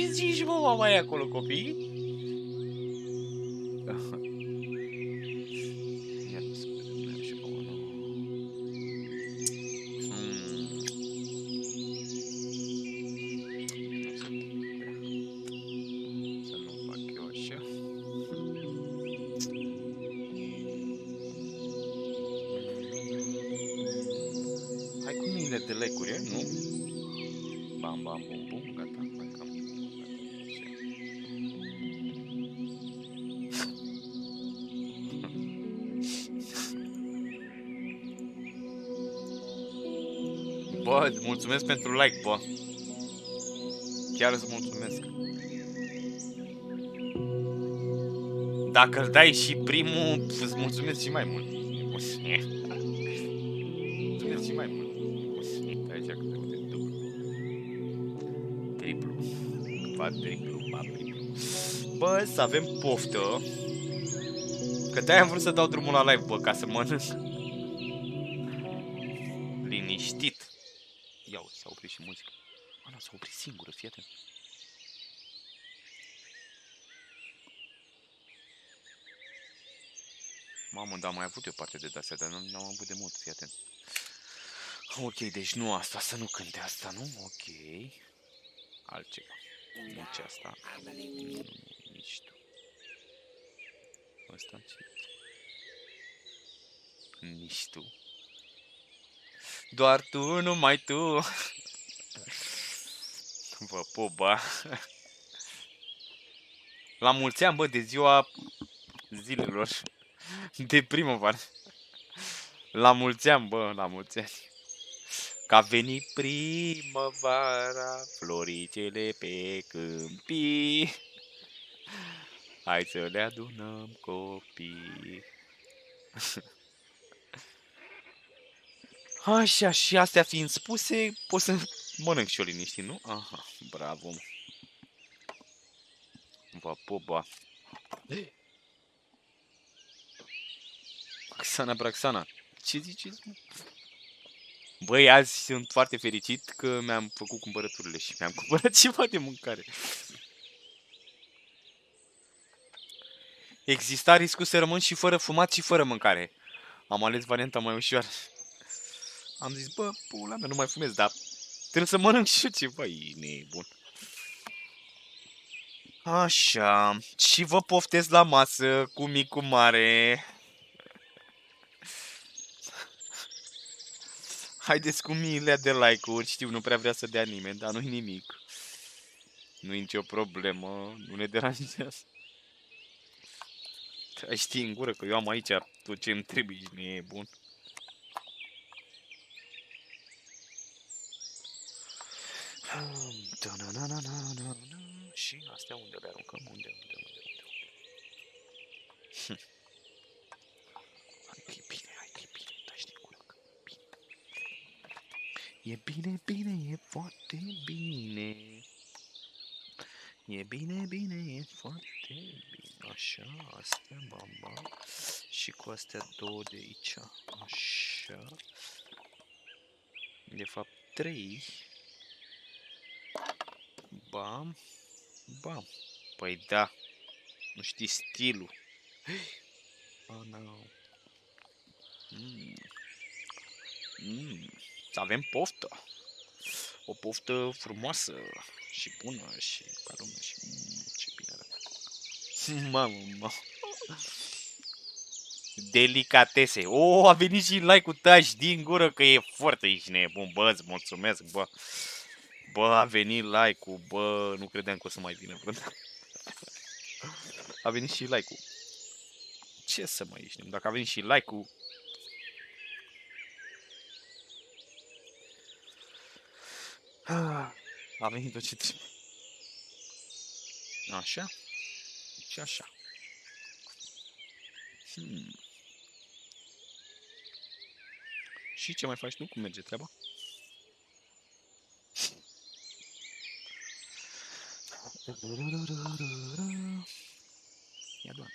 ce zici, mă, mama e acolo, copii? Ia nu se vede așa, oh, nu. Nu se vede. Să nu fac eu așa. Hai cu miile de like-uri, nu? Bam, bam, bum, bum, gata, hai cam, gata, așa. Bă, îți mulțumesc pentru like, bă. Chiar îți mulțumesc. Dacă îl dai și primul, îți mulțumesc și mai mult. Mulțumesc și mai mult. Stai așa că te dublu. Triplu. Ba triplu, ba triplu. Bă, să avem poftă. Că de-aia am vrut să dau drumul la live, bă, ca să mănânc. Liniștit. Ia uite, s-a oprit și muzica. Mă, nu, s-a oprit singură, fii atent. Mamă, dar am mai avut eu parte de astea, dar nu am avut de mult, fii atent. Ok, deci nu asta, să nu cânte asta, nu? Ok. Altceva. Nici asta. Nici tu. Ăsta ce? Nici tu. Doar tu, numai tu. Vă pup, bă. La mulți ani, bă, de ziua zilelor de primăvară. La mulți ani, bă, la mulți ani. Că a venit primăvara, floricele pe câmpii. Hai să le adunăm copii. Așa, și astea fiind spuse, pot să mănânc și eu liniștit, nu? Aha, bravo. Vă pup, bă. Braxana, Braxana, ce ziceți, mă? Băi, azi sunt foarte fericit că mi-am făcut cumpărăturile și mi-am cumpărat ceva de mâncare. Exista riscul să rămân și fără fumat și fără mâncare. Am ales varianta mai ușoară. Am zis, bă, pula mea, nu mai fumez, dar trebuie să mănânc și eu ceva, e nebun. Așa, și vă poftesc la masă, cu mic, cu mare. Haideți cu miile de like-uri, știu, nu prea vrea să dea nimeni, dar nu-i nimic. Nu-i nicio problemă, nu ne deranjează. Știi în gură că eu am aici tot ce îmi trebuie, e bun. Și astea unde le aruncăm? Unde? Hai că e bine, hai că e bine, dai din gură că bine. E bine, bine, e foarte bine. E bine, bine, e foarte bine. Așa, astea, mama. Și cu astea două de aici. Așa. De fapt, 3. Bam. Bam. Păi da. Nu știi stilul. Oh, no. Să avem poftă. O poftă frumoasă și bună și ca lumea și ce bine arată. Mamă. Delicatese. A venit și like-ul tași din gură că e foarte ești nebun. Bă, îți mulțumesc, bă. Bă, a venit like-ul, bă, nu credeam că o să mai vină vreodată. A venit și like-ul. Ce să mai ești? Dacă a venit și like-ul. A venit tot ce trebuie. Așa. Și așa. Și ce mai faci tu? Cum merge treaba? Ia doar.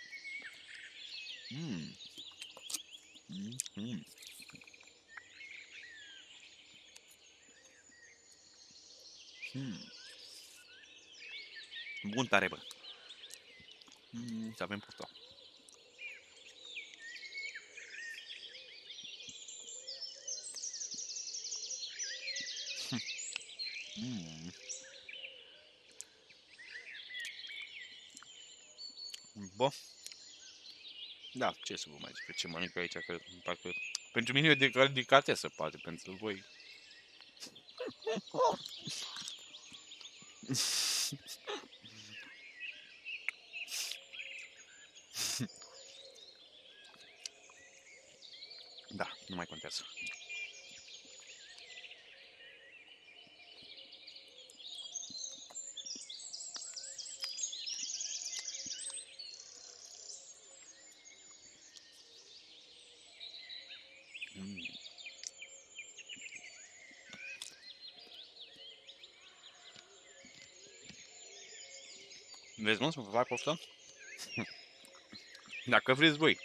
Bun tare, bă. Să avem poftă. Bă. Da, ce să vă mai zic, ce mănânc aici, că parcă... Pentru mine e de delicatesă, poate, pentru voi. Da, nu mai contează. Vreți, mă, să vă fac poftă? Dacă vreți voi.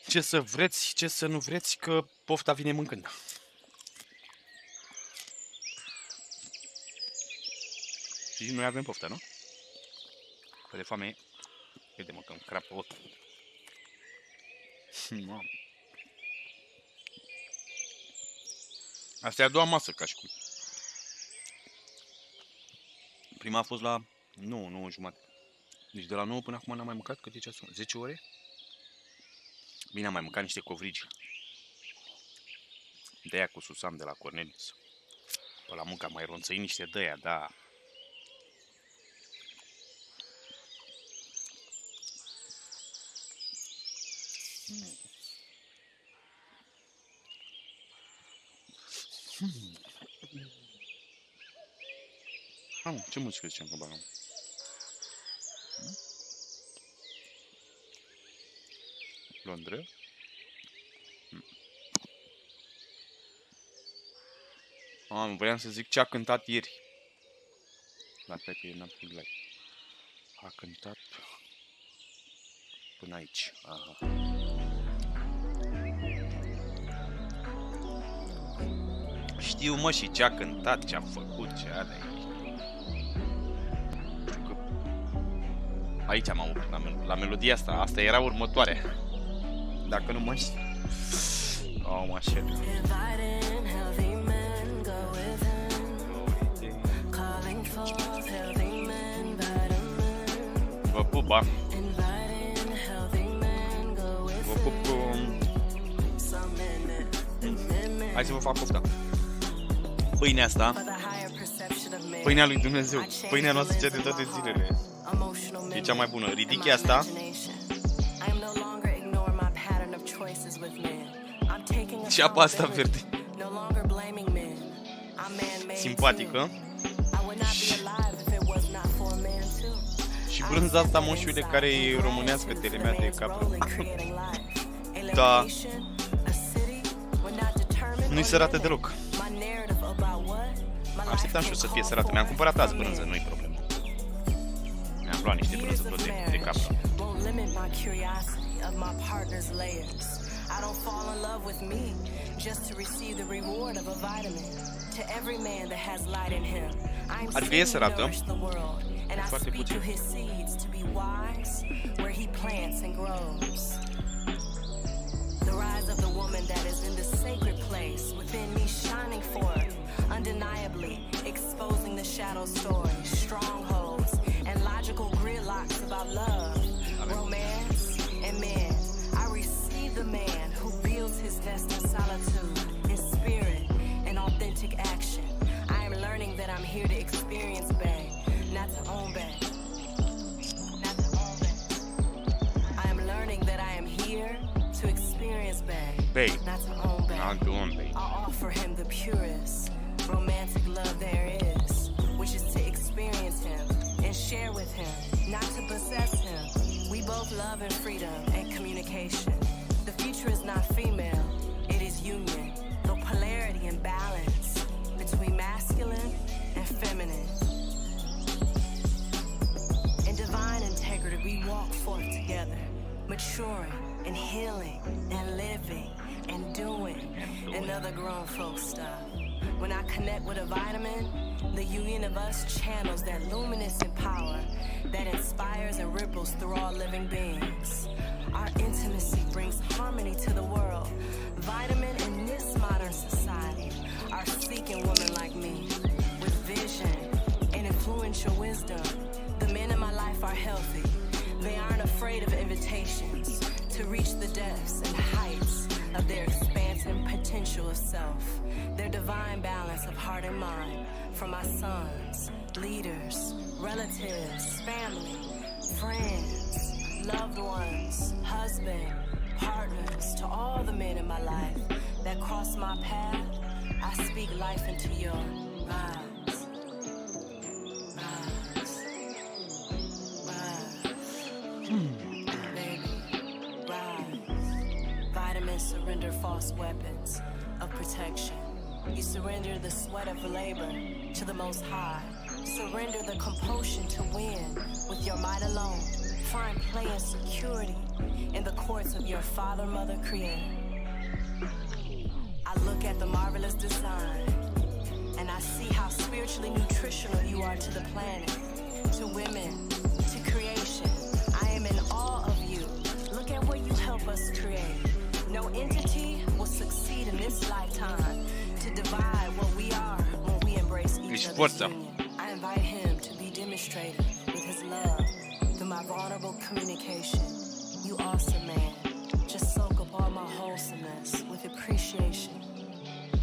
Ce să vreți, ce să nu vreți, că pofta vine mâncând. Și noi avem poftă, nu? Că de foame, vede-mă că îmi crapă otul. Asta e a doua masă, ca și cum. Prima a fost la 9 jumate. Deci de la 9 până acum n-am mai mâncat, cât e ceasul? 10 ore? Bine, am mai mâncat niște covrigi. De-aia cu Susan de la Cornelis. Pe la muncă am mai ronțăit niște de-aia, da. Ce muzică ziceam că bagam? Londra? Vreau să zic ce a cântat ieri. La pe că n-am pus like. A cântat până aici. Aha. Știu, mă, și ce a cântat, ce a făcut, ce are aici. Aici m-am oprit la melodia asta. Asta era următoarea. Dacă nu mă știu. Oh, mă știu. Vă pup, ba. Vă pup. Hai să vă fac pofta. Pâinea asta, pâinea lui Dumnezeu, pâinea noastră cea de toate zilele. E cea mai bună. Ridichi asta. Și apa asta verde. Simpatică. Și brânza asta, moșiule, care e românească, telemea de capră. Da. Nu-i sărată deloc. Așteptam și eu să fie sărată. Mi-am cumpărat azi brânză, nu-i problemă. Mi-am luat niște brânză tot de capră. I don't fall in love with me just to receive the reward of a vitamin. To every man that has light in him, I'm sent to nourish the world, and I speak to his seeds to be wise where he plants and grows. The rise of the woman that is in the sacred place within me shining forth, undeniably exposing the shadow stories, strongholds, and logical gridlocks about love, romance, and men. The man who builds his nest in solitude, in spirit, and authentic action. I am learning that I'm here to experience bae, not to own bae. Not to own bae. I am learning that I am here to experience bae, not to own bae. I'll offer him the purest romantic love there is, which is to experience him and share with him, not to possess him. We both love and freedom and communication. The future is not female, it is union, though polarity and balance between masculine and feminine. In divine integrity, we walk forth together, maturing and healing and living and doing and other grown folk stuff. When I connect with a vitamin, the union of us channels that luminous and power that inspires and ripples through all living beings. Our intimacy brings harmony to the world. Vitamin in this modern society are seeking women like me with vision and influential wisdom. The men in my life are healthy. They aren't afraid of invitations to reach the depths and heights of their expansive potential of self, their divine balance of heart and mind. For my sons, leaders, relatives, family, friends, loved ones, husband, partners, to all the men in my life that cross my path, I speak life into your lives. Surrender false weapons of protection. You surrender the sweat of labor to the Most High. Surrender the compulsion to win with your might alone. Find play and security in the courts of your Father, Mother, Creator. I look at the marvelous design and I see how spiritually nutritional you are to the planet, to women, to creation. I am in awe of you. Look at what you help us create. No entity will succeed in this lifetime to divide what we are when we embrace each other's union. I invite him to be demonstrated with his love through my vulnerable communication. You awesome man, just soak up all my wholesomeness with appreciation.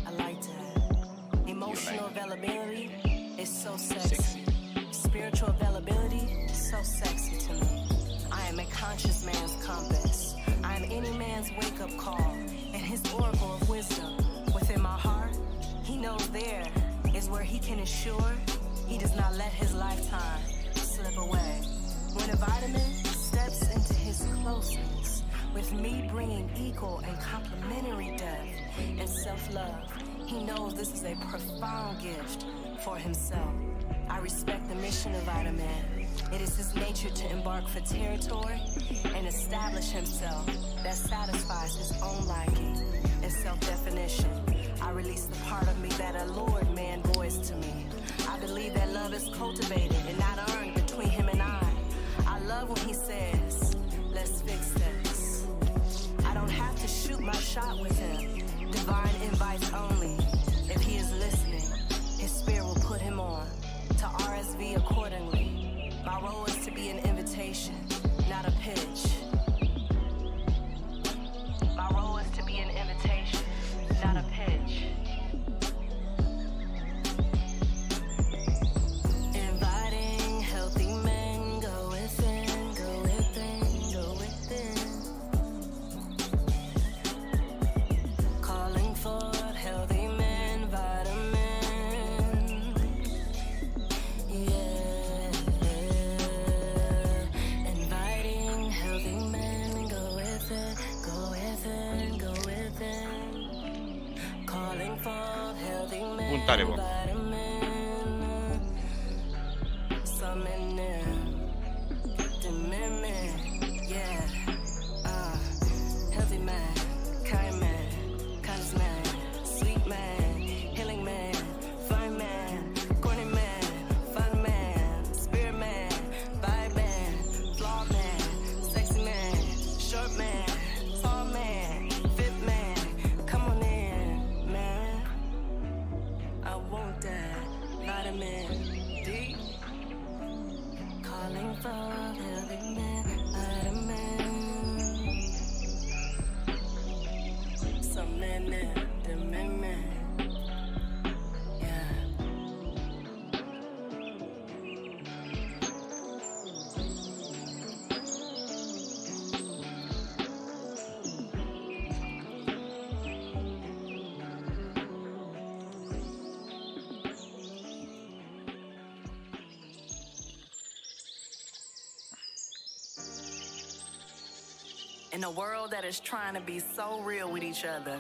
I like that. Emotional availability is so sexy. Spiritual availability is so sexy to me. I am a conscious man's compass. I am any man's wake-up call and his oracle of wisdom. Within my heart, he knows there is where he can ensure he does not let his lifetime slip away. When a vitamin steps into his closeness, with me bringing equal and complementary depth and self-love, he knows this is a profound gift for himself. I respect the mission of Vitamin. It is his nature to embark for territory and establish himself that satisfies his own liking and self-definition. I release the part of me that allured man boys to me. I believe that love is cultivated and not earned between him and I. I love when he says, let's fix this. I don't have to shoot my shot with him. Divine invites only. If he is listening, his spirit will put him on to RSV accordingly. My role is to be an invitation, not a pitch. My role is to be an invitation, not a pitch. Inviting healthy men, go within, go within, go within. Calling for healthy men, vitamin. Yeah. Inviting healthy men, go within, go within, go within. Calling for healthy men, Puntare, bă. vitamin. Summon them, yeah. Healthy man, kindest man, sweet man, healing man, fine man, corny man, fun man, spirit man, vibe man, flaw man, sexy man, short man, tall man, fit man. Come on in, man. I want that vitamin D. Calling for healthy man, vitamin. Some men, the men, yeah. In a world that is trying to be so real with each other,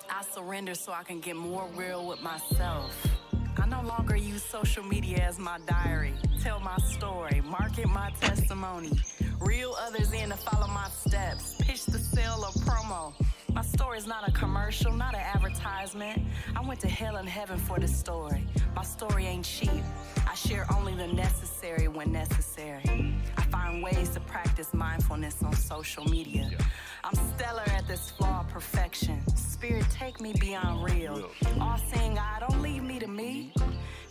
I surrender so I can get more real with myself. I no longer use social media as my diary. Tell my story, market my testimony. Reel others in to follow my steps. Pitch the sale or promo. My story's not a commercial, not an advertisement. I went to hell and heaven for this story. My story ain't cheap. I share only the necessary when necessary. I find ways to practice mindfulness on social media. I'm stellar at this flawed perfection. Spirit, take me beyond real. All-seeing eye, don't leave me to me.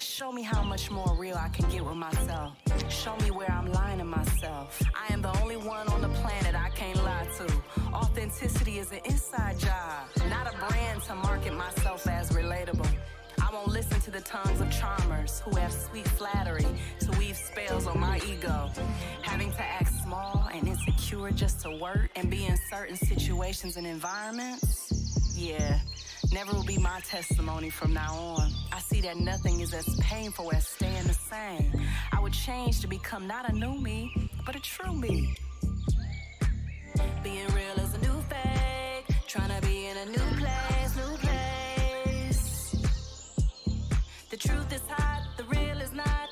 Show me how much more real I can get with myself. Show me where I'm lying to myself. I am the only one on the planet I can't lie to. Authenticity is an inside job, not a brand to market myself as relatable. I won't listen to the tongues of charmers who have sweet flattery to weave spells on my ego. Having to act small and insecure just to work and be in certain situations and environments, yeah, never will be my testimony from now on. I see that nothing is as painful as staying the same. I would change to become not a new me, but a true me. Being real is a new fake, trying to be in a new place, new place. The truth is hot, the real is not.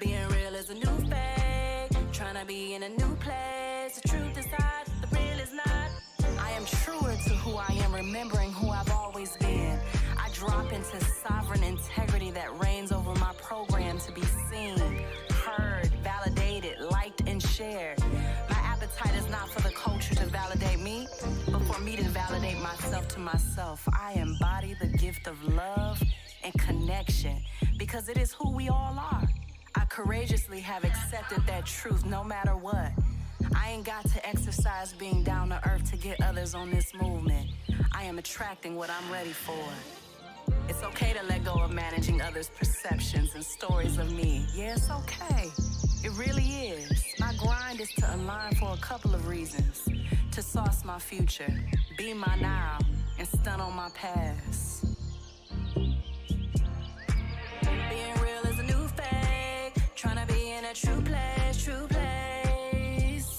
Being real is a new fake, trying to be in a new place. The truth is hot, the real is not. I am truer to who I am, remembering who I've always been. I drop into sovereign integrity that reigns over my program to be seen, heard, validated, liked, and shared. My appetite is not for the culture to validate me, but for me to validate myself to myself. I embody the gift of love and connection because it is who we all are. I courageously have accepted that truth no matter what. I ain't got to exercise being down to earth to get others on this movement. I am attracting what I'm ready for. It's okay to let go of managing others' perceptions and stories of me. Yeah, it's okay. It really is. My grind is to align for a couple of reasons. To sauce my future, be my now, and stun on my past. Being real is a new fake, trying to be in a true place, true place.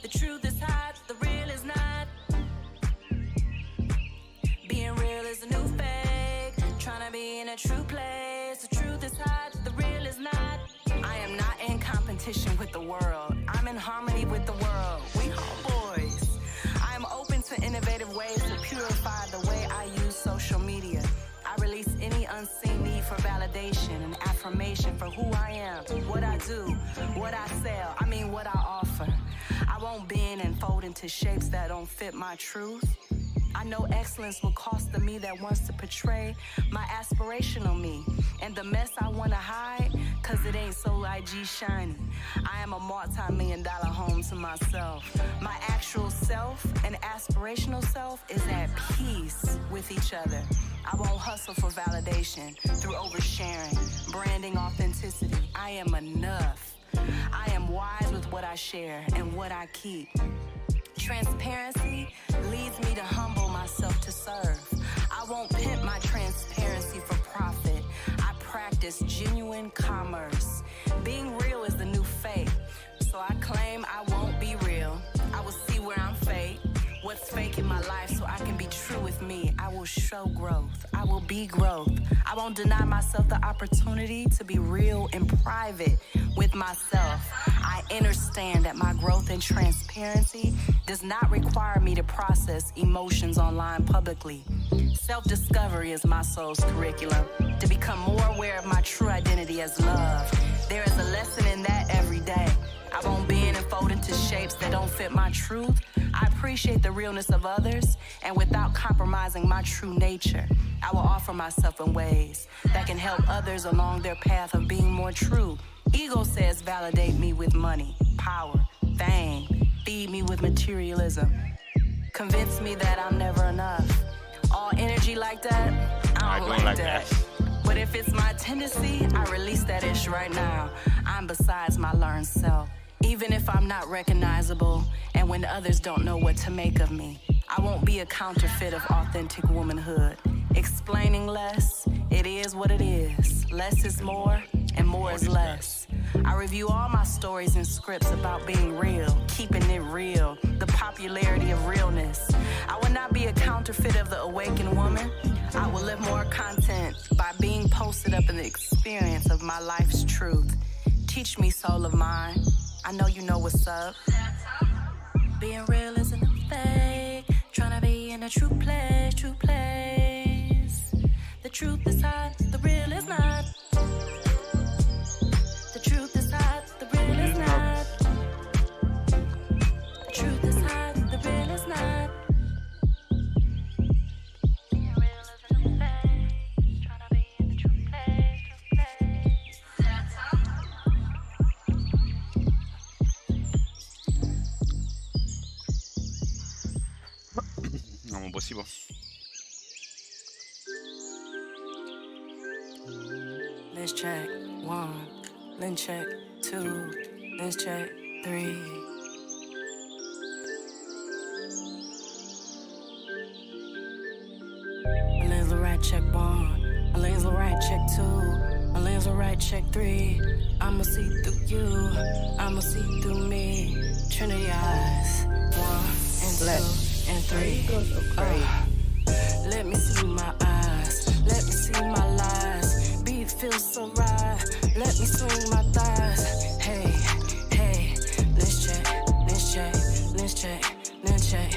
The truth is hot, the real is not. Being real is a new fake, trying to be in a true place. The truth is hot, the real is not. I am not in competition with the world. I'm in harmony with the world. We homeboys. I am open to innovative ways to purify the way I use social media. I release any unseen need for validation and affirmation for who I am, what I do, what I sell, what I offer. I won't bend and fold into shapes that don't fit my truth. I know excellence will cost the me that wants to portray my aspirational me and the mess I want to hide, cause it ain't so IG shiny. I am a multi-million-dollar home to myself. My actual self and aspirational self is at peace with each other. I won't hustle for validation through oversharing, branding authenticity. I am enough. I am wise with what I share and what I keep. Transparency leads me to humble myself to serve. I won't pimp my transparency for profit. I practice genuine commerce. Being real is the new fake, so I claim I won't be real. I will see where I'm fake, what's fake in my life, so I can be true with me. I will show growth. I will be growth. I won't deny myself the opportunity to be real in private with myself. I understand that my growth and transparency does not require me to process emotions online publicly. Self-discovery is my soul's curriculum, to become more aware of my true identity as love. There is a lesson in that every day. I won't bend and fold into shapes that don't fit my truth. I appreciate the realness of others, and without compromising my true nature, I will offer myself in ways that can help others along their path of being more true. Ego says validate me with money, power, fame, feed me with materialism, convince me that I'm never enough. All energy like that, I don't like that. But if it's my tendency, I release that ish right now. I'm besides my learned self. Even if I'm not recognizable, and when others don't know what to make of me, I won't be a counterfeit of authentic womanhood. Explaining less, it is what it is. Less is more, and more is less. I review all my stories and scripts about being real, keeping it real, the popularity of realness. I will not be a counterfeit of the awakened woman. I will live more content by being posted up in the experience of my life's truth. Teach me, soul of mine. I know you know what's up. Being real isn't a fake, tryna be in a true place, true place. The truth is hot, the real is not. The truth is hot, the real is not. The truth is hot, the real is not. Am obosit, bă. Let's check 1, then check 2, let's check 3. My lens are right, check 1. My lens are right, check 2. My lens are right, check 3. I'ma see through you. I'ma see through me. Trinity eyes. 1 and 2 and 3. Let me see my eyes. Let me see my lies. Beat feels so right. Let me swing my thighs. Hey, hey. Let's check. Let's check. Let's check. Let's check.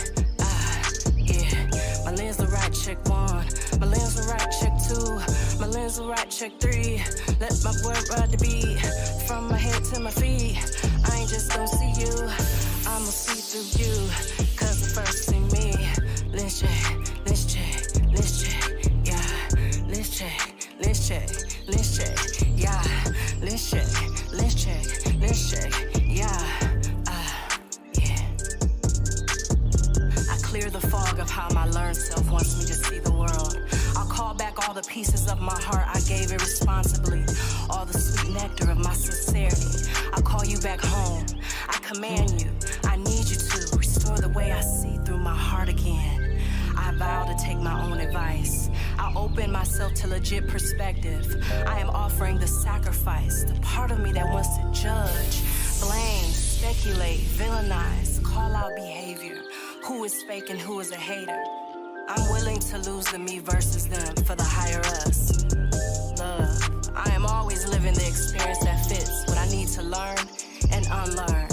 Yeah. My lens are right, check 1. My lens are right, check 2. My lens are right, check 3. Let my word ride the beat. From my head to my feet. I ain't just gonna see you. I'ma see through you. Cause the first see me. Let's check. Let's check. Let's check. Yeah. Let's check. Let's check. Let's check. Yeah. Let's check. Let's check. Let's check. Yeah. Yeah. I clear the fog of how my learned self wants me to see the world. I'll call back all the pieces of my heart I gave irresponsibly. All the sweet nectar of my sincerity. I'll call you back home. I command you. I need you to restore the way I see through my heart again. I vow to take my own advice. I'll open myself to legit perspective. I am offering the sacrifice, the part of me that wants to judge, blame, speculate, villainize, call out behavior. Who is fake and who is a hater? I'm willing to lose the me versus them for the higher us. Love. I am always living the experience that fits what I need to learn and unlearn.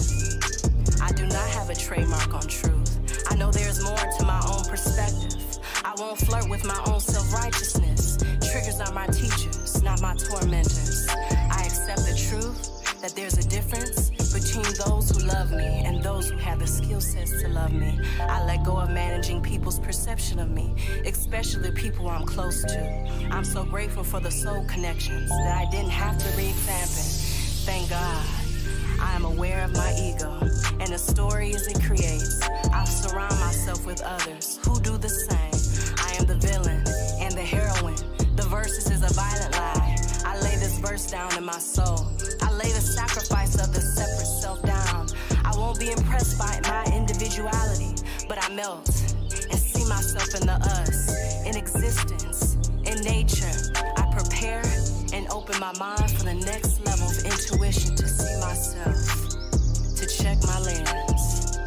I do not have a trademark on truth. I know there's more to my own perspective. I won't flirt with my own self-righteousness. Triggers are my teachers, not my tormentors. I accept the truth that there's a difference between those who love me and those who have the skill sets to love me. I let go of managing people's perception of me, especially people I'm close to. I'm so grateful for the soul connections that I didn't have to revamp. Thank God. I am aware of my ego and the stories it creates. I surround myself with others who do the same. I am the villain and the heroine. The verses is a violent lie. I lay this verse down in my soul. I lay the sacrifice of the separate self down. I won't be impressed by my individuality, but I melt and see myself in the us, in existence, in nature. I prepare and open my mind for the next level of intuition to see myself, to check my lens.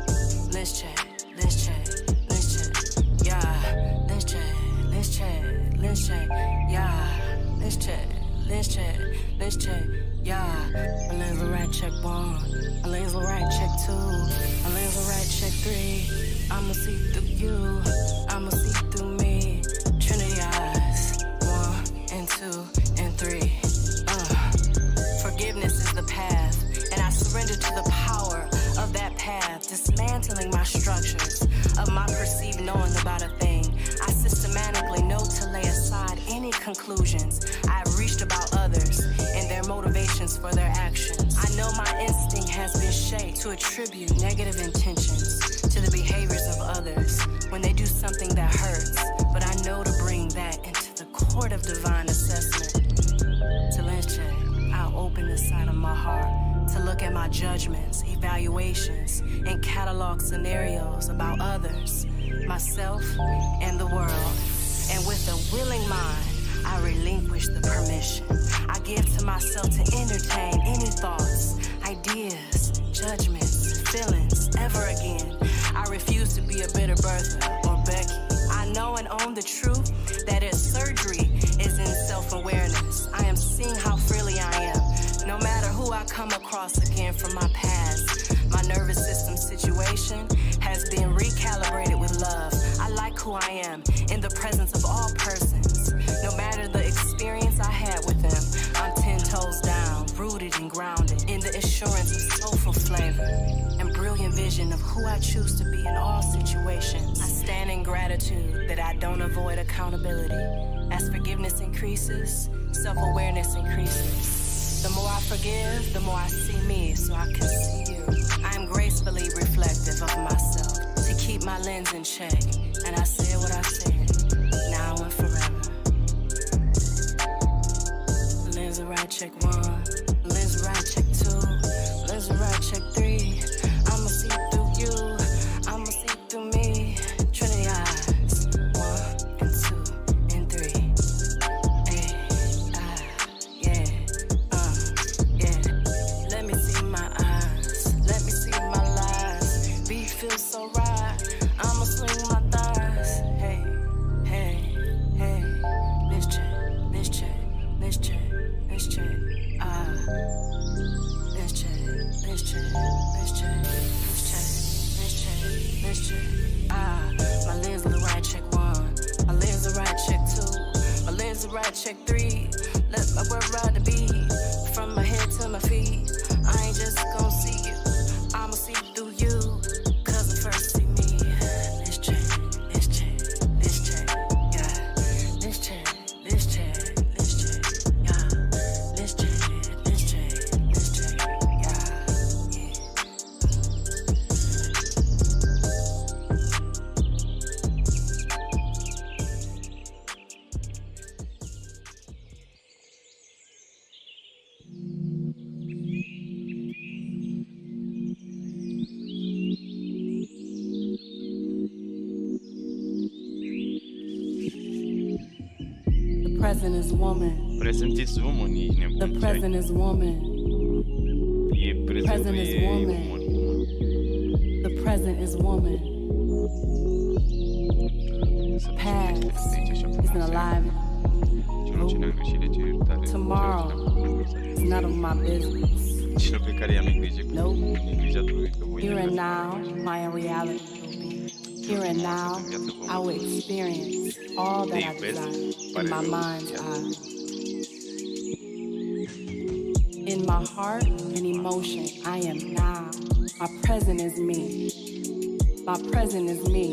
Let's check, let's check, let's check, yeah. Let's check, let's check, let's check, yeah. Let's check, let's check, let's check, yeah. My lens are right, check 1. My lens are right, check 2. My lens are right, check 3. I'ma see through you. I'ma see through me. Trinity eyes. 1 and 2 and 3. Forgiveness is the path, and I surrender to the power of that path, dismantling my structures of my perceived knowing about a thing. I systematically know to lay aside any conclusions I've reached about others and their motivations for their actions. I know my instinct has been shaped to attribute negative intentions to the behaviors of others when they do something that hurts, but I know to bring that into the court of divine assessment. To lens check, I'll open the side of my heart to look at my judgments, evaluations, and catalog scenarios about others, myself, and the world. And with a willing mind, I relinquish the permission. I give to myself to entertain any thoughts, ideas, judgments, feelings ever again. I refuse to be a bitter Bertha or Becky. I know and own the truth that its surgery is in self-awareness. I am seeing how freely I am, no matter who I come across again from my past. My nervous system situation has been recalibrated with love. like who I am in the presence of all persons. No matter the experience I had with them, I'm 10 toes down, rooted and grounded in the assurance of soulful flavor and brilliant vision of who I choose to be in all situations. I stand in gratitude that I don't avoid accountability. As forgiveness increases, self-awareness increases. The more I forgive, the more I see me, so I can see you. I am gracefully reflective of myself to keep my lens in check. And I said what I said, now and forever. Lens right, check 1. Lens right, check 2. Lens right, check 3. I'ma see through you. I'ma see through me. Trinity eyes. 1 and 2 and 3. Hey, yeah. Let me see my eyes. Let me see my lies. Beat feels so right. I'ma swing my thighs. Hey, hey, hey. Let's check, let's check, let's check, let's check. Let's check, let's check, let's check, let's check, let's check, let's check. My lens on the right, check 1. My lens on the right, check 2. My lens on the right, check 3. Let my word ride the beat from my head to my feet. I ain't just gon' see you, I'ma see through you. Cause I first see me. Let's check, let's check, let's check, yeah. Let's check, let's check, let's check, yeah. Let's check, let's check, let's check, yeah. The present is woman. Present is woman, ești The nebun. ce ai? present is woman. E prezentul, present is e woman. woman. The present is woman. Să Past fie aici așa isn't frumos. alive. Celor ce ne-am greșit, lege iertare. Tomorrow is none of my business. Celor pe care i-am neglijat. Nope. Neglijat lui că voi Here and neglijat. now, my reality will be. Here and now, I will experience all that I desire in my mind's eye. In my heart and emotion, I am now. My present is me. My present is me.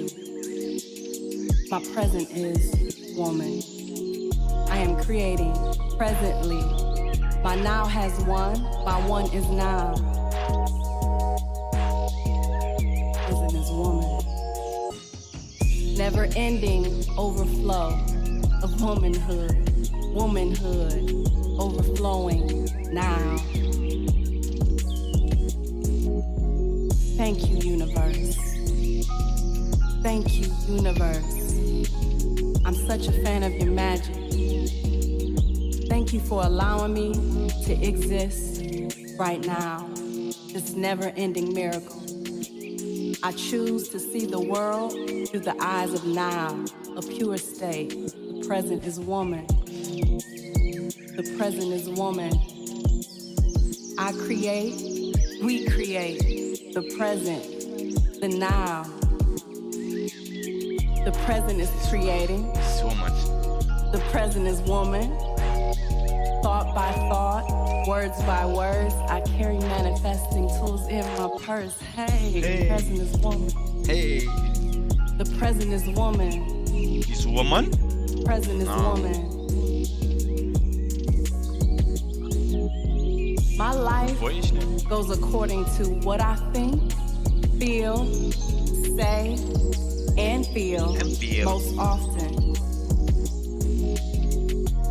My present is woman. I am creating presently. My now has one. My one is now. Present is woman. Never ending overflow of womanhood. Womanhood overflowing now. Thank you, universe. Thank you, universe. I'm such a fan of your magic. Thank you for allowing me to exist right now. This never-ending miracle. I choose to see the world through the eyes of now, a pure state. The present is woman. The present is woman. I create, we create the present, the now. The present is creating. So much. The present is woman. Thought by thought, words by words, I carry manifesting tools in my purse. Hey, the present is woman. Hey, The present is woman. is woman? Present is No. woman. My life Voi ești nebun. goes according to what I think, feel, say, and feel, And feel. most often.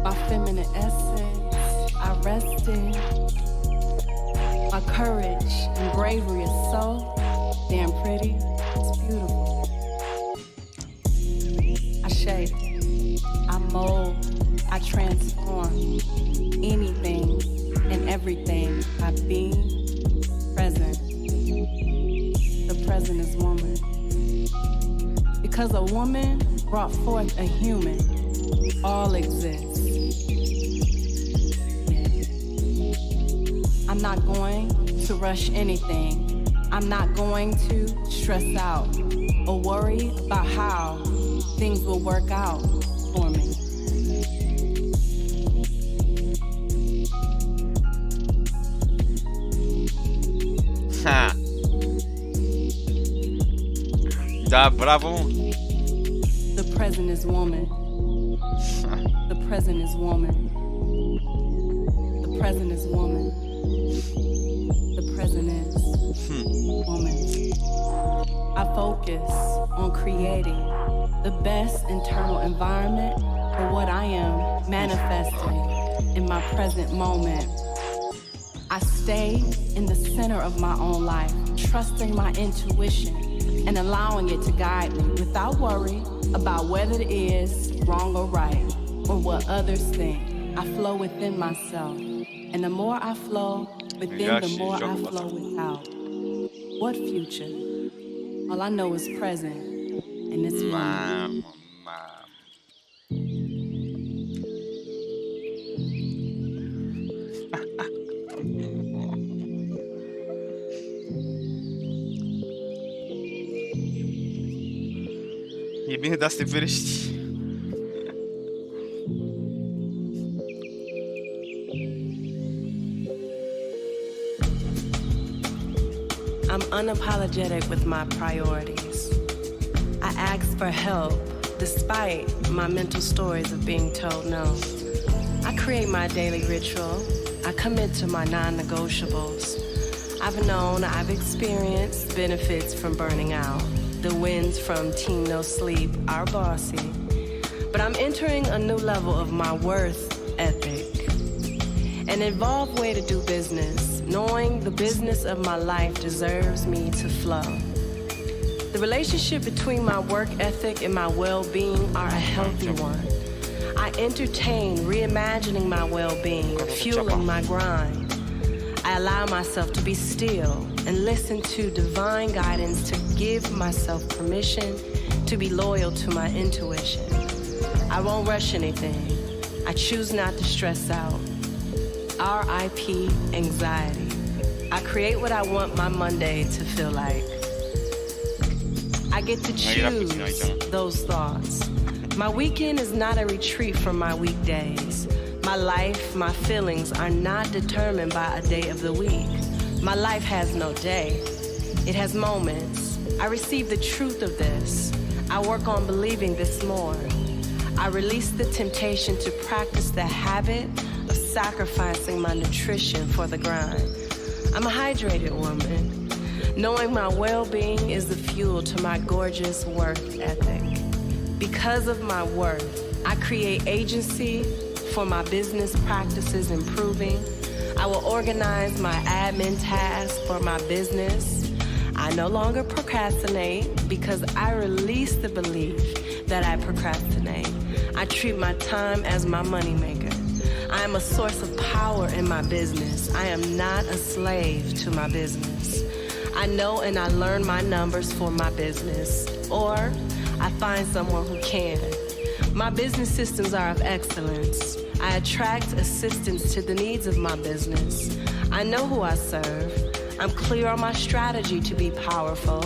My feminine essence, I rest in. My courage and bravery is so damn pretty. It's beautiful. I shape, I mold, I transform anything and everything by being present. The present is woman. Because a woman brought forth a human, all exists. I'm not going to rush anything. I'm not going to stress out or worry about how things will work out for me. Ha! Da, bravo! The present is woman. The present is woman. The present is woman. The present is woman. I focus on creating the best internal environment for what I am manifesting in my present moment. I stay in the center of my own life, trusting my intuition and allowing it to guide me without worry about whether it is wrong or right or what others think. I flow within myself, and the more I flow within, the more I flow without. What future? All I know is present, and it's moment. E bine da să te ferești. I'm unapologetic with my priorities. I ask for help despite my mental stories of being told no. I create my daily ritual. I commit to my non-negotiables. I've experienced benefits from burning out. The wins from Team No Sleep are bossy. But I'm entering a new level of my worth ethic. An evolved way to do business, knowing the business of my life deserves me to flow. The relationship between my work ethic and my well-being are a healthy one. I entertain reimagining my well-being, fueling my grind. I allow myself to be still and listen to divine guidance to give myself permission to be loyal to my intuition. I won't rush anything. I choose not to stress out. RIP anxiety. I create what I want my Monday to feel like. I get to choose those thoughts. My weekend is not a retreat from my weekdays. My life, my feelings are not determined by a day of the week. My life has no day. It has moments. I receive the truth of this. I work on believing this more. I release the temptation to practice the habit of sacrificing my nutrition for the grind. I'm a hydrated woman. Knowing my well-being is the fuel to my gorgeous worth ethic. Because of my worth, I create agency for my business practices improving. I will organize my admin tasks for my business. I no longer procrastinate because I release the belief that I procrastinate. I treat my time as my moneymaker. I am a source of power in my business. I am not a slave to my business. I know and I learn my numbers for my business, or I find someone who can. My business systems are of excellence. I attract assistance to the needs of my business. I know who I serve. I'm clear on my strategy to be powerful,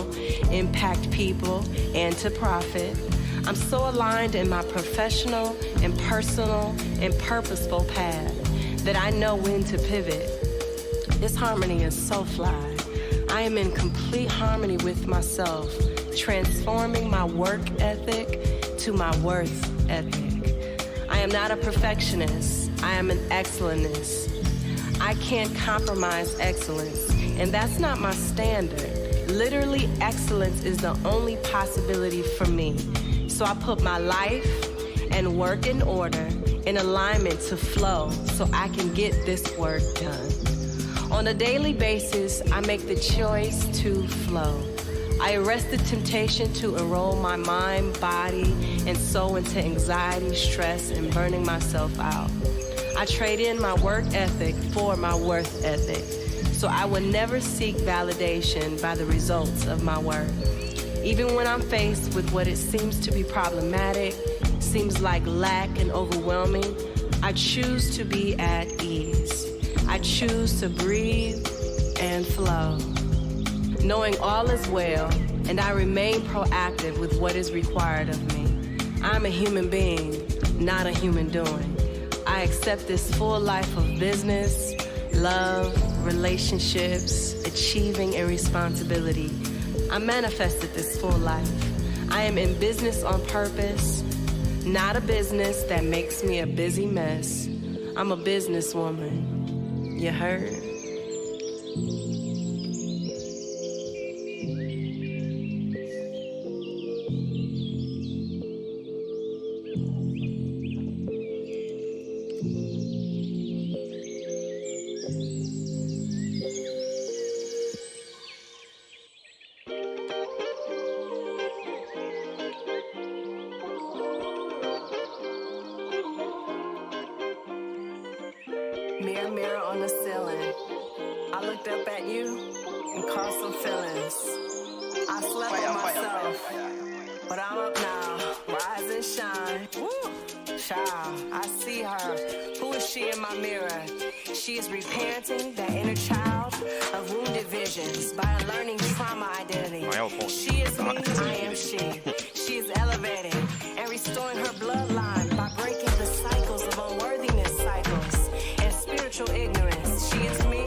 impact people, and to profit. I'm so aligned in my professional and personal and purposeful path that I know when to pivot. This harmony is so fly. I am in complete harmony with myself, transforming my work ethic to my worth ethic. I am not a perfectionist. I am an excellentist. I can't compromise excellence, and that's not my standard. Literally, excellence is the only possibility for me. So I put my life and work in order, in alignment to flow, so I can get this work done. On a daily basis, I make the choice to flow. I arrest the temptation to enroll my mind, body, and soul into anxiety, stress, and burning myself out. I trade in my work ethic for my worth ethic, so I will never seek validation by the results of my work. Even when I'm faced with what it seems to be problematic, seems like lack and overwhelming, I choose to be at ease. I choose to breathe and flow, knowing all is well, and I remain proactive with what is required of me. I'm a human being, not a human doing. I accept this full life of business, love, relationships, achieving, and responsibility. I manifested this full life. I am in business on purpose, not a business that makes me a busy mess. I'm a businesswoman. You heard? Mirror, mirror on the ceiling. I looked up at you and caught some feelings. I slept on myself, but I'm up now. Rise and shine. Woo! Child, I see her. Who is she in my mirror? She is reparenting that inner child of wounded visions by unlearning trauma identity. She is me, I am she. She is elevating and restoring her bloodline by breaking the cycles of unworthiness cycles and spiritual ignorance. She is me,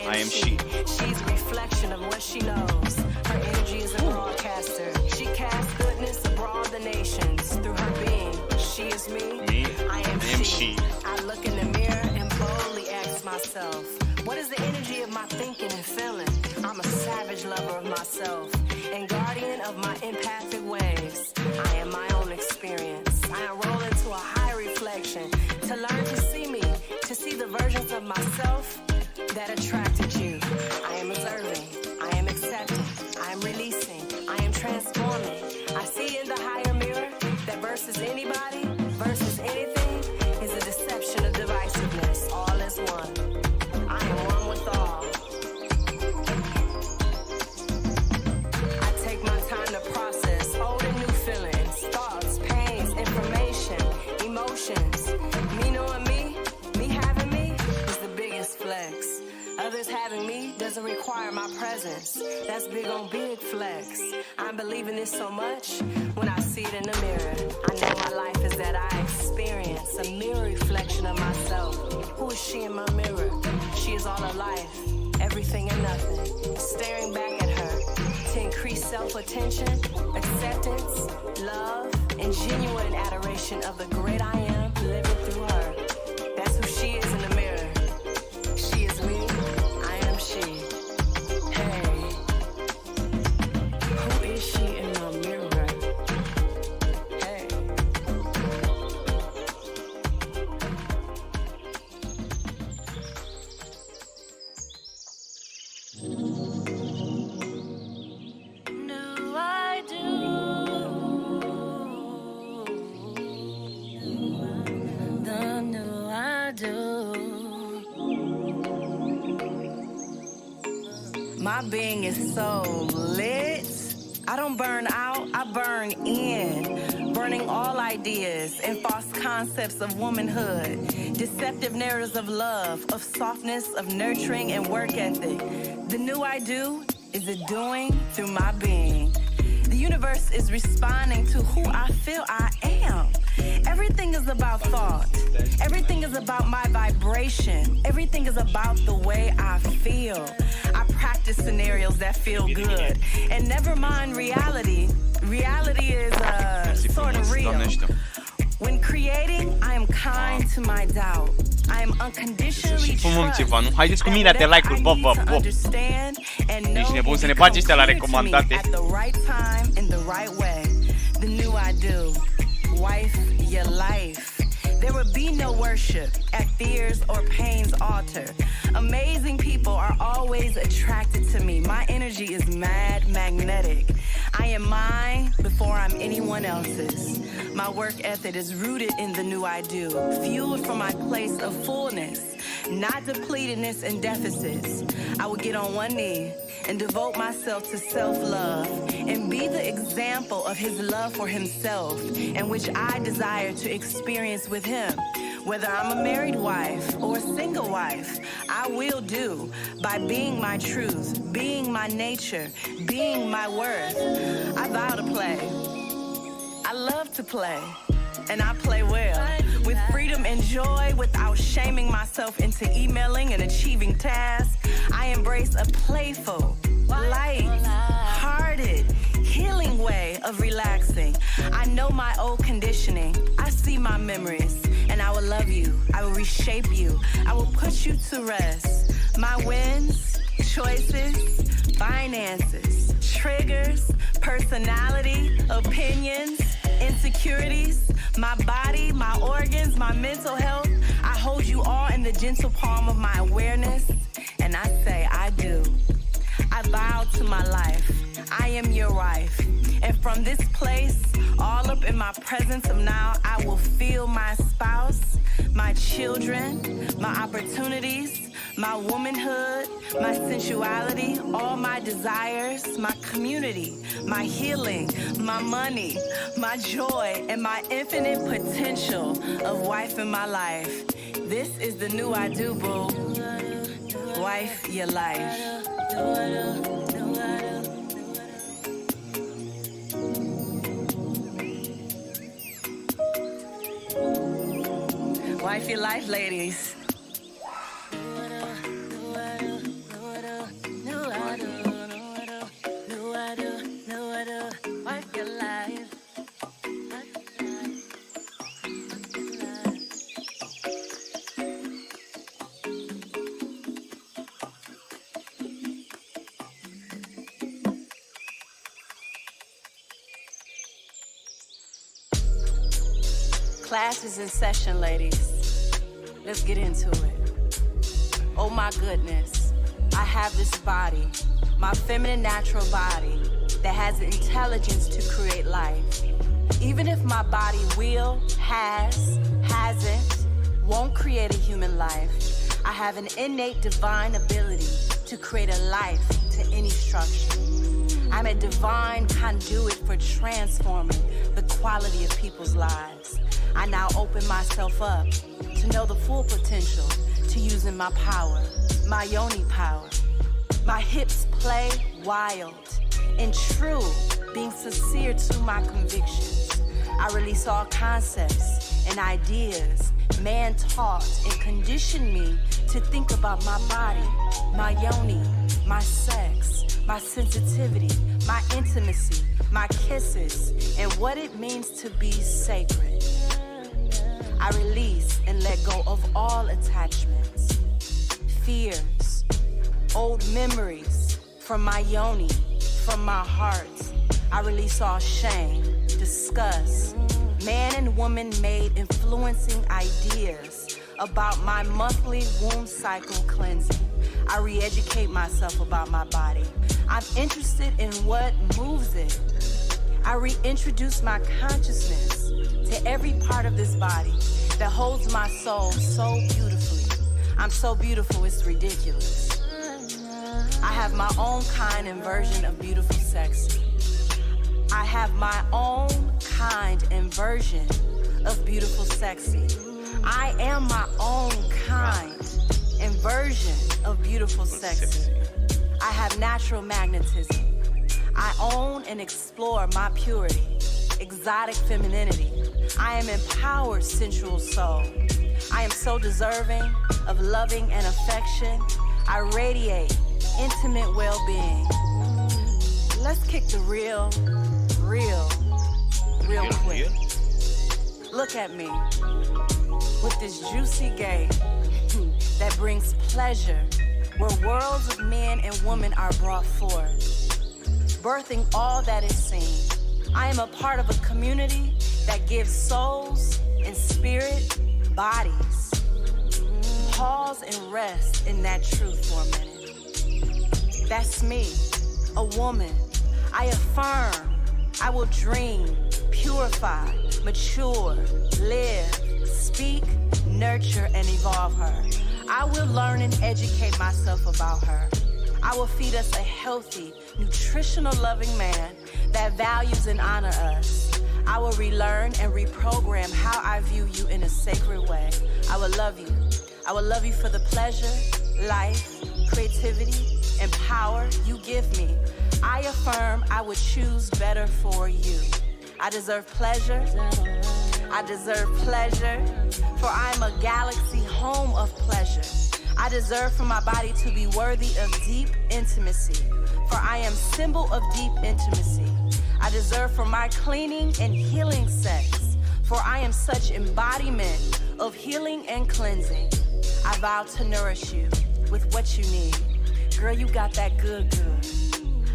I am she. She's a reflection of what she knows. Her energy is a broadcaster. She casts goodness abroad the nations through her being. She is me, I am she. I look in the mirror and boldly ask myself, what is the energy of my thinking and feeling? I'm a savage lover of myself and guardian of my empathic ways. I am my own experience. I enroll into a higher reflection to learn to see me, to see the versions of myself that attracted you. I am observing. I am accepting. I am releasing. I am transforming. I see in the higher mirror that versus anybody, versus anything is a deception of divisiveness. All is one. I am one with all. I take my time to process old and new feelings, thoughts, pains, information, emotions. Me knowing me having me is the biggest flex. Others having me doesn't require my presence. That's big on big flex. I'm believing this so much when I see it in the mirror. I know my life is that I experience a mirror reflection of myself. Who is she in my mirror? She is all of life, everything and nothing. Staring back at her to increase self-attention, acceptance, love, and genuine adoration of the great I am living through her. That's who she is in the mirror. She is me, I am she. Hey, who is she in my mirror? Hey. Do I do? The do I do? My being is so lit. I don't burn out, I burn in. Burning all ideas and false concepts of womanhood. Deceptive narratives of love, of softness, of nurturing and work ethic. The new I do is a doing through my being. The universe is responding to who I feel I am. Everything is about thought. Everything is about my vibration. Everything is about the way I feel. I practice scenarios that feel good. And never mind reality. Reality is sort of real. When creating, I am kind to my doubt. I am unconditionally trust. Haideți cu mine, te like-uri, bă, ești nebun să ne bagi ăștia la recomandate. At the right time in the right way. The new I do. Wife your life. There would be no worship at fears or pain's altar. Amazing people are always attracted to me. My energy is mad magnetic. I am mine before I'm anyone else's. My work ethic is rooted in the new I do, fueled from my place of fullness, not depletedness and deficits. I would get on one knee and devote myself to self-love and be the example of his love for himself, and which I desire to experience with him. Whether I'm a married wife or a single wife, I will do by being my truth, being my nature, being my worth. I vow to play. I I love to play, and I play well. With freedom and joy, without shaming myself into emailing and achieving tasks, I embrace a playful, light-hearted, healing way of relaxing. I know my old conditioning. I see my memories, and I will love you. I will reshape you. I will put you to rest. My wins, choices, finances, triggers, personality, opinions, insecurities, my body, my organs, my mental health. I hold you all in the gentle palm of my awareness, and I say I do. I vow to my life. I am your wife. And from this place, all up in my presence of now, I will feel my spouse, my children, my opportunities, my womanhood, my sensuality, all my desires, my community, my healing, my money, my joy, and my infinite potential of wife in my life. This is the new I do, boo. Wife your life. Wife your life, ladies. Wife your life. Class is in session, ladies. Let's get into it. Oh my goodness, I have this body, my feminine natural body, that has the intelligence to create life. Even if my body will, hasn't, won't create a human life, I have an innate divine ability to create a life to any structure. I'm a divine conduit for transforming the quality of people's lives. I now open myself up to know the full potential to using my power, my yoni power. My hips play wild and true, being sincere to my convictions. I release all concepts and ideas man taught and conditioned me to think about my body, my yoni, my sex, my sensitivity, my intimacy, my kisses, and what it means to be sacred. I release and let go of all attachments, fears, old memories from my yoni, from my heart. I release all shame, disgust, man and woman made influencing ideas about my monthly womb cycle cleansing. I re-educate myself about my body. I'm interested in what moves it. I reintroduce my consciousness to every part of this body that holds my soul so beautifully. I'm so beautiful, it's ridiculous. I have my own kind and version of beautiful sexy. I have my own kind and version of beautiful sexy. I am my own kind and version of beautiful sexy. I have natural magnetism. I own and explore my purity, exotic femininity. I am empowered sensual soul. I am so deserving of loving and affection. I radiate intimate well-being. Let's kick the real quick. Look at me with this juicy gay that brings pleasure where worlds of men and women are brought forth, birthing all that is seen. I am a part of a community that gives souls and spirit bodies. Pause and rest in that truth for a minute. That's me, a woman. I affirm, I will dream, purify, mature, live, speak, nurture, and evolve her. I will learn and educate myself about her. I will feed us a healthy, nutritional loving man that values and honors us. I will relearn and reprogram how I view you in a sacred way. I will love you. I will love you for the pleasure, life, creativity, and power you give me. I affirm I would choose better for you. I deserve pleasure. I deserve pleasure, for I am a galaxy home of pleasure. I deserve for my body to be worthy of deep intimacy, for I am symbol of deep intimacy. I deserve for my cleaning and healing sex, for I am such embodiment of healing and cleansing. I vow to nourish you with what you need. Girl, you got that good, good.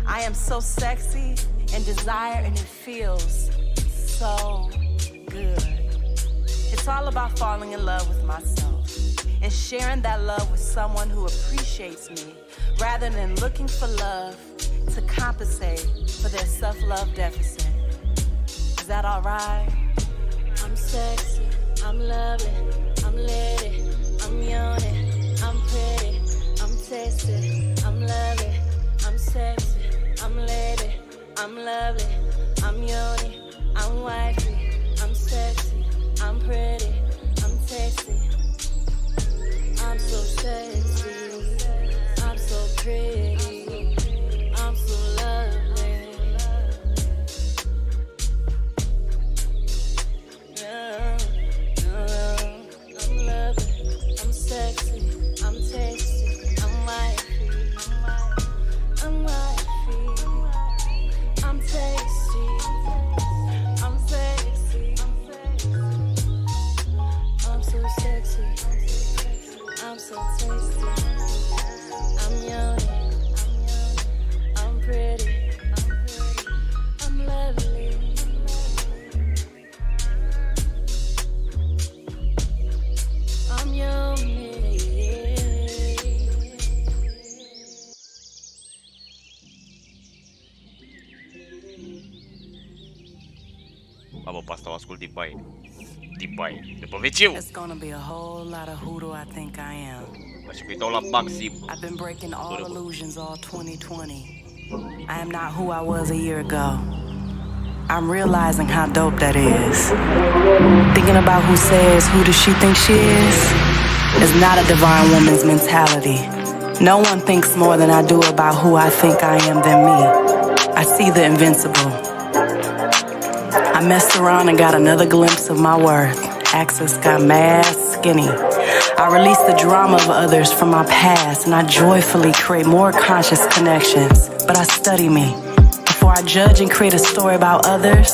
I am so sexy and desire, and it feels so good. It's all about falling in love with myself and sharing that love with someone who appreciates me rather than looking for love to compensate for their self-love deficit. Is that all right? I'm sexy, I'm lovely, I'm lady, I'm yawning, I'm pretty, I'm tasty, I'm lovely, I'm sexy, I'm lady, I'm lovely, I'm yawning, I'm wifey, I'm sexy, I'm pretty, I'm tasty, I'm so sexy, I'm so pretty, I'm so lovely. Yeah, I'm lovely, I'm sexy, I'm tasty, I'm wifey, I'm wifey, I'm tasty, I'm sexy, I'm so sexy, I'm so tasty, I'm yawning, I'm pretty, I'm lovely. I'm yawning. Bă, pe asta o ascult din baie. Din baie. De pe wc-ul. It's gonna be a whole lot of who do I think I am. Așa că îi dau la maxim. I've been breaking all illusions all 2020. I am not who I was a year ago. I'm realizing how dope that is. Thinking about who says who does she think she is not a divine woman's mentality. No one thinks more than I do about who I think I am than me. I see the invincible. I messed around and got another glimpse of my worth. Access got mad skinny. I release the drama of others from my past, and I joyfully create more conscious connections. But I study me before I judge and create a story about others.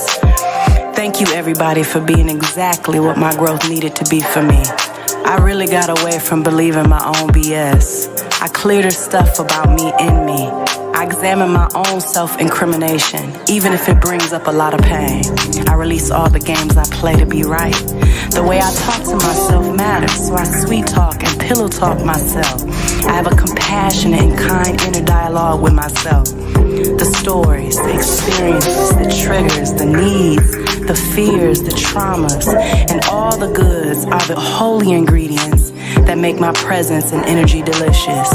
Thank you, everybody, for being exactly what my growth needed to be for me. I really got away from believing my own BS. I cleared the stuff about me in me. I examine my own self-incrimination, even if it brings up a lot of pain. I release all the games I play to be right. The way I talk to myself matters, so I sweet talk and pillow talk myself. I have a compassionate and kind inner dialogue with myself. The stories, the experiences, the triggers, the needs, the fears, the traumas, and all the goods are the holy ingredients that make my presence and energy delicious.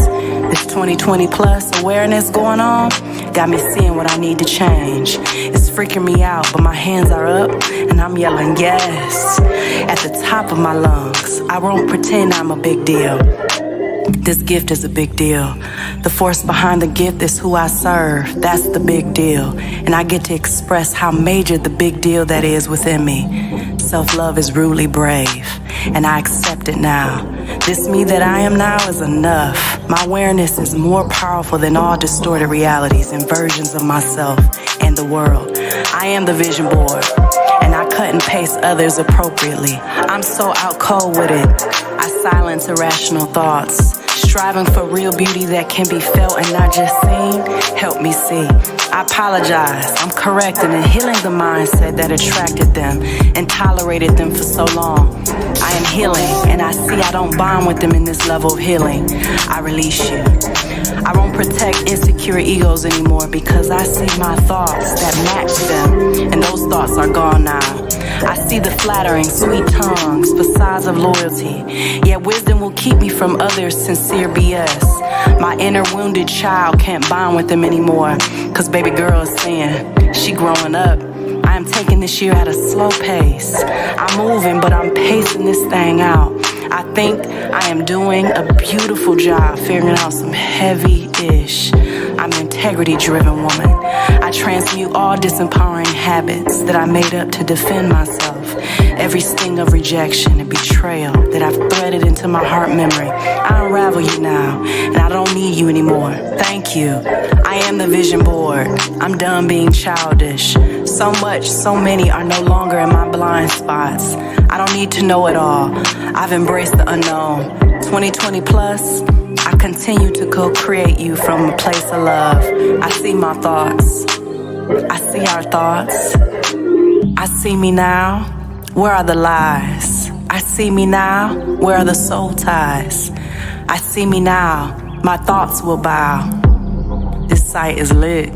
This 2020 plus awareness going on got me seeing what I need to change. It's freaking me out, but my hands are up and I'm yelling yes at the top of my lungs. I won't pretend I'm a big deal. This gift is a big deal. The force behind the gift is who I serve. That's the big deal. And I get to express how major the big deal that is within me. Self-love is rudely brave, and I accept it now. This me that I am now is enough. My awareness is more powerful than all distorted realities and versions of myself and the world. I am the vision board, and I cut and paste others appropriately. I'm so out cold with it. I silence irrational thoughts. Striving for real beauty that can be felt and not just seen, help me see. I apologize, I'm correcting and healing the mindset that attracted them and tolerated them for so long. I am healing, and I see I don't bond with them in this level of healing. I release you. I won't protect insecure egos anymore because I see my thoughts that match them, and those thoughts are gone now. I see the flattering, sweet tongues, facades of loyalty, yet wisdom will keep me from others' sincere BS. My inner wounded child can't bond with them anymore, cause baby girl is saying she growing up. I am taking this year at a slow pace. I'm moving, but I'm pacing this thing out. I think I am doing a beautiful job figuring out some heavy-ish I'm an integrity-driven woman. I transmute all disempowering habits that I made up to defend myself. Every sting of rejection and betrayal that I've threaded into my heart memory, I unravel you now, and I don't need you anymore. Thank you. I am the vision board. I'm done being childish. So much, so many are no longer in my blind spots. I don't need to know it all. I've embraced the unknown. 2020 plus, I continue to co-create you from a place of love. I see my thoughts. I see our thoughts. I see me now. Where are the lies? I see me now. Where are the soul ties? I see me now. My thoughts will bow. This site is lit.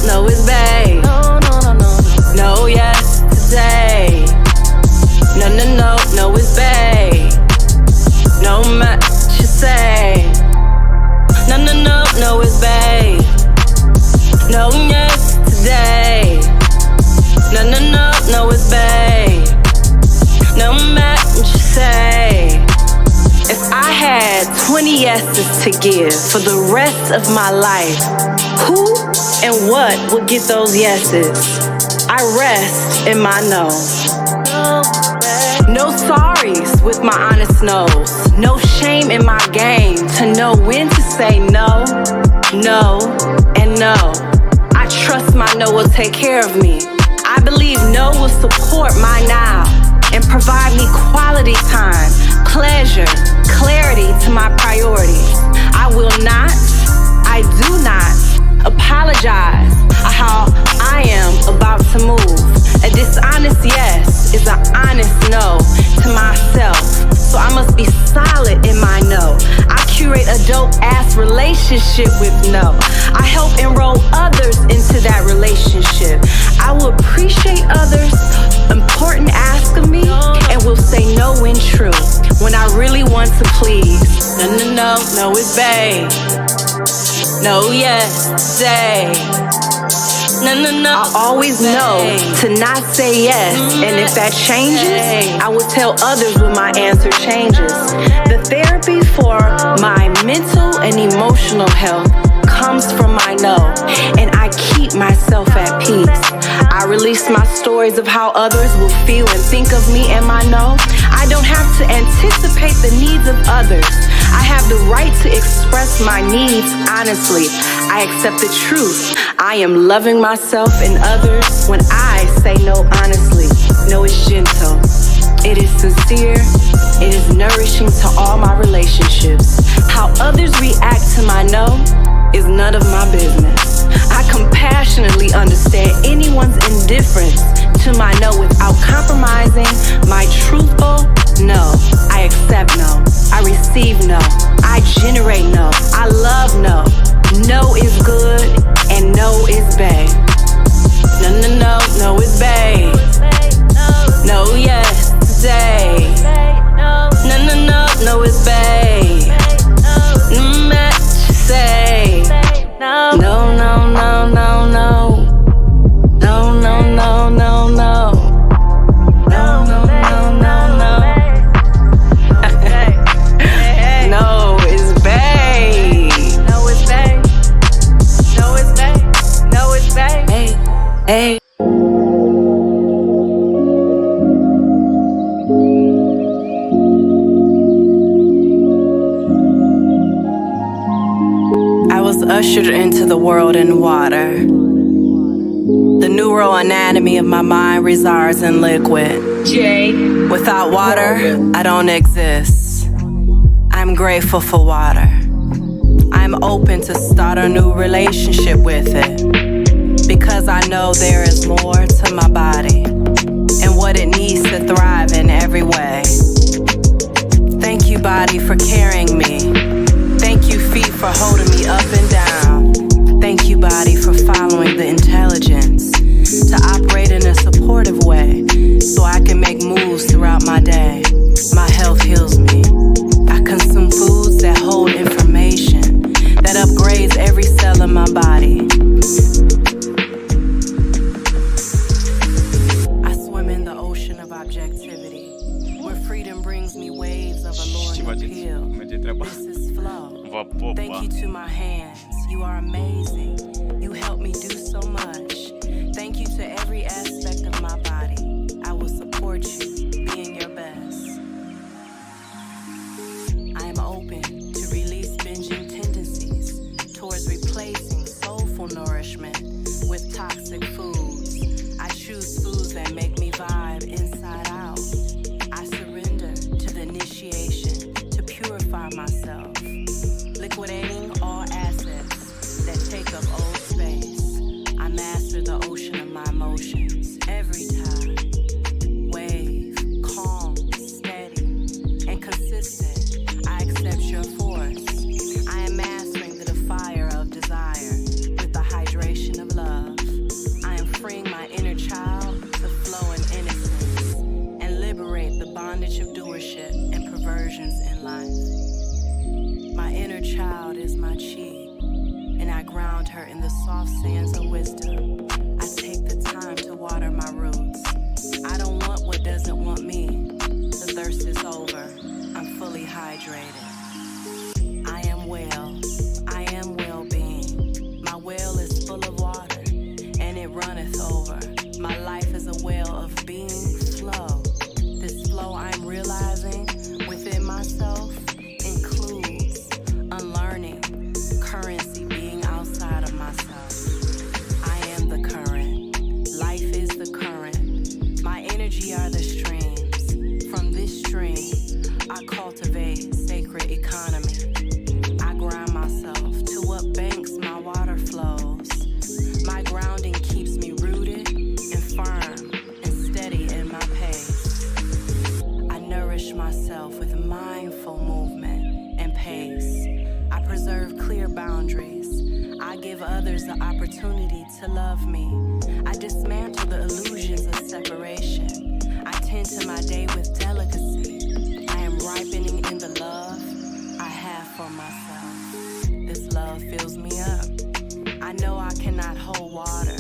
No, it's babe. No, yes, today. No, it's babe. No much you say. No, it's babe. No, yes, today. No, it's babe. No matter what you say. If I had 20 yeses to give for the rest of my life, who and what would get those yeses? I rest in my no. No sorries with my honest no's. No shame in my game to know when to say no, no, and no. I trust my no will take care of me. I believe no will support my now and provide me quality time, pleasure, clarity to my priorities. I will not, I do not apologize how I am about to move. A dishonest yes is an honest no to myself. So I must be solid in my no. I curate a dope ass relationship with no. I help enroll others into that relationship. I will appreciate others' important ask of me and will say no when true. When I really want to please. No, it's babe. No, yes, say. I always know to not say yes. And if that changes, I will tell others when my answer changes. The therapy for my mental and emotional health comes from my no, and I keep myself at peace. I release my stories of how others will feel and think of me and my no. I don't have to anticipate the needs of others. I have the right to express my needs honestly. I accept the truth. I am loving myself and others when I say no honestly. No is gentle. It is sincere. It is nourishing to all my relationships. How others react to my no is none of my business. I compassionately understand anyone's indifference to my no without compromising my truthful no. I accept no. I receive no. I generate no. I love no. No is good and no is babe. No is babe. No, yes, today. No is babe. No matter what you say. No. No. No is babe. No is babe. No is babe. No is babe. Hey. I was ushered into the world in water. The neural anatomy of my mind resides in liquid. Without water, I don't exist. I'm grateful for water. I'm open to start a new relationship with it, because I know there is more to my body and what it needs to thrive in every way. Thank you, body, for carrying me. Thank you, feet, for holding subjectivity, where freedom brings me waves of alluring appeal. This is flow. Thank you to my hands, you are amazing. You help me do so much. Thank you to every aspect of my body. I will support you, being your best. I am open to release binging tendencies towards replacing soulful nourishment with toxic foods. I choose foods that make me vibe inside out. I surrender to the initiation to purify myself, liquidating all assets that take up old space. I master the ocean of my emotions every time. Wave, calm, steady, and consistent. I accept your force. I am mastering the fire of desire with the hydration of love. I am freeing my inner child to flow in innocence and liberate the bondage of doership and perversions in life. My inner child is my chi, and I ground her in the soft sands of wisdom. I take the time to water my roots. I don't want what doesn't want me. The thirst is over. I'm fully hydrated. I am well. I am well-being. My well is full of water, and it runneth over. My life is a well of being flow. This flow I'm realizing within myself includes unlearning currency being outside of myself. I am the current. Life is the current. My energy are the streams. From this stream, I cultivate sacred economy. I ground myself to what banks my water flows. My grounding keeps me rooted and firm and steady in my pace. I nourish myself with mindful movement and pace. I preserve clear boundaries. I give others the opportunity to love me. I dismantle the illusions of separation. I tend to my day with delicacy. I am ripening in the love I have for myself. This love fills me up. I know I cannot hold water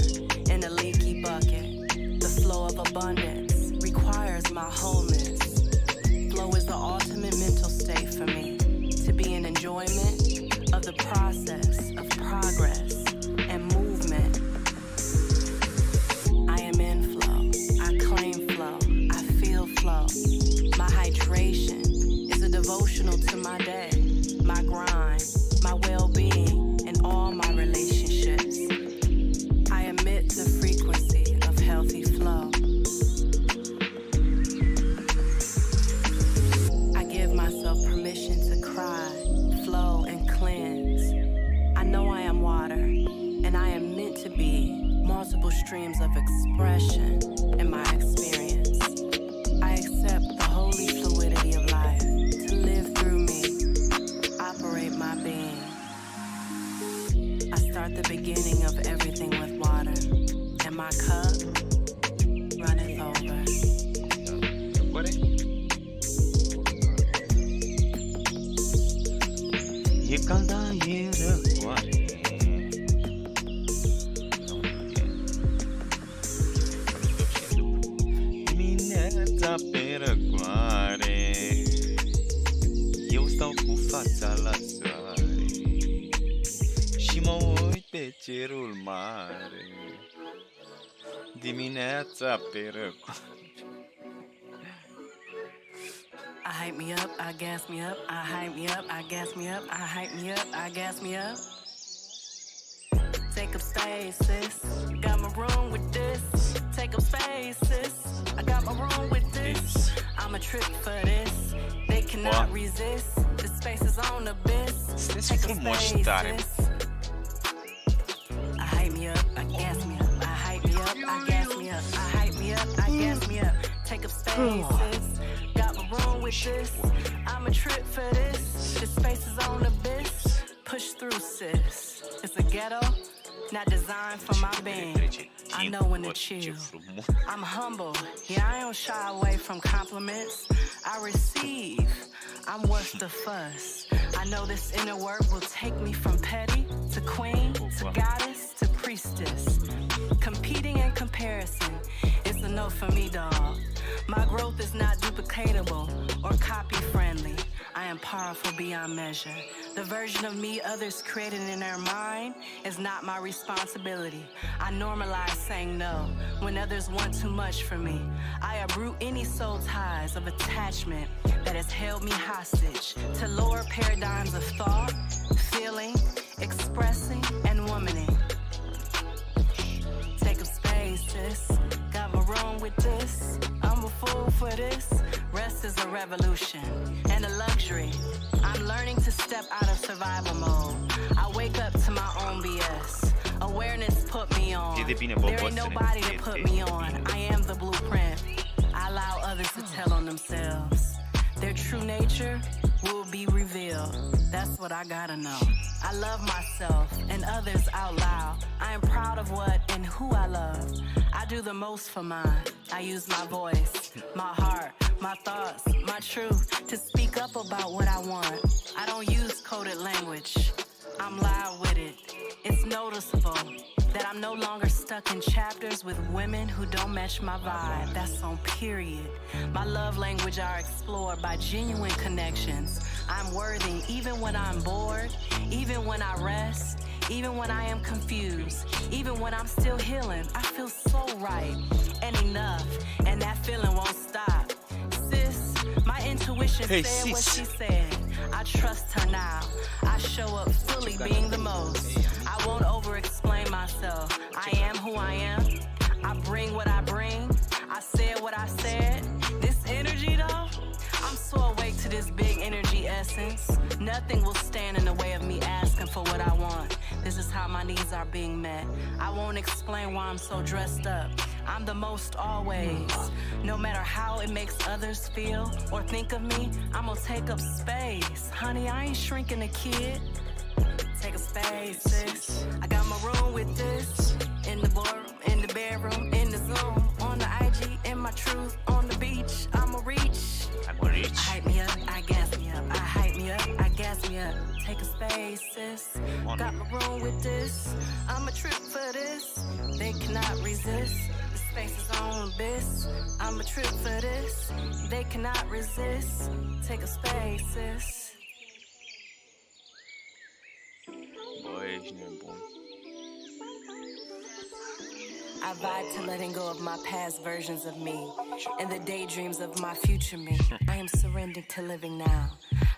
in a leaky bucket. The flow of abundance requires my wholeness. Flow is the ultimate mental state for me, to be in enjoyment of the process of progress and movement. I am in flow. I claim flow. I feel flow. My hydration is a devotional to my day, my grind, my well-being, and all my relationships. I emit the frequency of healthy flow. I give myself permission to cry, flow, and cleanse. I know I am water, and I am meant to be multiple streams of expression in my experience. I accept the holy fluidity of life to live through me, operate my being. I start the beginning of everything with water, and my cup runneth over. E calda e răcoare. Dimineața pe răcoare, eu stau cu fața la soare și mă uit pe cerul mare. Dimineața pe răcoare. I hype me up, I gas me up, I hype me up, I gas me up, I hype me up, I gas me up. Take up space, sis. Got my room with this. Take up space, sis. I got my room with this. I'm a trip for this. They cannot resist. The space is on the abyss. Take up space, sis. I hype me up, I gas me up, I hype me up, I gas me up, I hype me up, I gas me up. Take up space, sis. Got my room with this. I'm a trip for this. The space is on the abyss. Push through, sis. It's a ghetto, not designed for my being. I know when to chill. I'm humble, yeah, I don't shy away from compliments. I receive, I'm worth the fuss. I know this inner work will take me from petty to queen, to goddess, to priestess. Competing and comparison is a no for me, dog. My growth is not duplicatable or copy-friendly. I am powerful beyond measure. The version of me others created in their mind is not my responsibility. I normalize saying no when others want too much from me. I uproot any soul ties of attachment that has held me hostage to lower paradigms of thought, feeling, expressing, and womaning. Take up space, sis. Got my room with this. I'm a fool for this. Rest is a revolution and a luxury. I'm learning to step out of survival mode. I wake up to my own BS. Awareness put me on. There ain't nobody to put me on. I am the blueprint. I allow others to tell on themselves. Their true nature will be revealed. That's what I gotta know. I love myself and others out loud. I am proud of what and who I love. I do the most for mine. I use my voice, my heart, my thoughts, my truth to speak up about what I want. I don't use coded language. I'm loud with it. It's noticeable that I'm no longer stuck in chapters with women who don't match my vibe. That's on period. My love language are explored by genuine connections. I'm worthy even when I'm bored, even when I rest, even when I am confused, even when I'm still healing. I feel so right and enough, and that feeling won't stop. Sis, my intuition said what she said. I trust her now. I show up fully being the most. I won't over-explain myself. I am who I am. I bring what I bring. I said what I said. This energy though, I'm so awake to this big energy essence. Nothing will stand in the way of me asking for what I want. This is how my needs are being met. I won't explain why I'm so dressed up. I'm the most always. No matter how it makes others feel or think of me, I'm gonna take up space. Honey, I ain't shrinking a kid. Take a space, sis. I got my room with this. In the boardroom, in the bedroom, in the Zoom, on the IG, in my truth, on the beach. I'ma reach. I hype me up, I gas me up. I hype me up, I gas me up. Take a space, sis. Got my room with this. I'm a trip for this. They cannot resist. The space is on abyss. I'm a trip for this. They cannot resist. Take a space, sis. Băi, ești nebun. I vibe to letting go of my past versions of me and the daydreams of my future me. I am surrendering to living now.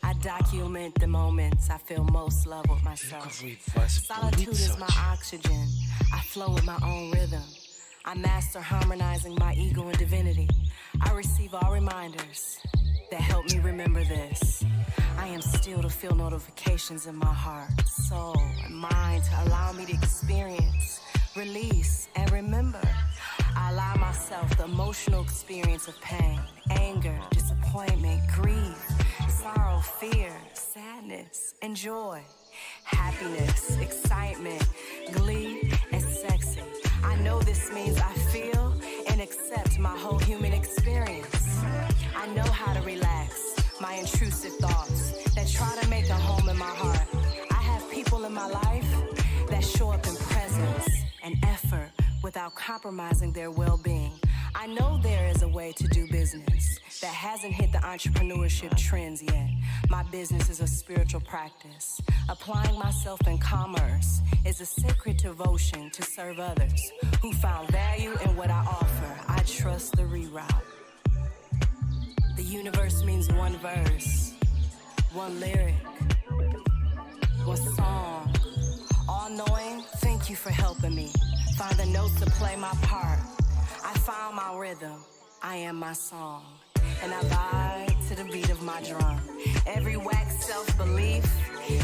I document the moments I feel most love with myself. Solitude is my oxygen. I flow with my own rhythm. I master harmonizing my ego and divinity. I receive all reminders that help me remember this. I am still to feel notifications in my heart, soul, and mind to allow me to experience, release, and remember. I allow myself the emotional experience of pain, anger, disappointment, grief, sorrow, fear, sadness, and joy, happiness, excitement, glee, and sexy. I know this means I feel and accept my whole human experience. I know how to relax my intrusive thoughts that try to make a home in my heart. I have people in my life that show up in presence and effort without compromising their well-being. I know there is a way to do business that hasn't hit the entrepreneurship trends yet. My business is a spiritual practice. Applying myself in commerce is a sacred devotion to serve others who found value in what I offer. I trust the reroute. The universe means one verse, one lyric, one song. All-knowing, thank you for helping me find the notes to play my part. I found my rhythm, I am my song, and I vibe to the beat of my drum. Every wax self-belief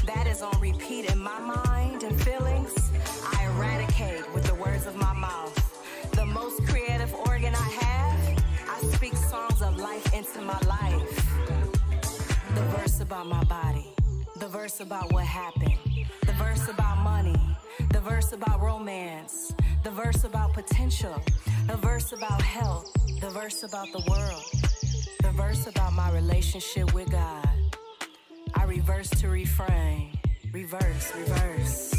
that is on repeat in my mind and feelings, I eradicate with the words of my mouth. The most creative organ I have, I speak songs of life into my life. The verse about my body, the verse about what happened, the verse about money, the verse about romance, the verse about potential, the verse about health, the verse about the world, the verse about my relationship with God. I reverse to refrain, reverse, reverse.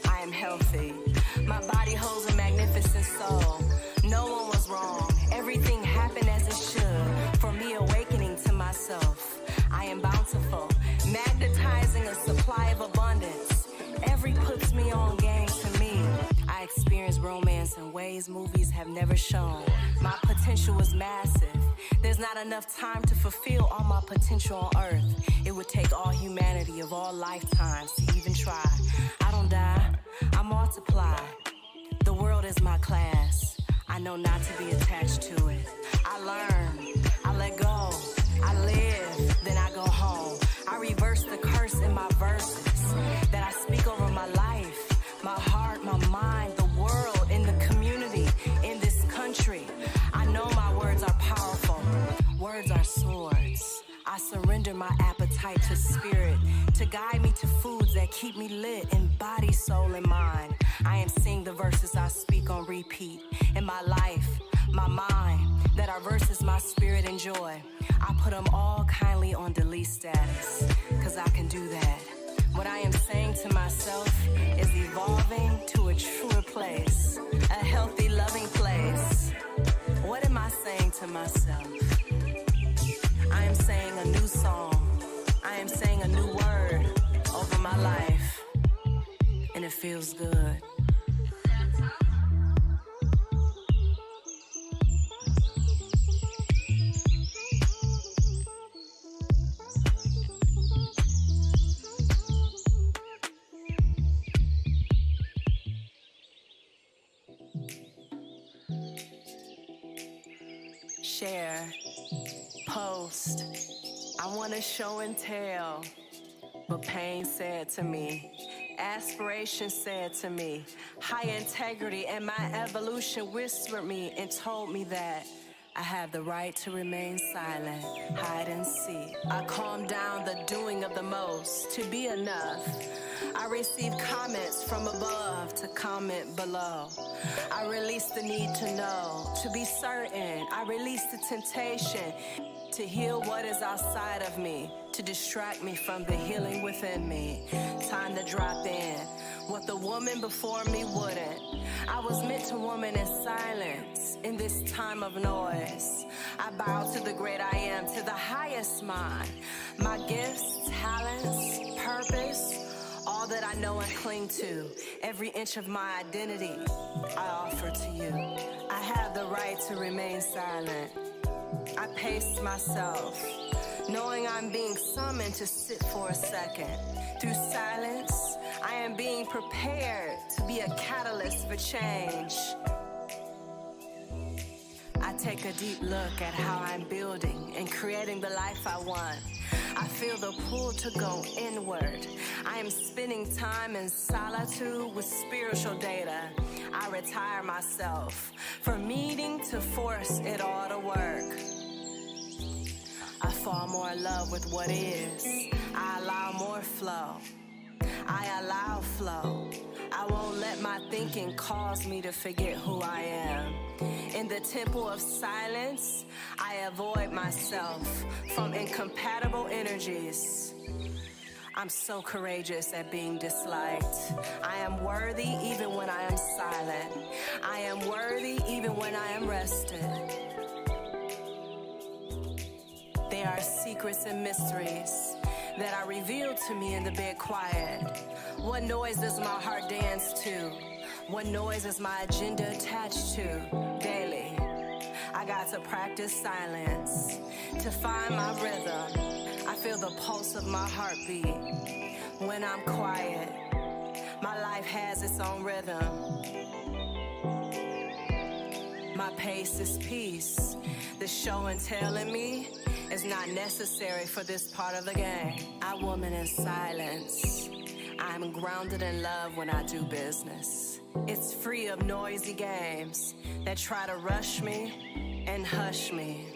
I am healthy. My body holds a magnificent soul. No one was wrong. Everything happened as it should. ways movies have never shown. My potential is massive. There's not enough time to fulfill all my potential on earth. It would take all humanity of all lifetimes to even try. I don't die, I multiply. The world is my class. I know not to be attached to it. I learn, I let go, I live, then I go home. I reverse the curse in my verses that I speak over my life, my heart, my mind, the world, in the community, in this country. I know my words are powerful. Words are swords. I surrender my appetite to spirit to guide me to foods that keep me lit in body, soul, and mind. I am seeing the verses I speak on repeat in my life, my mind, that are verses my spirit enjoy. I put them all kindly on delete status, cause I can do that. What I am saying to myself is evolving to a truer place, a healthy, loving place. What am I saying to myself? I am saying a new song. I am saying a new word over my life, and it feels good. Share, post. I want to show and tell, but pain said to me, aspiration said to me, high integrity and my evolution whispered me and told me that I have the right to remain silent, hide and seek. I calm down the doing of the most to be enough. I receive comments from above to comment below. I release the need to know, to be certain. I release the temptation to heal what is outside of me, to distract me from the healing within me. Time to drop in what the woman before me wouldn't. I was meant to woman in silence in this time of noise. I bow to the great I am, to the highest mind. My gifts, talents, purpose, all that I know and cling to, every inch of my identity, I offer to you. I have the right to remain silent. I pace myself, knowing I'm being summoned to sit for a second. Through silence, I am being prepared to be a catalyst for change. I take a deep look at how I'm building and creating the life I want. I feel the pull to go inward. I am spending time in solitude with spiritual data. I retire myself from needing to force it all to work. I fall more in love with what is. I allow more flow. I allow flow. I won't let my thinking cause me to forget who I am. In the temple of silence, I avoid myself from incompatible energies. I'm so courageous at being disliked. I am worthy even when I am silent. I am worthy even when I am rested. There are secrets and mysteries that are revealed to me in the bed quiet. What noise does my heart dance to? What noise is my agenda attached to? Daily, I got to practice silence to find my rhythm. I feel the pulse of my heartbeat when I'm quiet. My life has its own rhythm. My pace is peace. The show and tell in me is not necessary for this part of the game. I woman in silence. I'm grounded in love when I do business. It's free of noisy games that try to rush me and hush me.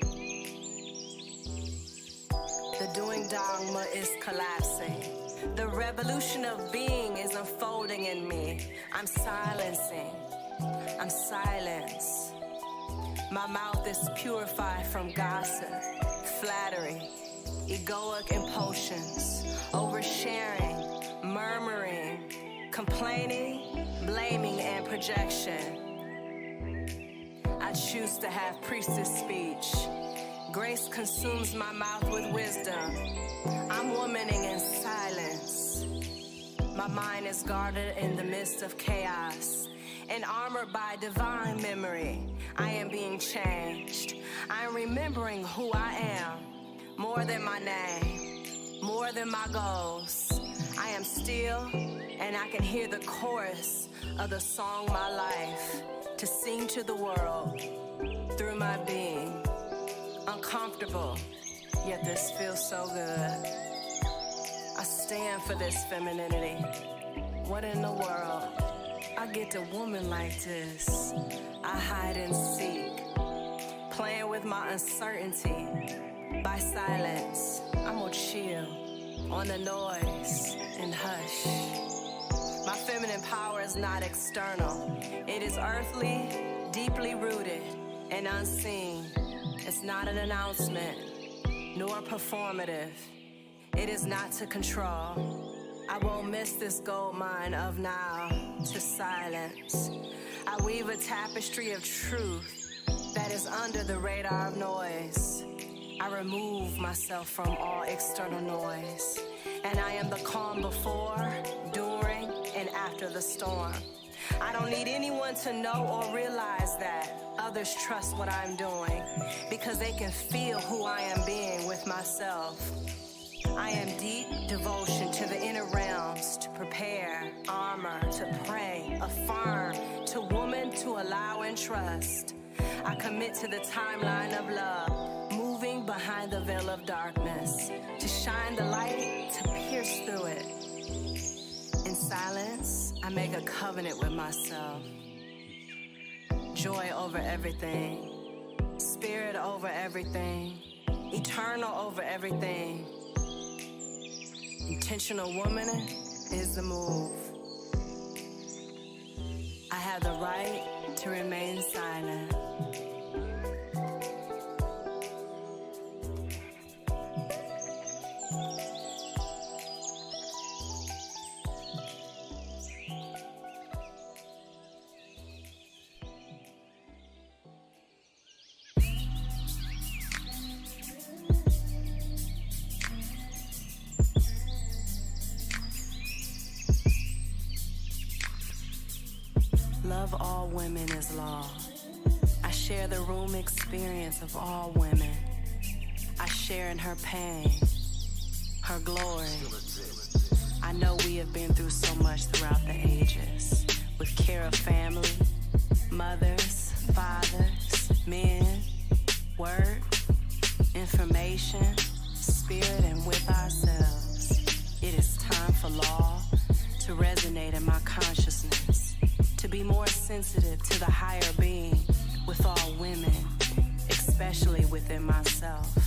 The doing dogma is collapsing. The revolution of being is unfolding in me. I'm silencing. I'm silence. My mouth is purified from gossip, flattery, egoic impulsions, oversharing, murmuring, complaining, blaming, and projection. I choose to have priestess speech. Grace consumes my mouth with wisdom. I'm womaning in silence. My mind is guarded in the midst of chaos. and armored by divine memory. I am being changed. I am remembering who I am, more than my name, more than my goals. I am still, and I can hear the chorus of the song My Life to sing to the world through my being. Uncomfortable, yet this feels so good. I stand for this femininity. What in the world? I get a woman like this. I hide and seek, playing with my uncertainty. By silence, I'm gonna chill on the noise and hush. My feminine power is not external. It is earthly, deeply rooted, and unseen. It's not an announcement, nor performative. It is not to control. I won't miss this gold mine of now to silence. I weave a tapestry of truth that is under the radar of noise. I remove myself from all external noise, and I am the calm before, during, and after the storm. I don't need anyone to know or realize that. Others trust what I'm doing because they can feel who I am being with myself. I am deep devotion to the inner realms, to prepare, armor, to pray, affirm, to woman, to allow and trust. I commit to the timeline of love, moving behind the veil of darkness, to shine the light, to pierce through it. In silence, I make a covenant with myself. Joy over everything, spirit over everything, eternal over everything. Intentional woman is the move. I have the right to remain silent. Love all women is law. I share the room experience of all women. I share in her pain, her glory. I know we have been through so much throughout the ages, with care of family, mothers, fathers, men, word, information, spirit, and with ourselves. It is time for law to resonate in my consciousness, to be more sensitive to the higher being with all women, especially within myself.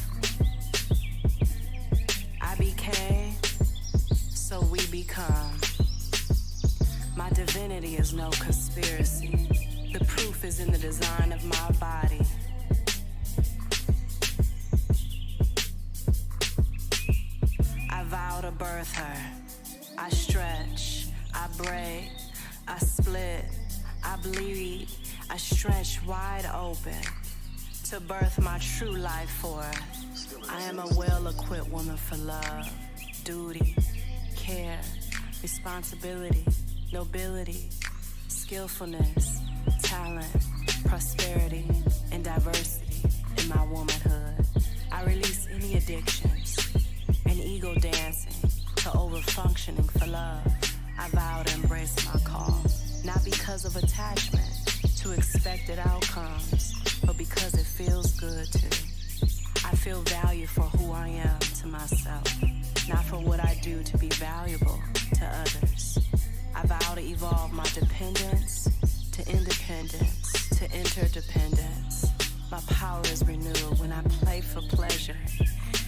I became, so we become. My divinity is no conspiracy. The proof is in the design of my body. I vow to birth her. I stretch, I break, I split, I bleed, I stretch wide open to birth my true life forth. I am a well-equipped woman for love, duty, care, responsibility, nobility, skillfulness, talent, prosperity, and diversity in my womanhood. I release any addictions and ego dancing to over-functioning for love. I vow to embrace my call, not because of attachment to expected outcomes, but because it feels good to. I feel value for who I am to myself, not for what I do to be valuable to others. I vow to evolve my dependence to independence, to interdependence. My power is renewed when I play for pleasure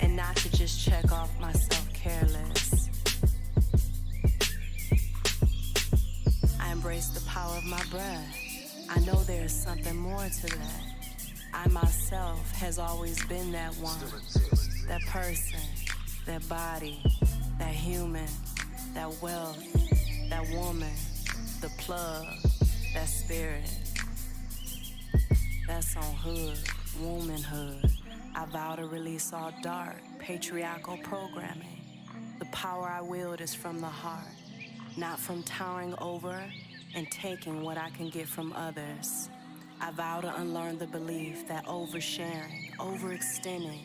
and not to just check off my self-care list. I embrace the power of my breath. I know there is something more to that. I myself has always been that one, that person, that body, that human, that wealth, that woman, the plug, that spirit. That's on hood, womanhood. I vow to release all dark, patriarchal programming. The power I wield is from the heart, not from towering over and taking what I can get from others. I vow to unlearn the belief that oversharing, overextending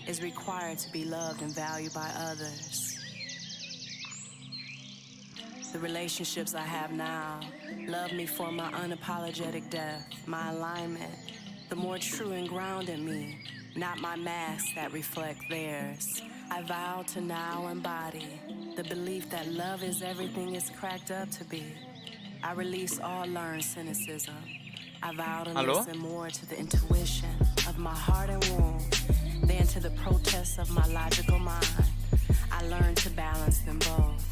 is required to be loved and valued by others. The relationships I have now love me for my unapologetic depth, my alignment, the more true and grounded me, not my masks that reflect theirs. I vow to now embody the belief that love is everything it's cracked up to be. I release all learned cynicism. I vow to listen more to the intuition of my heart and womb than to the protests of my logical mind. I learn to balance them both.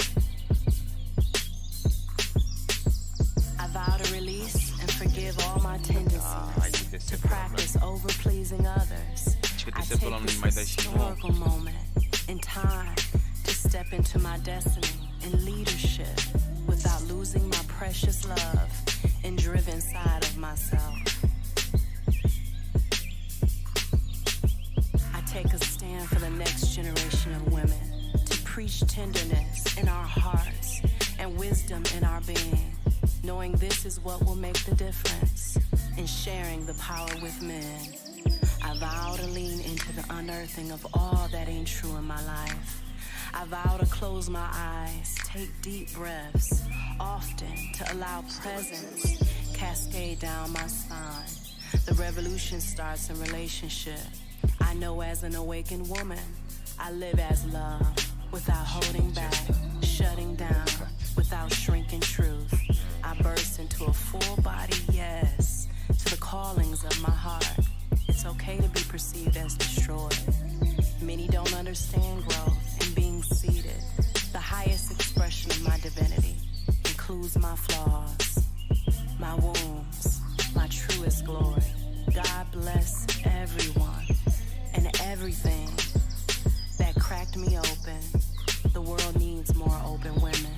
I vow to release and forgive all my tendencies to practice over-pleasing others. I take this historical moment in time to step into my destiny and leadership without losing my precious love and driven side of myself. I take a stand for the next generation of women to preach tenderness in our hearts and wisdom in our being, knowing this is what will make the difference in sharing the power with men. I vow to lean into the unearthing of all that ain't true in my life. I vow to close my eyes, take deep breaths, often to allow presence cascade down my spine. The revolution starts in relationship. I know as an awakened woman, I live as love without holding back, shutting down without shrinking truth. I burst into a full body yes to the callings of my heart. It's okay to be perceived as destroyed. Many don't understand growth and being seated. The highest expression of my divinity includes my flaws, my wounds, my truest glory. God bless everyone and everything that cracked me open. The world needs more open women.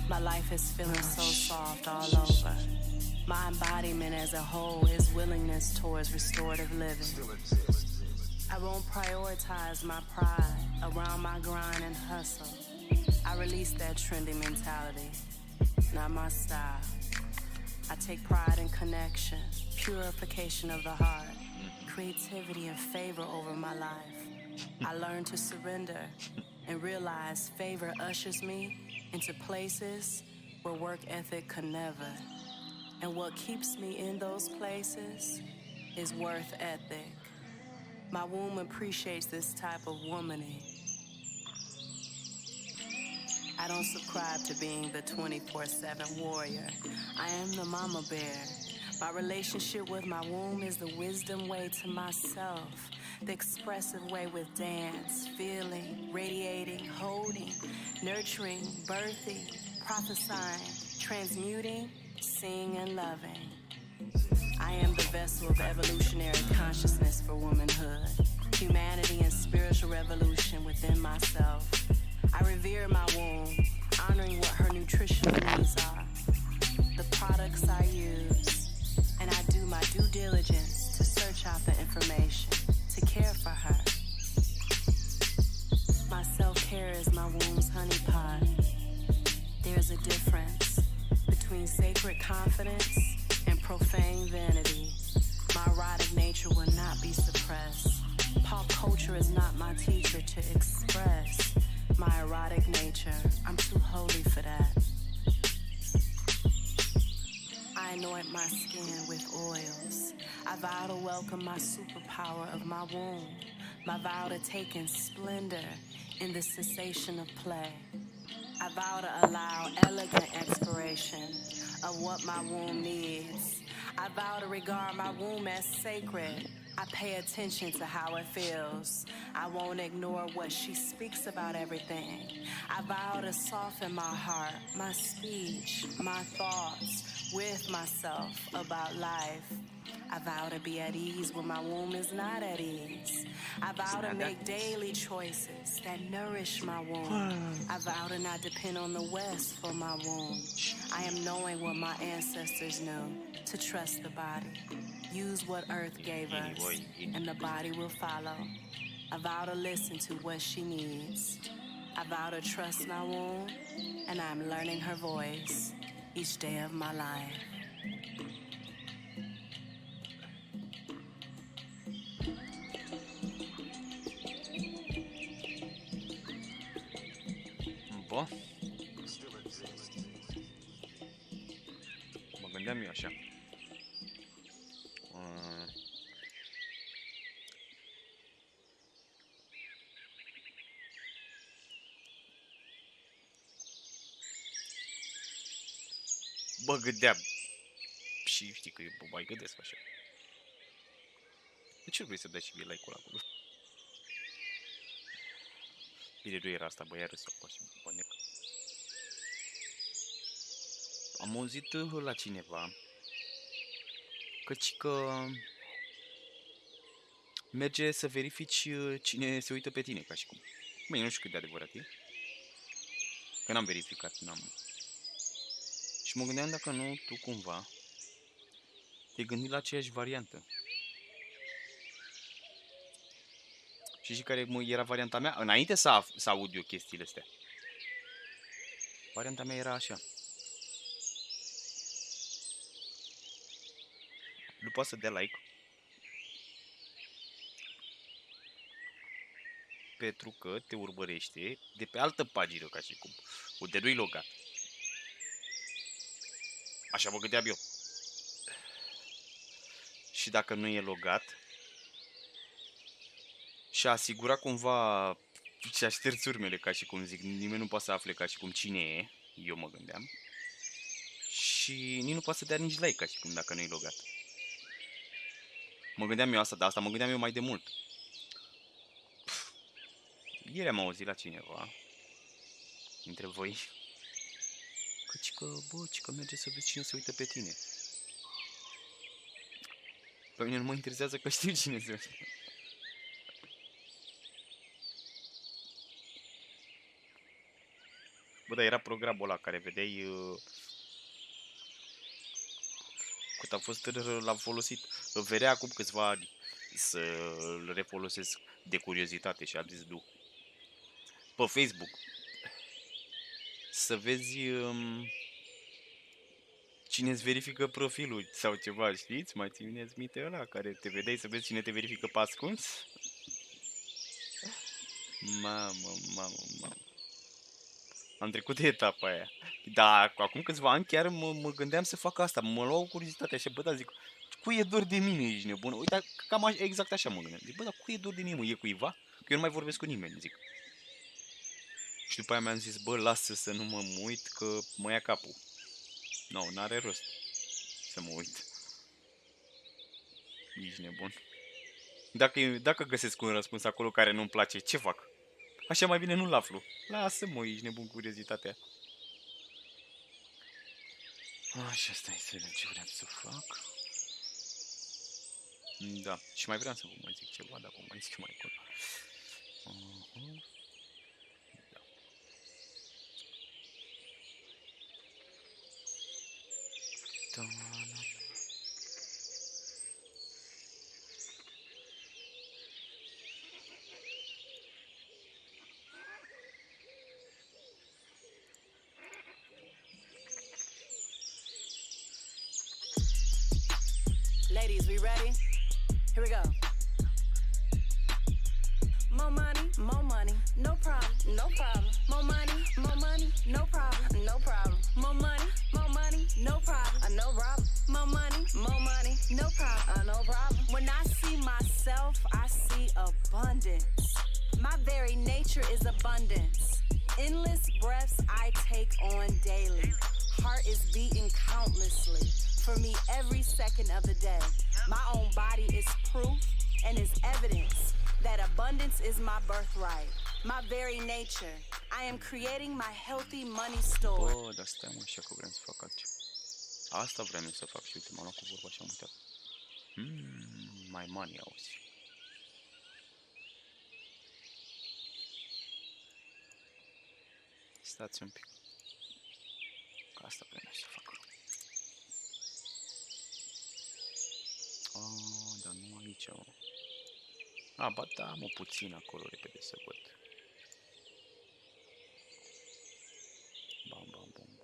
My life is feeling so soft all over. My embodiment as a whole is willingness towards restorative living. I won't prioritize my pride around my grind and hustle. I release that trendy mentality, not my style. I take pride in connection, purification of the heart, creativity and favor over my life. I learn to surrender and realize favor ushers me into places where work ethic could never. And what keeps me in those places is worth ethic. My womb appreciates this type of womaning. I don't subscribe to being the 24/7 warrior. I am the mama bear. My relationship with my womb is the wisdom way to myself, the expressive way with dance, feeling, radiating, holding, nurturing, birthing, prophesying, transmuting, seeing, and loving. I am the vessel of evolutionary consciousness for womanhood, humanity and spiritual revolution within myself. I revere my womb, honoring what her nutritional needs are, the products I use, and I do my due diligence to search out the information, to care for her. My self-care is my womb's honeypot. There's a difference between sacred confidence and profane vanity. My erotic nature will not be suppressed. Pop culture is not my teacher to express my erotic nature. I'm too holy for that. I anoint my skin with oils. I vow to welcome my superpower of my womb. My vow to take in splendor in the cessation of play. I vow to allow elegant exploration of what my womb needs. I vow to regard my womb as sacred. I pay attention to how it feels. I won't ignore what she speaks about everything. I vow to soften my heart, my speech, my thoughts, with myself about life. I vow to be at ease when my womb is not at ease. I vow to make daily choices that nourish my womb. I vow to not depend on the West for my womb. I am knowing what my ancestors knew, to trust the body. Use what Earth gave us, and the body will follow. I vow to listen to what she needs. I vow to trust my womb, and I'm learning her voice each day of my life. Bă, mă gândeam eu așa. Bă, gândeam. Și știi că eu mai gândesc așa. De ce vrei să dai și mie like-ul acolo? Bine, nu era asta, bă, iar râs acolo și bănec. Am auzit la cineva că merge să verifici cine se uită pe tine, ca și cum. Băi, nu știu cât de adevărat e. Că n-am verificat, n-am. Și mă gândeam dacă nu, tu cumva te-ai gândit la aceeași variantă. Și care era varianta mea? Înainte să aud eu chestiile astea. Varianta mea era așa. Nu poate să dea like pentru că te urmărește de pe altă pagină, ca și cum, unde nu-i logat. Așa mă gândeam eu. Și dacă nu e logat, și-a asigurat cumva, și-a șters urmele, ca și cum zic, nimeni nu poate să afle ca și cum cine e, eu mă gândeam. Și nici nu poate să dea nici like, ca și cum, dacă nu e logat. Mă gândeam eu asta, dar asta mă gândeam eu mai de mult. Ieri am auzit la cineva, dintre voi, că merge să vezi cine se uită pe tine. Pe mine nu mă interesează că știu cine se uită. Bă, dar era programul ăla care vedeai cât a fost l-am folosit. Îl vedea acum câțiva ani să-l refolosesc de curiozitate și am zis nu. Pe Facebook să vezi cine îți verifică profilul sau ceva, știți? Mai țineți minte ăla care te vedeai să vezi cine te verifică pe ascuns? Mamă. Am trecut de etapa aia. Dar acum câțiva ani chiar mă gândeam să fac asta. Mă luau curiozitate așa, bă, dar zic, cui e dor de mine, ești nebun? Uite, cam exact așa mă gândeam. Zic, bă, dar cui e dor de mine, mă? E cuiva? Că eu nu mai vorbesc cu nimeni, zic. Și după aia mi-am zis, bă, lasă să nu mă uit că mă ia capul. Nu, n-are rost să mă uit. Ești nebun. Dacă găsesc un răspuns acolo care nu-mi place, ce fac? Așa mai bine nu-l aflu. Lasă-mă, ești nebun, curiozitatea. Așa, stai să vedem ce vreau să fac. Da, și mai vreau să vă mai zic ceva, dacă vă mai zic mai acolo. Da. Ladies, we ready? Here we go. More money, no problem, no problem. More money, no problem, no problem. More money, no problem, no problem. More money, no problem, no problem. When I see myself, I see abundance. My very nature is abundance. Endless breaths I take on daily. Heart is beating countlessly for me every second of the day. My own body is proof and is evidence that abundance is my birthright, my very nature. I am creating my healthy money store. Dar stai mă, așa că vreau să fac altceva. Asta vreau eu să fac și uite, m-am luat cu vorba și am uitat. My money, auzi. Stați un pic. Că asta vreau eu să fac. Dar nu aici, mă. Ba da, mă, puțin acolo, repede să văd. Bam, bam, bam.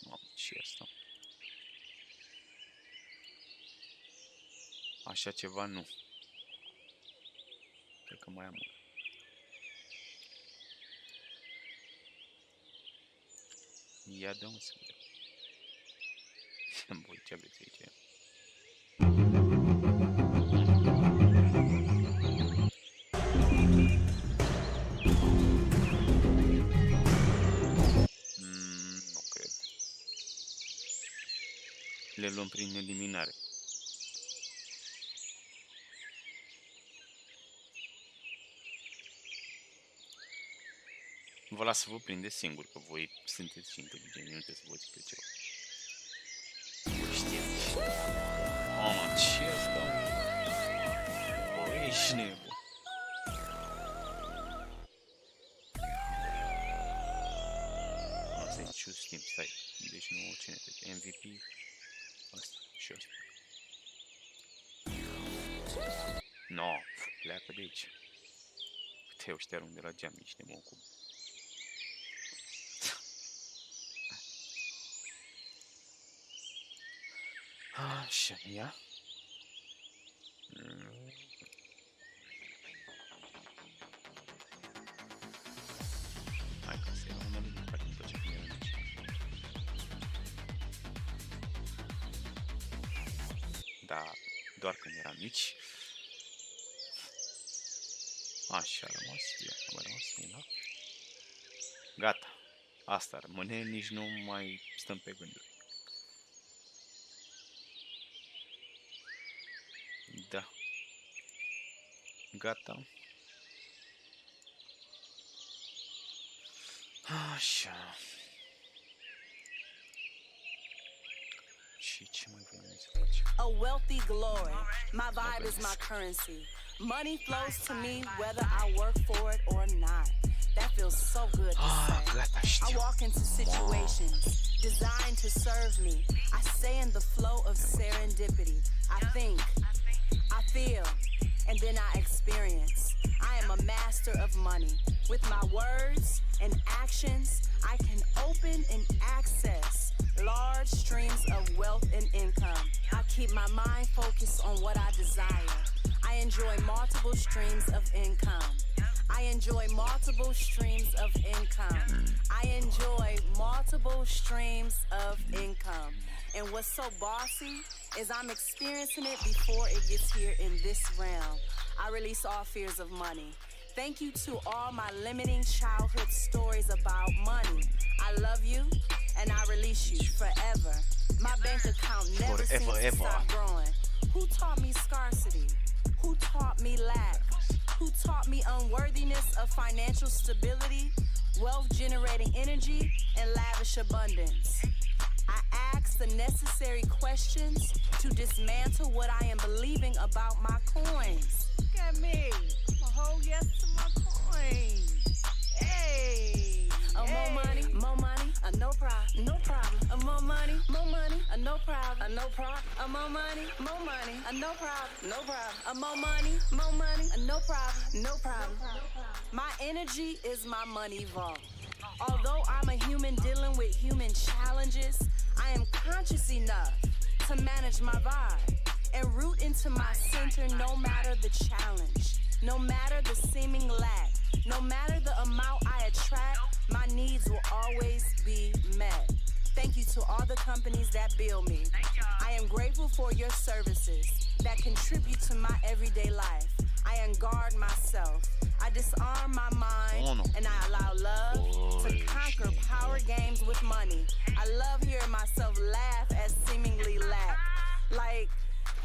Mamă, ce e asta? Așa ceva nu. Cred că mai am una. Ia dă-mă să vedem. Băi, ce aveți aici? Nu cred. Le luăm prin eliminare. Vă las să vă prindeți singur, că voi sunteți și inteligenți, nu trebuie să vă zic ceva. Știți? Mamă, ce asta? Bă, ești nebun. Asta e choose team, stai. Deci nu cine trebuie. MVP. Asta și asta. No, pleacă de aici. Uite, ăștia arunc de la geam, ești nebun cum. Așa, ia. Hai ca să iau mai din parte după ce când eram aici. Da, doar când eram mici. Așa a rămas, ia, a mai rămas una. Gata, asta rămâne, nici nu mai stăm pe gânduri. Da. Gata. Așa. Și ce mai vrem să facem? A wealthy glory. My vibe is my currency. Money flows to me whether I work for it or not. That feels so good to say. I walk into situations designed to serve me. I stay in the flow of serendipity. I think, I feel, and then I experience. I am a master of money. With my words and actions, I can open and access large streams of wealth and income. I keep my mind focused on what I desire. I enjoy multiple streams of income. I enjoy multiple streams of income. I enjoy multiple streams of income. And what's so bossy is I'm experiencing it before it gets here in this realm. I release all fears of money. Thank you to all my limiting childhood stories about money. I love you and I release you forever. My bank account never seems to stop growing. Who taught me scarcity? Who taught me lack? Who taught me unworthiness of financial stability, wealth generating energy, and lavish abundance? I ask the necessary questions to dismantle what I am believing about my coins. Look at me, I'm a whole yes to my coins. Hey, more money, no problem, no problem. More money, no problem, no problem. More money, no problem, no problem. More money, no problem, no problem. My energy is my money vault. Although I'm a human dealing with human challenges, I am conscious enough to manage my vibe and root into my center no matter the challenge, no matter the seeming lack, no matter the amount I attract, my needs will always be met. Thank you to all the companies that build me. I am grateful for your services that contribute to my everyday life. I unguard myself. I disarm my mind and I allow love to conquer power games with money. I love hearing myself laugh at seemingly lack. Like,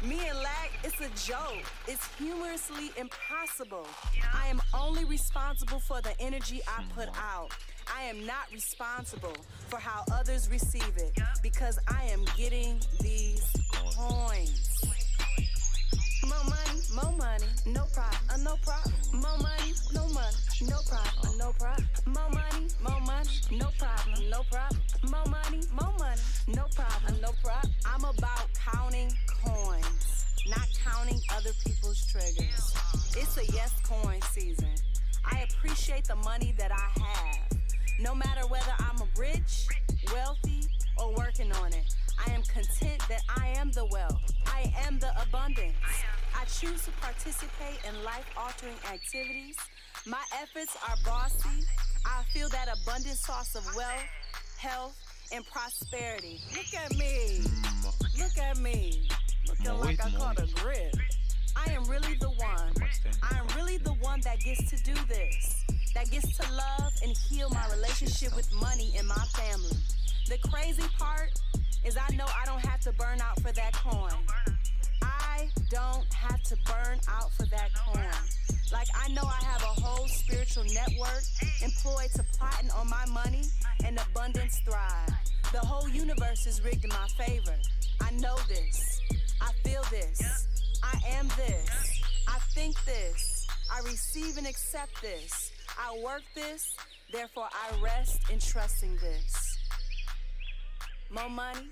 Me and lack, it's a joke. It's humorously impossible. I am only responsible for the energy I put out. I am not responsible for how others receive it because I am getting these coins. More money, no problem, no problem. More money, no money, no problem, no problem. More money, no problem, no problem. More money, no problem, no problem. I'm about counting coins, not counting other people's triggers. It's a yes coin season. I appreciate the money that I have, no matter whether I'm rich, wealthy, or working on it. I am content that I am the wealth. I am the abundance. I choose to participate in life-altering activities. My efforts are bossy. I feel that abundant source of wealth, health, and prosperity. Look at me. Look at me. Looking like I caught a grip. I am really the one. I am really the one that gets to do this. That gets to love and heal my relationship with money and my family. The crazy part is I know I don't have to burn out for that coin. I don't have to burn out for that coin. Like I know I have a whole spiritual network employed to plotting on my money and abundance thrive. The whole universe is rigged in my favor. I know this. I feel this. I am this. I think this. I receive and accept this. I work this. Therefore I rest in trusting this. More money,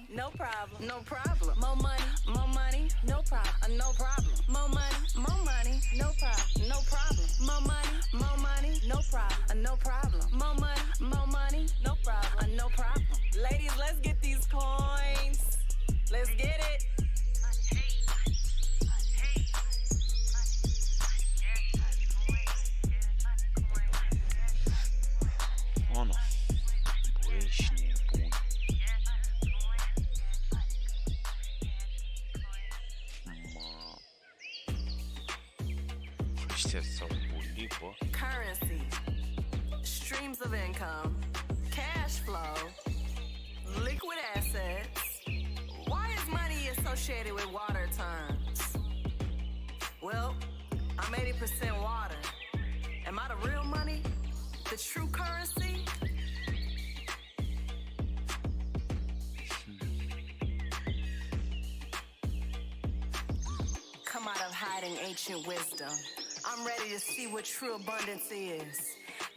no problem, no problem. More money, no problem, no problem. More money, no problem, no problem. More money, no problem, no problem. More money, no problem, no problem. Ladies, let's get these coins. Let's get it. Oh no. Băi, ești nebun. Ăștia s-au bulit, bă. Currency, streams of income, cash flow, liquid assets. Why is money associated with water terms? Well, I'm 80% water. Am I the real money? The true currency? Come out of hiding ancient wisdom. I'm ready to see what true abundance is,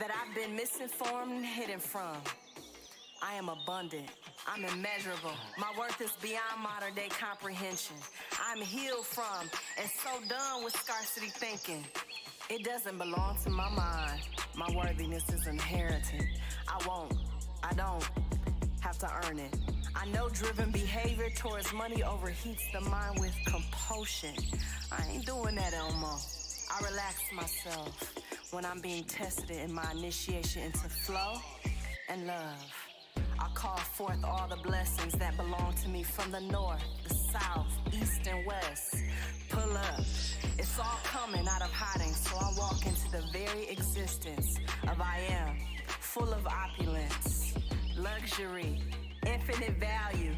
that I've been misinformed and hidden from. I am abundant. I'm immeasurable. My worth is beyond modern day comprehension. I'm healed from and so done with scarcity thinking. It doesn't belong to my mind. My worthiness is inherited. I don't have to earn it. I know driven behavior towards money overheats the mind with compulsion. I ain't doing that no more. I relax myself when I'm being tested in my initiation into flow and love. I call forth all the blessings that belong to me from the north, the south, east, and west. Pull up. It's all coming out of hiding, so I walk into the very existence of I am, full of opulence, luxury, infinite value,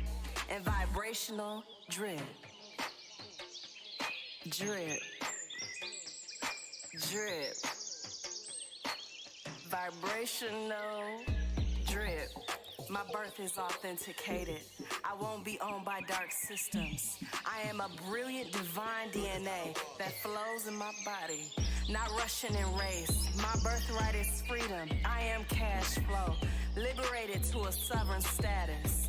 and vibrational drip. Drip. Drip. Vibrational drip. My birth is authenticated. I won't be owned by dark systems. I am a brilliant divine DNA that flows in my body, not Russian in race. My birthright is freedom. I am cash flow, liberated to a sovereign status.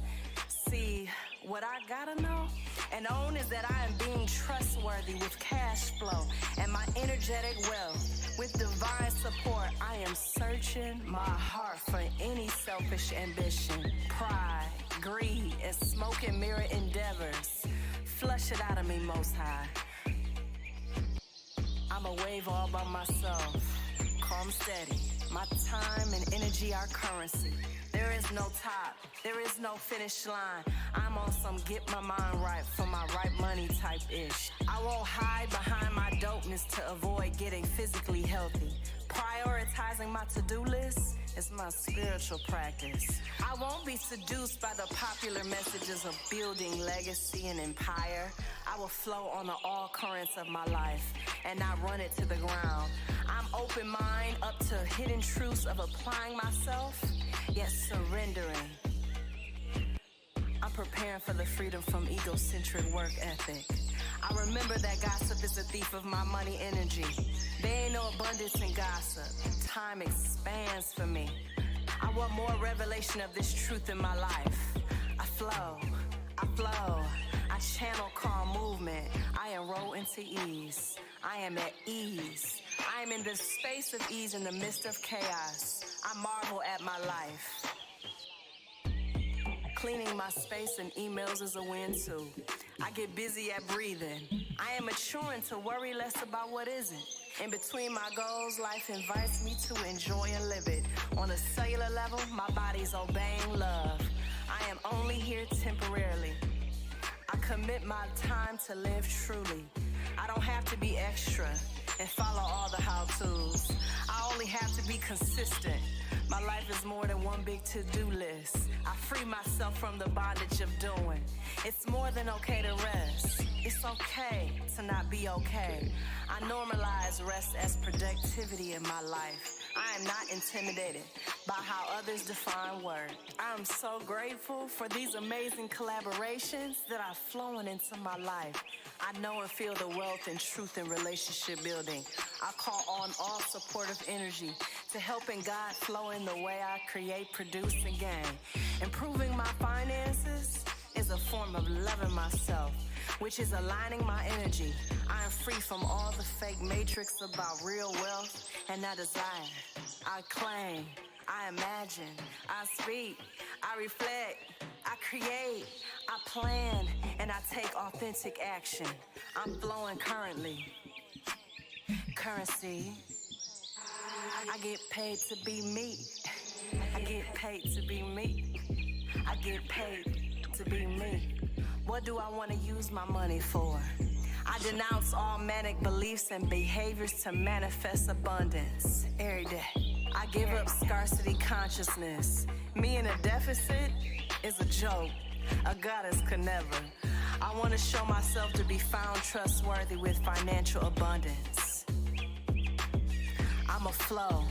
See, what I gotta know and own is that I am being trustworthy with cash flow and my energetic wealth. With divine support, I am searching my heart for any selfish ambition, pride, greed, and smoke and mirror endeavors. Flush it out of me, Most High. I'm a wave all by myself, calm, steady. My time and energy are currency. There is no top, there is no finish line. I'm on some get my mind right for my right money type ish. I won't hide behind my dopeness to avoid getting physically healthy. Prioritizing my to-do list is my spiritual practice. I won't be seduced by the popular messages of building legacy and empire. I will flow on the all currents of my life and not run it to the ground. I'm open mind up to hidden truths of applying myself, yet surrendering. I'm preparing for the freedom from egocentric work ethic. I remember that gossip is a thief of my money energy. There ain't no abundance in gossip. Time expands for me. I want more revelation of this truth in my life. I flow. I channel calm movement. I enroll into ease. I am at ease. I am in the space of ease in the midst of chaos. I marvel at my life. Cleaning my space and emails is a win too. I get busy at breathing. I am maturing to worry less about what isn't. In between my goals, life invites me to enjoy and live it. On a cellular level, my body's obeying love. I am only here temporarily. I commit my time to live truly. I don't have to be extra and follow all the how-tos. I only have to be consistent. My life is more than one big to-do list. I free myself from the bondage of doing. It's more than okay to rest. It's okay to not be okay. I normalize rest as productivity in my life. I am not intimidated by how others define work. I am so grateful for these amazing collaborations that are flowing into my life. I know and feel the wealth and truth in relationship building. I call on all supportive energy to helping God flow in the way I create, produce, and gain. Improving my finances is a form of loving myself, which is aligning my energy. I am free from all the fake matrix about real wealth and I desire. I claim, I imagine, I speak, I reflect, I create, I plan, and I take authentic action. I'm flowing currently. Currency. I get paid to be me. I get paid to be me. I get paid to be me. What do I want to use my money for? I denounce all manic beliefs and behaviors to manifest abundance every day. I give up scarcity consciousness. Me in a deficit is a joke. A goddess could never. I want to show myself to be found trustworthy with financial abundance. I'ma flow.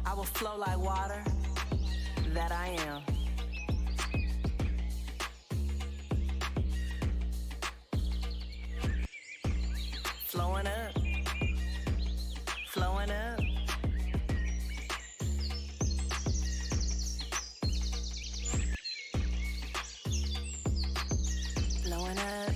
I will flow like water that I am. Flowing up, flowing up. Flowing up.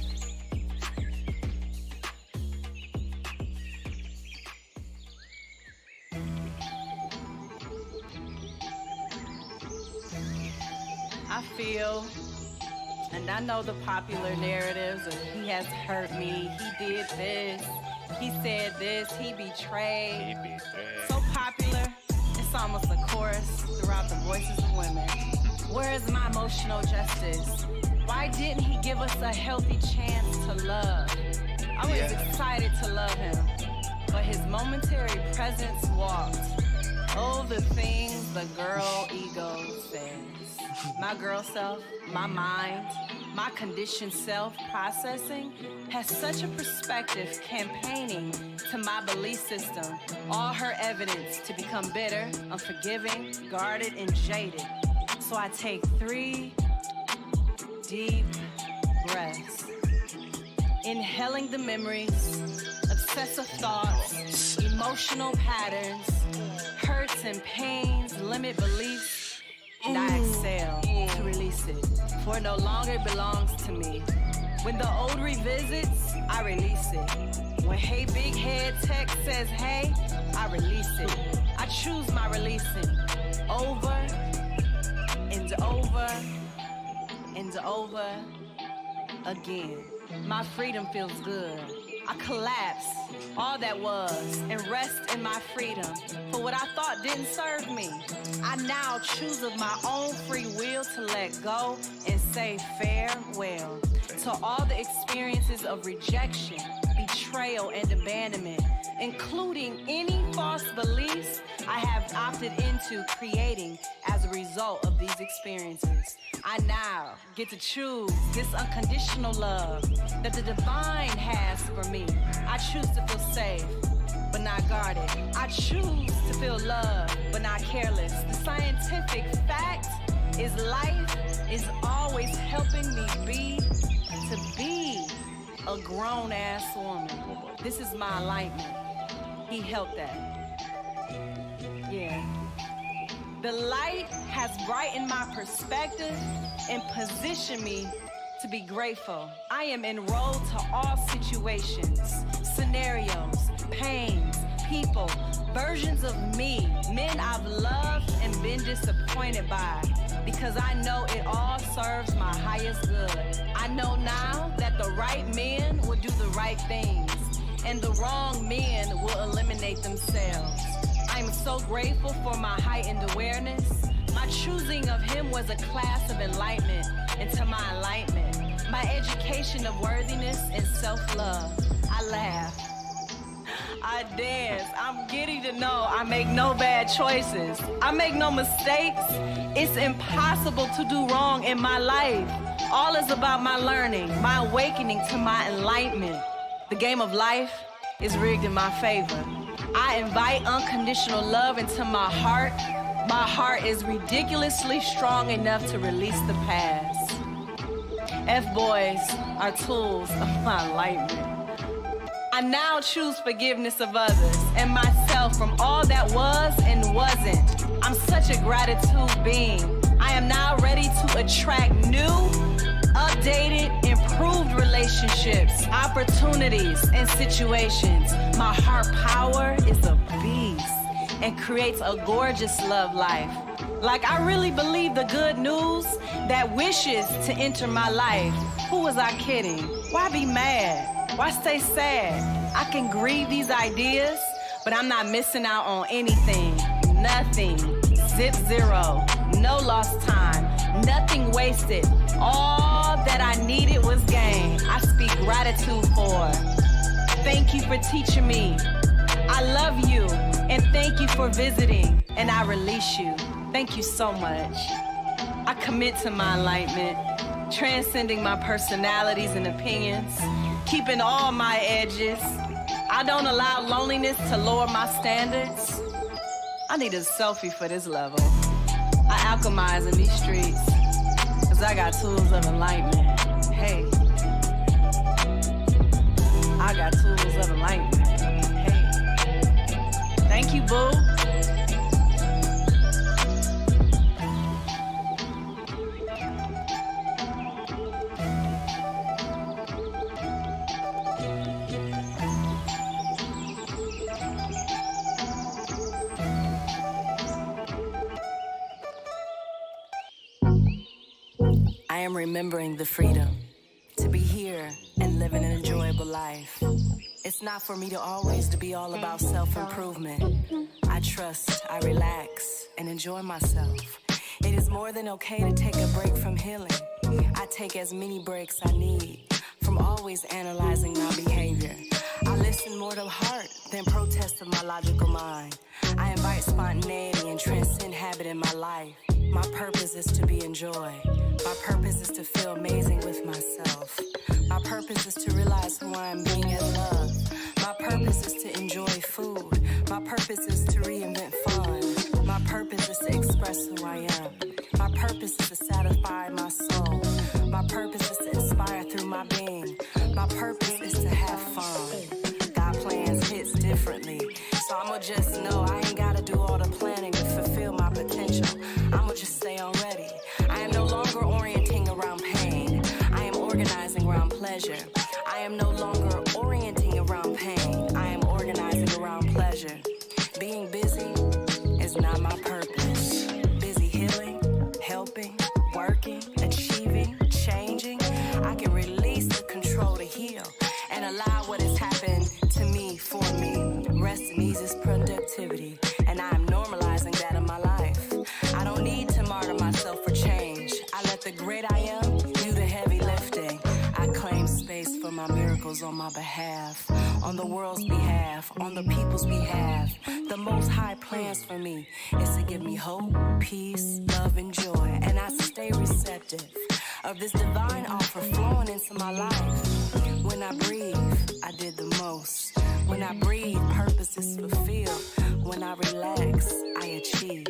I feel, and I know the popular narratives of he has hurt me, he did this, he said this, he betrayed. So popular, it's almost a chorus throughout the voices of women. Where is my emotional justice? Why didn't he give us a healthy chance to love? I was excited to love him, but his momentary presence walked. Oh, the things the girl ego says. My girl self, my mind, my conditioned self processing has such a perspective campaigning to my belief system, all her evidence to become bitter, unforgiving, guarded, and jaded. So I take 3 deep breaths, inhaling the memories, obsessive thoughts, emotional patterns, hurts and pains, limit beliefs, and I exhale to release it, for it no longer belongs to me. When the old revisits, I release it. When hey big head text says hey, I release it. I choose my releasing over and over and over again. My freedom feels good. I collapse all that was and rest in my freedom for what I thought didn't serve me. I now choose of my own free will to let go and say farewell to all the experiences of rejection, betrayal, and abandonment including any false beliefs I have opted into creating as a result of these experiences. I now get to choose this unconditional love that the divine has for me. I choose to feel safe, but not guarded. I choose to feel loved, but not careless. The scientific fact is life is always helping me be a grown-ass woman. This is my alignment. He helped that. Yeah. The light has brightened my perspective and positioned me to be grateful. I am enrolled to all situations, scenarios, pains, people, versions of me, men I've loved and been disappointed by, because I know it all serves my highest good. I know now that the right men will do the right things, and the wrong men will eliminate themselves. I'm so grateful for my heightened awareness. My choosing of him was a class of enlightenment into my enlightenment. My education of worthiness and self-love. I laugh. I dance. I'm getting to know I make no bad choices. I make no mistakes. It's impossible to do wrong in my life. All is about my learning, my awakening to my enlightenment. The game of life is rigged in my favor. I invite unconditional love into my heart. My heart is ridiculously strong enough to release the past. F-boys are tools of my enlightenment. I now choose forgiveness of others and myself from all that was and wasn't. I'm such a gratitude being. I am now ready to attract new, updated, improved relationships, opportunities, and situations. My heart power is a beast and creates a gorgeous love life. Like I really believe the good news that wishes to enter my life. Who was I kidding? Why be mad? Why stay sad? I can grieve these ideas, but I'm not missing out on anything. Nothing. Zip zero. No lost time. Nothing wasted. All that I needed was gained. I speak gratitude for. Thank you for teaching me. I love you, and thank you for visiting, and I release you. Thank you so much. I commit to my enlightenment, transcending my personalities and opinions, keeping all my edges. I don't allow loneliness to lower my standards. I need a selfie for this level. I alchemize in these streets, cause I got tools of enlightenment. Hey, I got tools of enlightenment. Hey, thank you, boo. I am remembering the freedom to be here and living an enjoyable life. It's not for me to always to be all about self-improvement. I trust, I relax, and enjoy myself. It is more than okay to take a break from healing. I take as many breaks I need from always analyzing my behavior. I listen more to heart than protest of my logical mind. I invite spontaneity and transcend habit in my life. My purpose is to be enjoyed. My purpose is to feel amazing with myself. My purpose is to realize who I am being as love. My purpose is to enjoy food. My purpose is to reinvent fun. My purpose is to express who I am. My purpose is to satisfy my soul. My purpose is to inspire through my being. My purpose is to have fun. God plans hits differently. So I'ma just know I ain't gotta do all the planning to fulfill my potential. I'ma just stay on ready. I am no longer orienting around pain. I am organizing around pleasure. I am no longer orienting around pain. I am organizing around pleasure. Being busy is not my purpose. Busy healing, helping, working, achieving, changing. I can release the control to heal and allow what has happened to me for me. Rest and ease is productivity, and I am normalizing that in my life. I don't need to martyr myself for change. I let the great I am do the heavy lifting. I claim space for my miracles on my behalf. on the world's behalf, on the people's behalf. The Most High plans for me is to give me hope, peace, love, and joy. And I stay receptive of this divine offer flowing into my life. When I breathe, I did the most. When I breathe, purpose is fulfilled. When I relax, I achieve.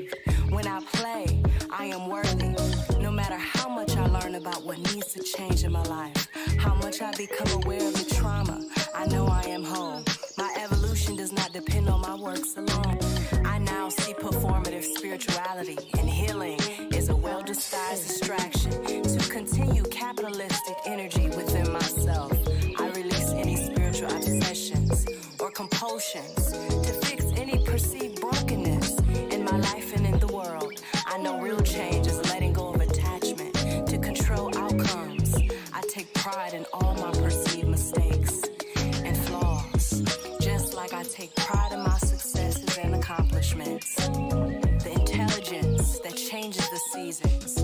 When I play, I am worthy. No matter how much I learn about what needs to change in my life, how much I become aware of the trauma, I know I am whole. My evolution does not depend on my works alone. I now see performative spirituality, and healing is a well-disguised distraction to continue capitalistic energy within myself. I release any spiritual obsessions or compulsions to fix any perceived brokenness in my life and in the world. I know real change is letting go of attachment to control outcomes. I take pride in all my perceived mistakes and flaws, just like I take pride in my successes and accomplishments. The intelligence that changes the seasons,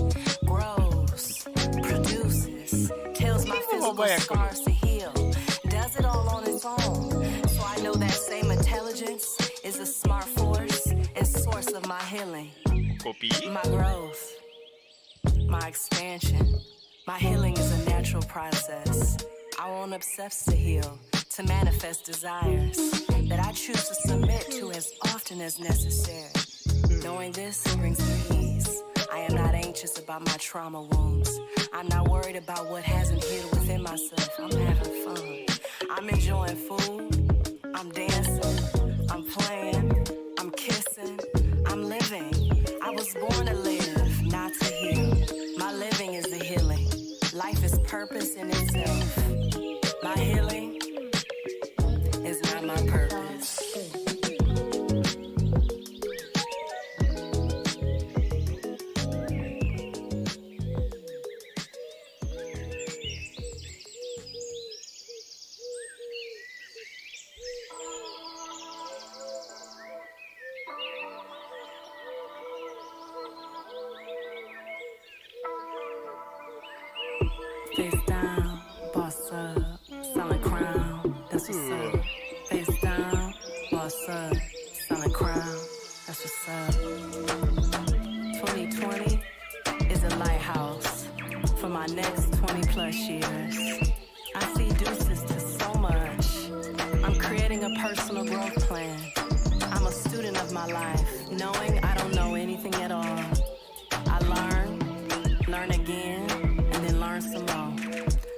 grows, produces, tells my physical scars to heal, does it all on its own. So I know that same intelligence is a smart force and source of my healing, my growth, my expansion. My healing is a natural process. I won't obsess to heal, to manifest desires that I choose to submit to as often as necessary. Knowing this brings me ease. I am not anxious about my trauma wounds. I'm not worried about what hasn't healed within myself. I'm having fun. I'm enjoying food. I'm dancing. I'm playing. I'm kissing. I'm living. I was born to live, not to heal. My living is the healing. Life is purpose in itself. My healing is not my purpose. Face down, boss up, solid crown, that's what's up. Face down, boss up, solid crown, that's what's up. 2020 is a lighthouse for my next 20 plus years. I see deuces to so much. I'm creating a personal growth plan. I'm a student of my life, knowing I don't know anything at all. I learn again, and then learn some more.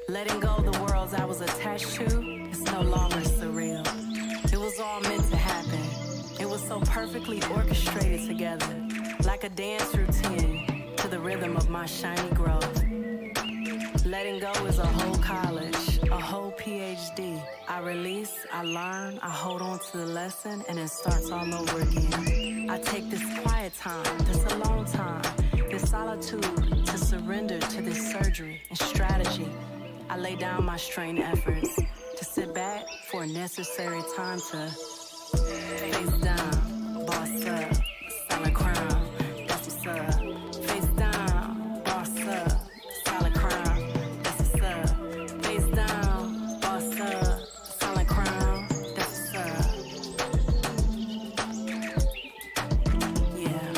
Letting go of the worlds I was attached to is no longer surreal. It was all meant to happen. It was so perfectly orchestrated together, like a dance routine to the rhythm of my shiny growth. Letting go is a whole college, a whole PhD. I release, I learn, I hold on to the lesson, and it starts all over again. I take this quiet time, this alone time, this solitude to surrender to this surgery and strategy. I lay down my strained efforts to sit back for a necessary time to face down, boss up, solid crown, that's what's up. Face down, boss up, solid crown, that's what's up. Face down, boss up, solid crown, that's what's up. Yeah,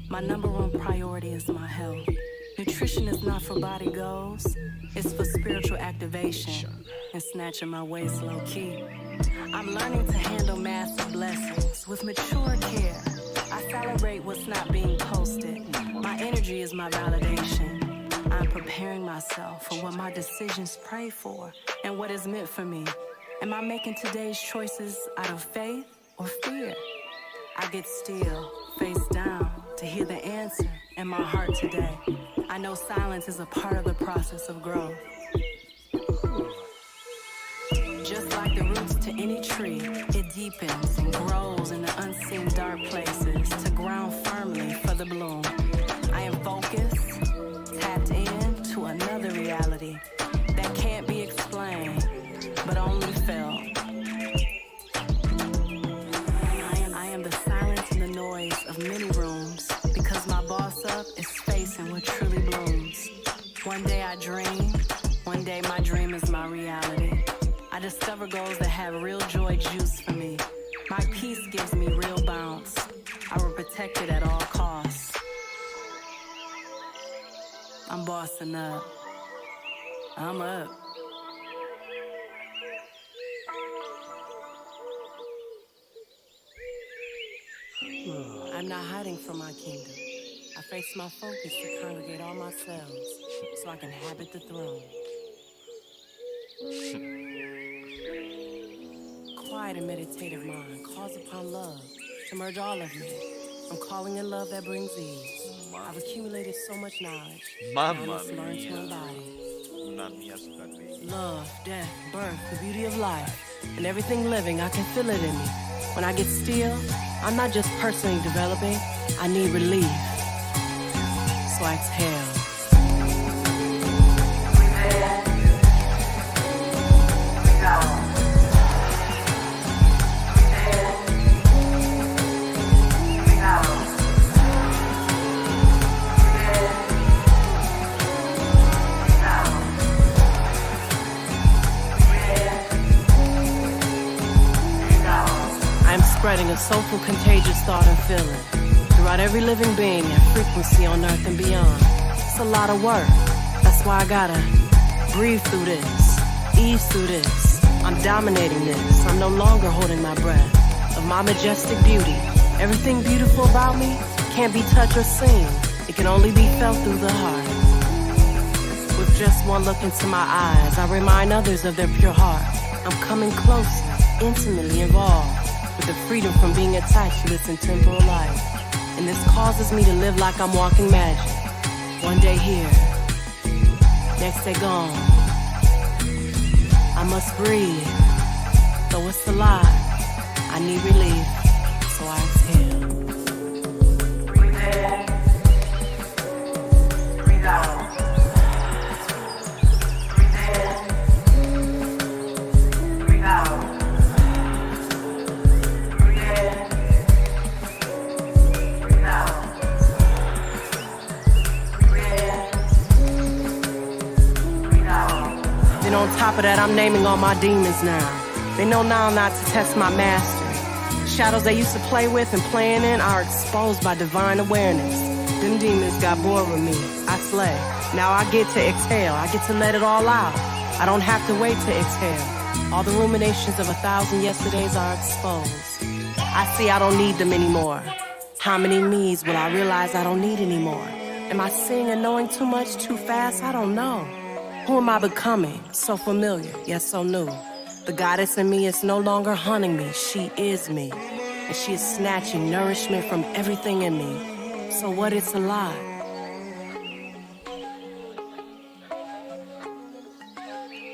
my number one priority is my health. Nutrition is not for body goals. It's for spiritual activation and snatching my waist low key. I'm learning to handle massive blessings with mature care. I celebrate what's not being posted. My energy is my validation. I'm preparing myself for what my decisions pray for and what is meant for me. Am I making today's choices out of faith or fear? I get still, face down, to hear the answer in my heart today. I know silence is a part of the process of growth. Just like the roots to any tree, it deepens and grows in the unseen dark places to ground firmly for the bloom. I am focused, tapped in to another reality that can't be explained, but only felt. I am the silence and the noise of many rooms because my boss up is facing what truly blooms. One day I dream, one day my dream is my reality. I discover goals that have use for me. My peace gives me real bounce. I will protect it at all costs. I'm bossing up. I'm up. I'm not hiding from my kingdom. I face my focus to congregate all my cells so I can inhabit the throne. Quiet and meditative mind calls upon love to merge all of me. I'm calling in love that brings ease. I've accumulated so much knowledge. Now I must learn to embody. Love, death, birth, the beauty of life, and everything living, I can feel it in me. When I get still, I'm not just personally developing, I need relief. So I exhale. Spreading a soulful, contagious thought and feeling throughout every living being and frequency on earth and beyond. It's a lot of work. That's why I gotta breathe through this, ease through this. I'm dominating this. I'm no longer holding my breath. Of my majestic beauty, everything beautiful about me can't be touched or seen. It can only be felt through the heart. With just one look into my eyes, I remind others of their pure heart. I'm coming closer, intimately involved, with the freedom from being attached to this intemporal life. And this causes me to live like I'm walking magic. One day here, next day gone. I must breathe. Though it's a lot, I need relief, so I exhale. Breathe in, breathe out. Breathe in, breathe out. On top of that, I'm naming all my demons now. They know now not to test my mastery. The shadows they used to play with and playing in are exposed by divine awareness. Them demons got bored with me. I slay. Now I get to exhale. I get to let it all out. I don't have to wait to exhale. All the ruminations of 1,000 yesterdays are exposed. I see I don't need them anymore. How many me's will I realize I don't need anymore? Am I seeing and knowing too much too fast? I don't know. Who am I becoming? So familiar, yet so new. The goddess in me is no longer hunting me. She is me. And she is snatching nourishment from everything in me. So what? It's a lie.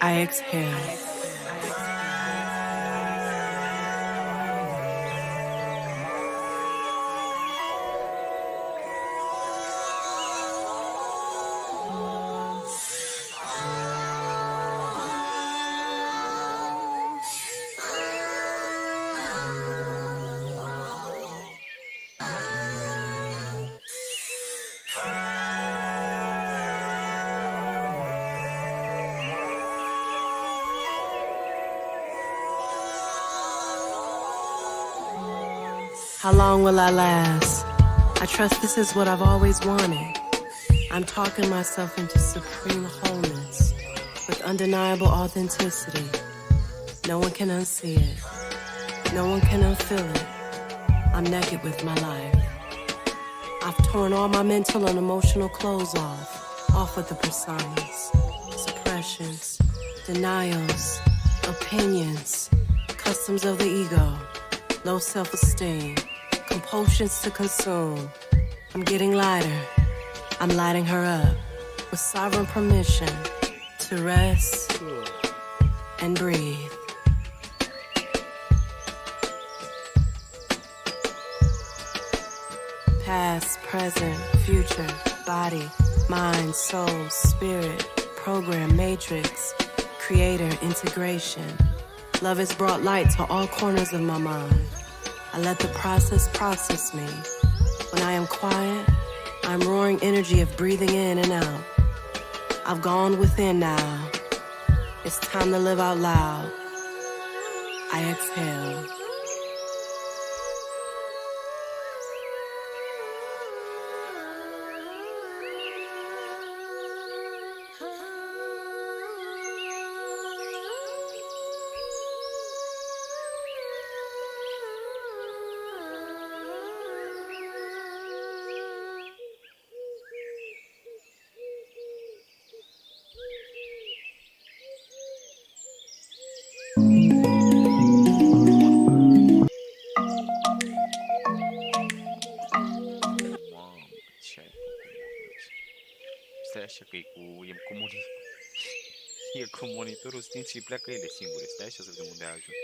I exhale. How long will I last? I trust this is what I've always wanted. I'm talking myself into supreme wholeness with undeniable authenticity. No one can unsee it. No one can unfeel it. I'm naked with my life. I've torn all my mental and emotional clothes off of the personas, suppressions, denials, opinions, customs of the ego, low self-esteem, compulsions to consume. I'm getting lighter. I'm lighting her up with sovereign permission to rest and breathe. Past, present, future, body, mind, soul, spirit, program, matrix, creator, integration. Love has brought light to all corners of my mind. I let the process me. When I am quiet, I'm roaring energy of breathing in and out. I've gone within now. It's time to live out loud. I exhale. Mamă, ce ai făcut, mă? Stai așa că e cu monitorul stins și pleacă ele singure. Stai așa să vedem unde ajung.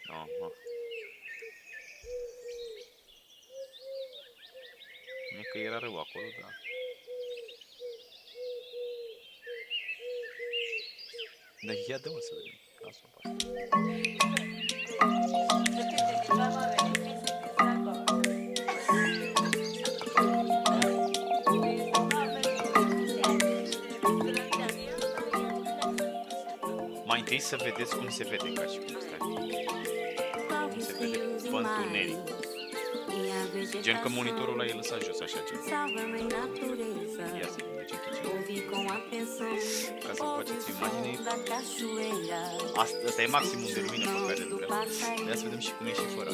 Aha. Nu că era rău acolo, dar... Dar ia dă-mă să vedem. Lasă-o în pace. Mai întâi să vedeți cum se vede ca și cum stai. Cum se vede pe întuneric. Gen că monitorul ăla e lăsat jos așa gen. Ia să vedem de ce ca să faceți imagine. Asta e maximum de lumină pe care îl vreau. Ia să vedem și cum e și fără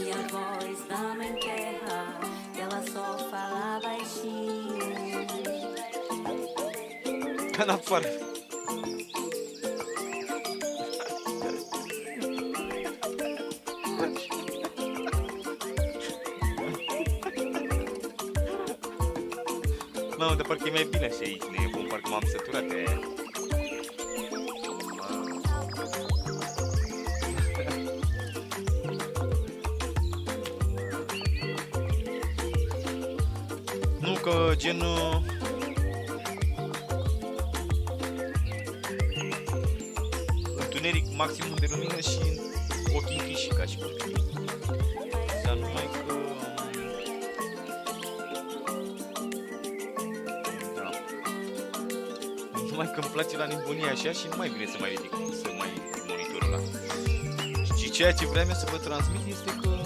ca în afară. Mamă, de parcă e mai bine și aici, nebun, parcă m-am săturat de aia. Nu, că gen... întuneric maximum de lumină și ochii închiși, ca și cum. Dar numai că... Numai că îmi place la nebunie așa și nu mai vine să mai ridic monitorul ăla. Și ceea ce vreau eu să vă transmit este că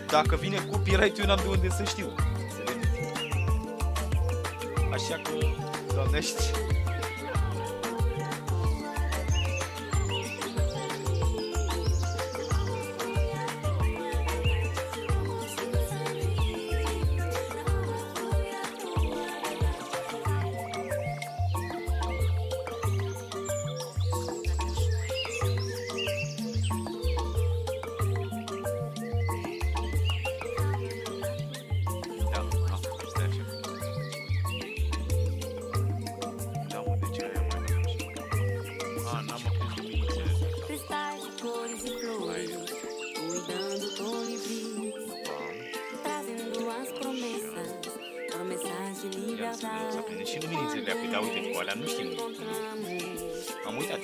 dacă vine copyright-ul, eu n-am de unde să știu. Așa că, Doamnește, și luminițele apoi, dar uite, cu alea nu știm. Am uitat.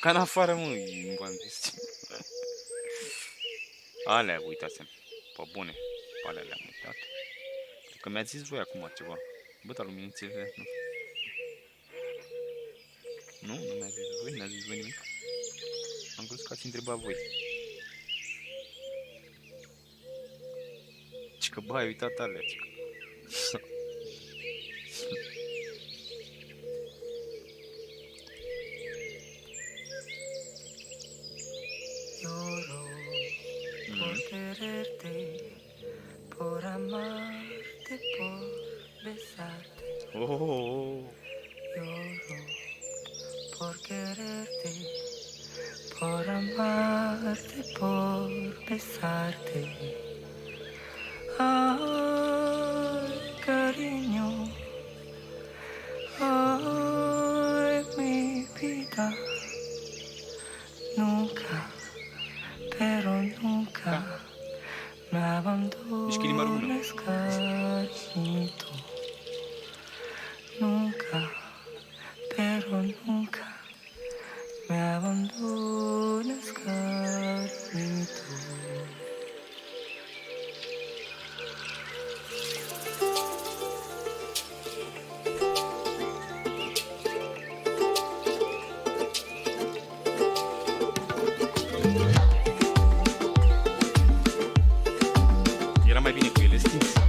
Ca în afară, mă, nu v-am zis. Alea, uitați-mi. Pe bune. Pe alea le-am uitat. Că mi-ați zis voi acum ceva. Bă, dar luminițele, nu. Nu? Nu mi-ați zis voi? Nu mi-ați zis voi nimic? Am crezut că ați întrebat voi. Cică, bă, ai uitat alea, cică. Lloro por quererte, por amarte, por besarte. Oh. Lloro por quererte, por amarte, por besarte. Ay, cariño, ay, mi vida. Nunca, pero nunca me abandones, cariñito. Nunca, pero nunca me abandones, cariñito. Era mai bine cu ele stinse.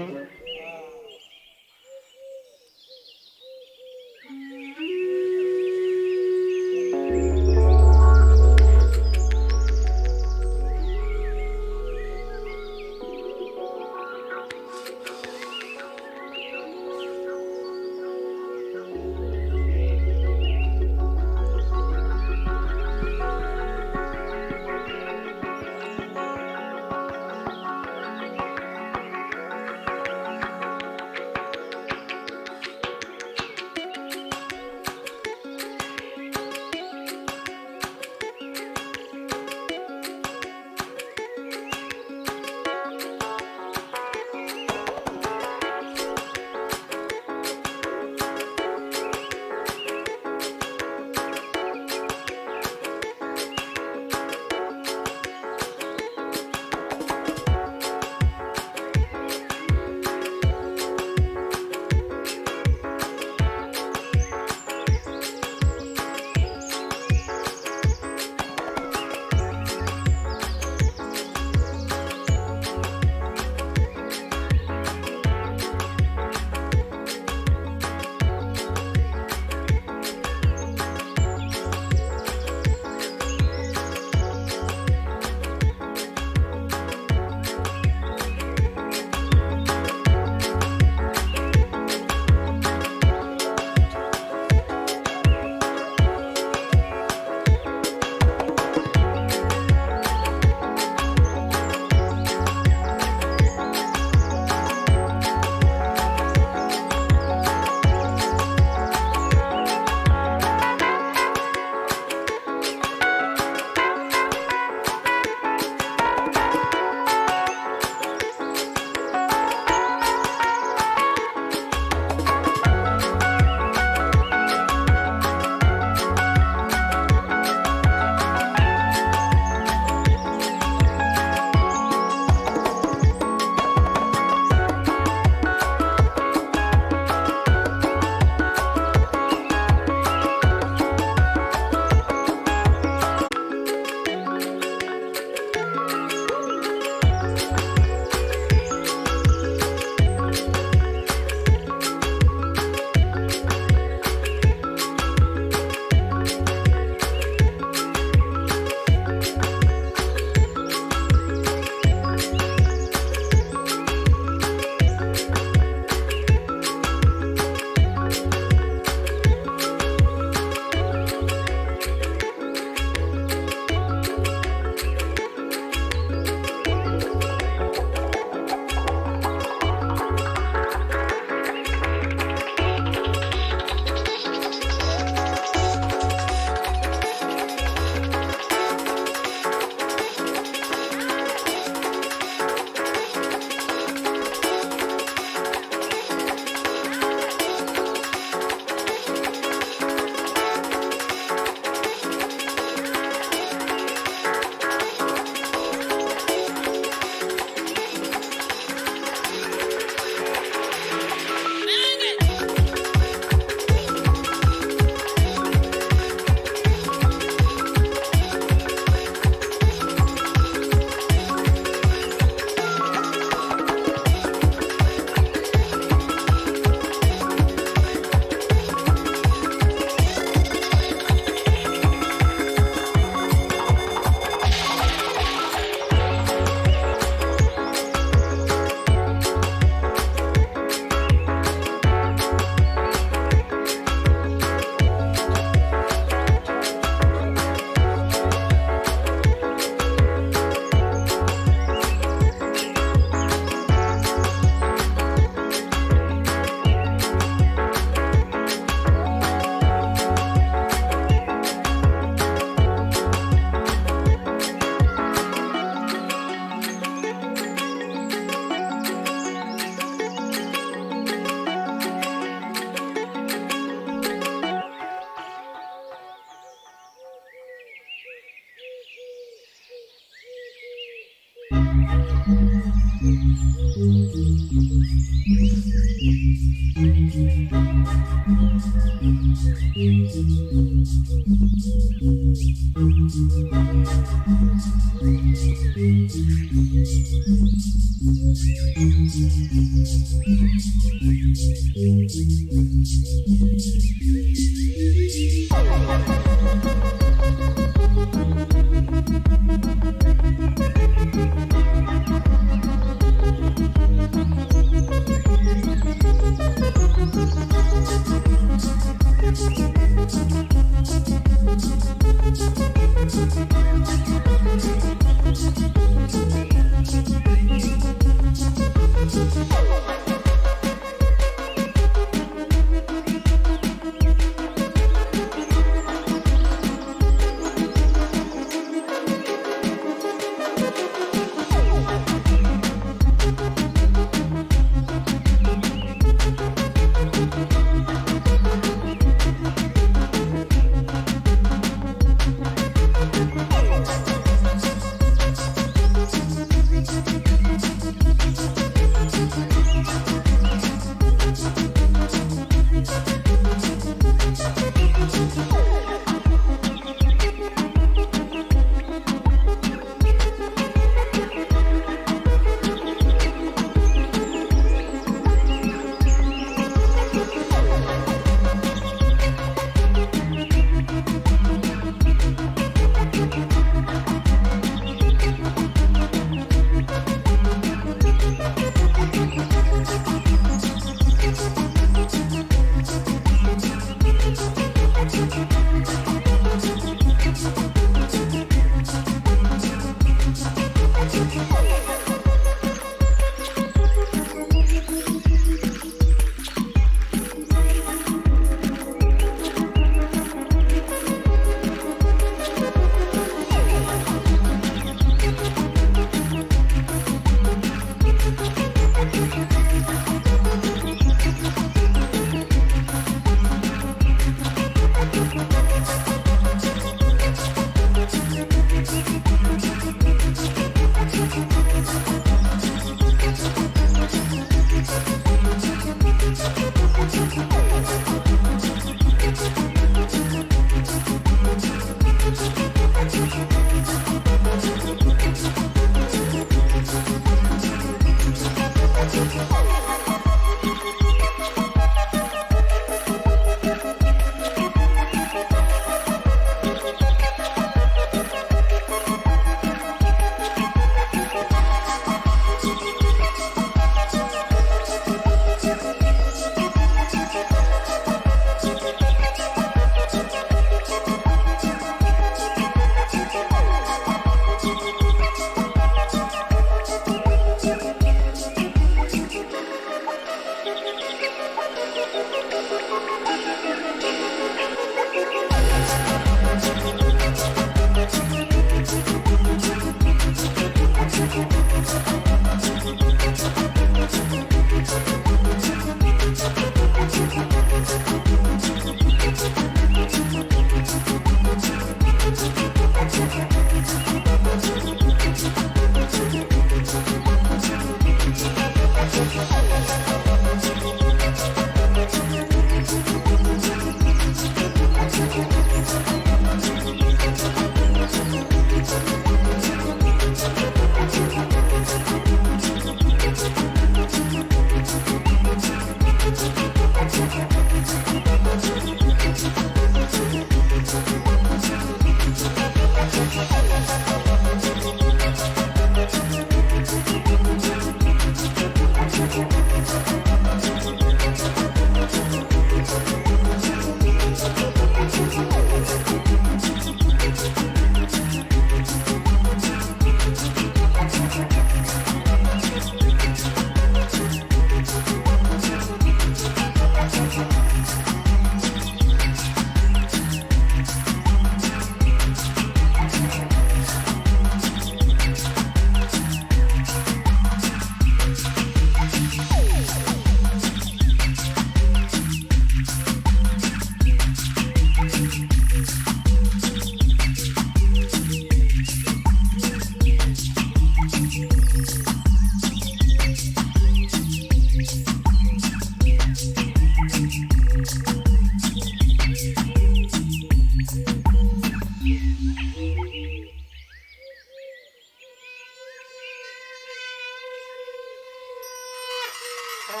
Padma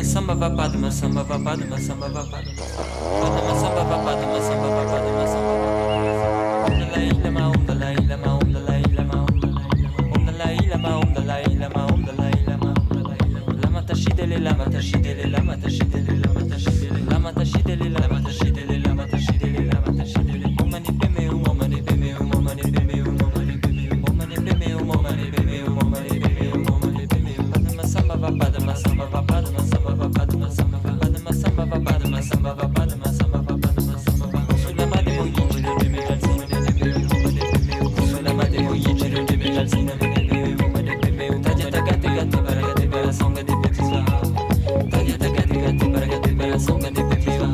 samba va padma samba va padma samba va padma samba va padma samba va padma samba om dalai lama om dalai lama om dalai lama om dalai lama om dalai lama om dalai lama lama tashidele lama tashidele lama tashidele lama tashidele lama tashidele lama tashidele lama tashidele lama tashidele om mani peme om mani peme om mani peme om mani peme om mani peme om mani peme om mani peme om mani peme padma samba va padma samba va padma samba va padma samba va padma samba va padma samba va padma samba va padma samba va sulla madre moyinci de me galzina de me sulla madre moyinci de me galzina de me tadia tagate gatte baragate bela songa de petisa tadia tagate gatte baragate bela songa de petisa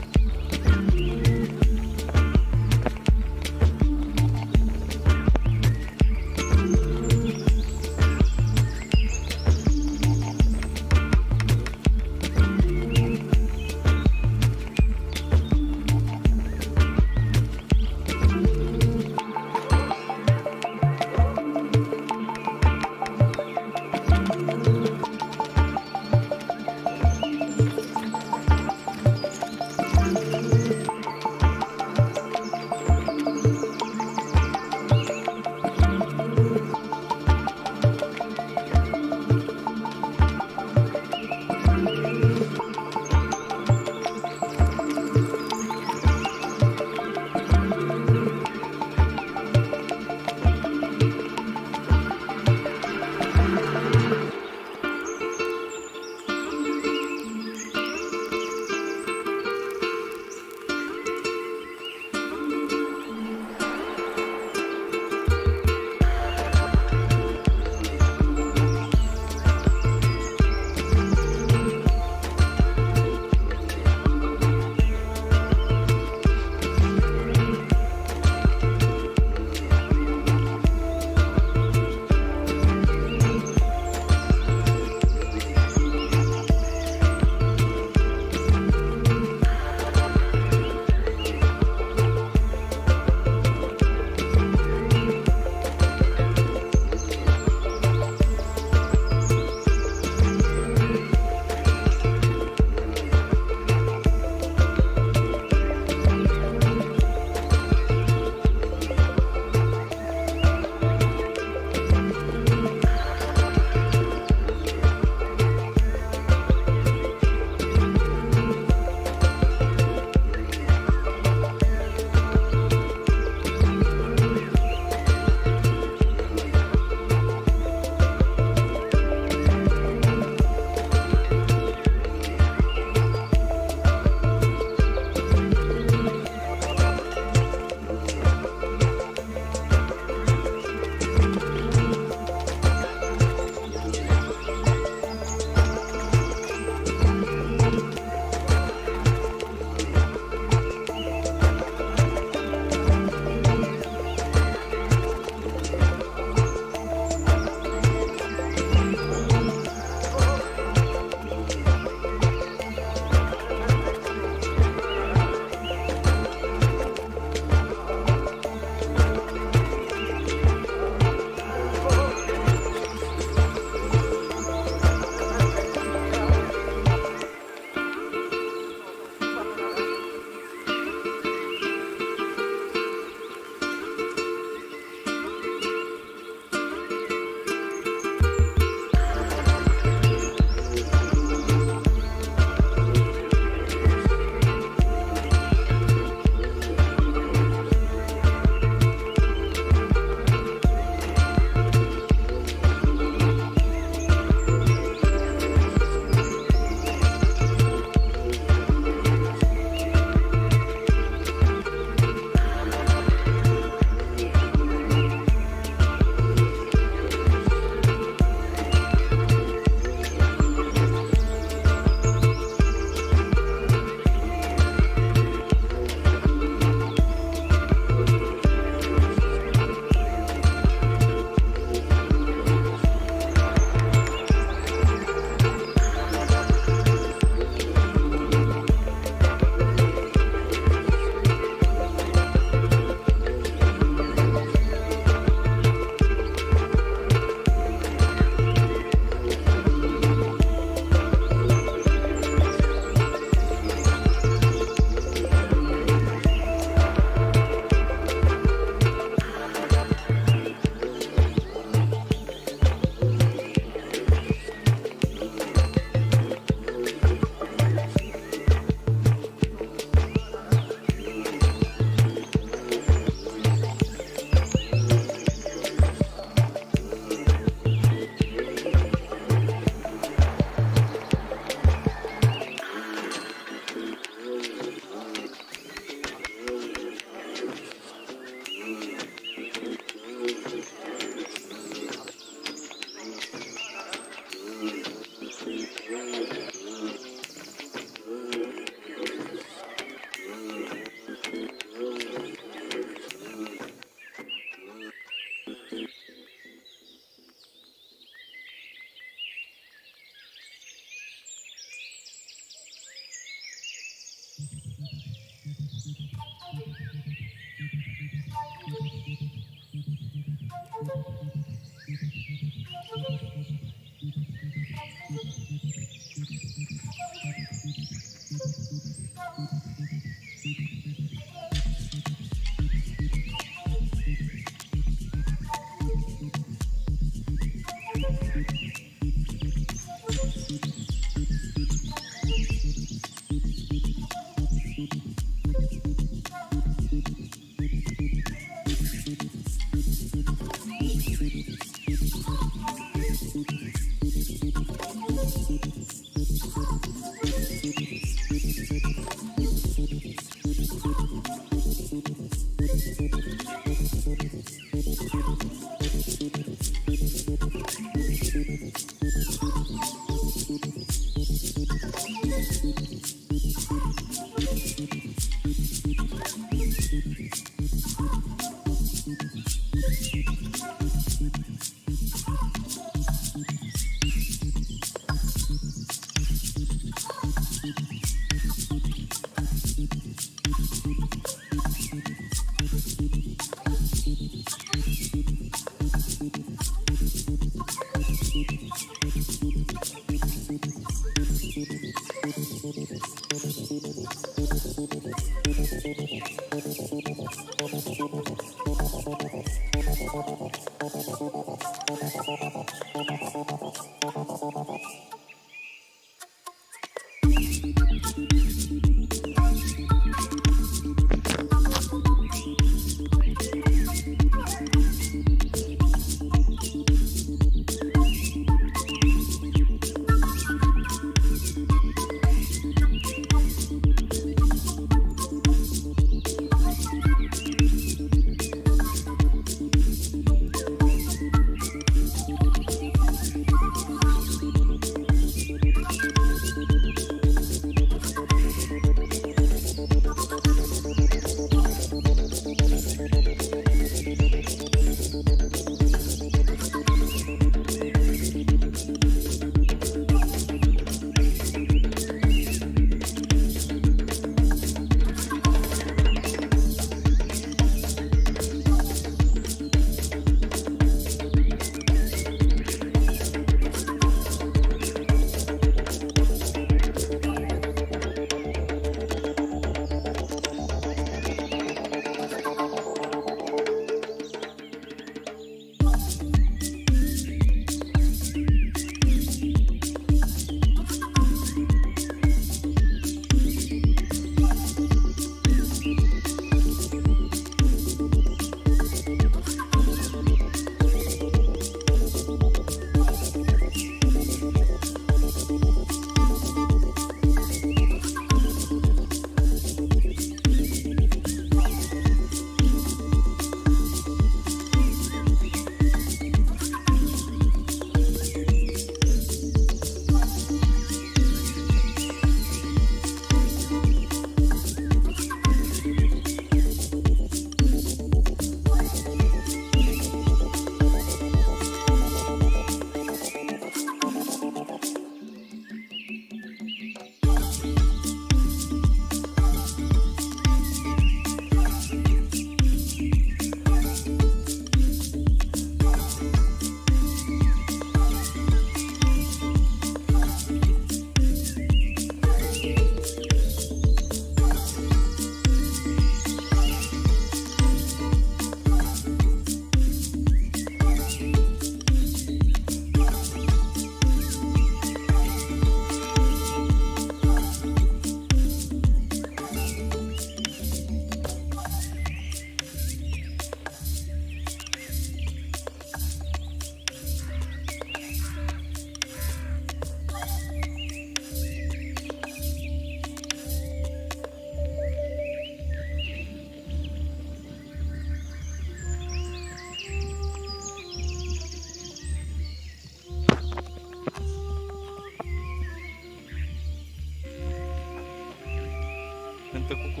Cântă cu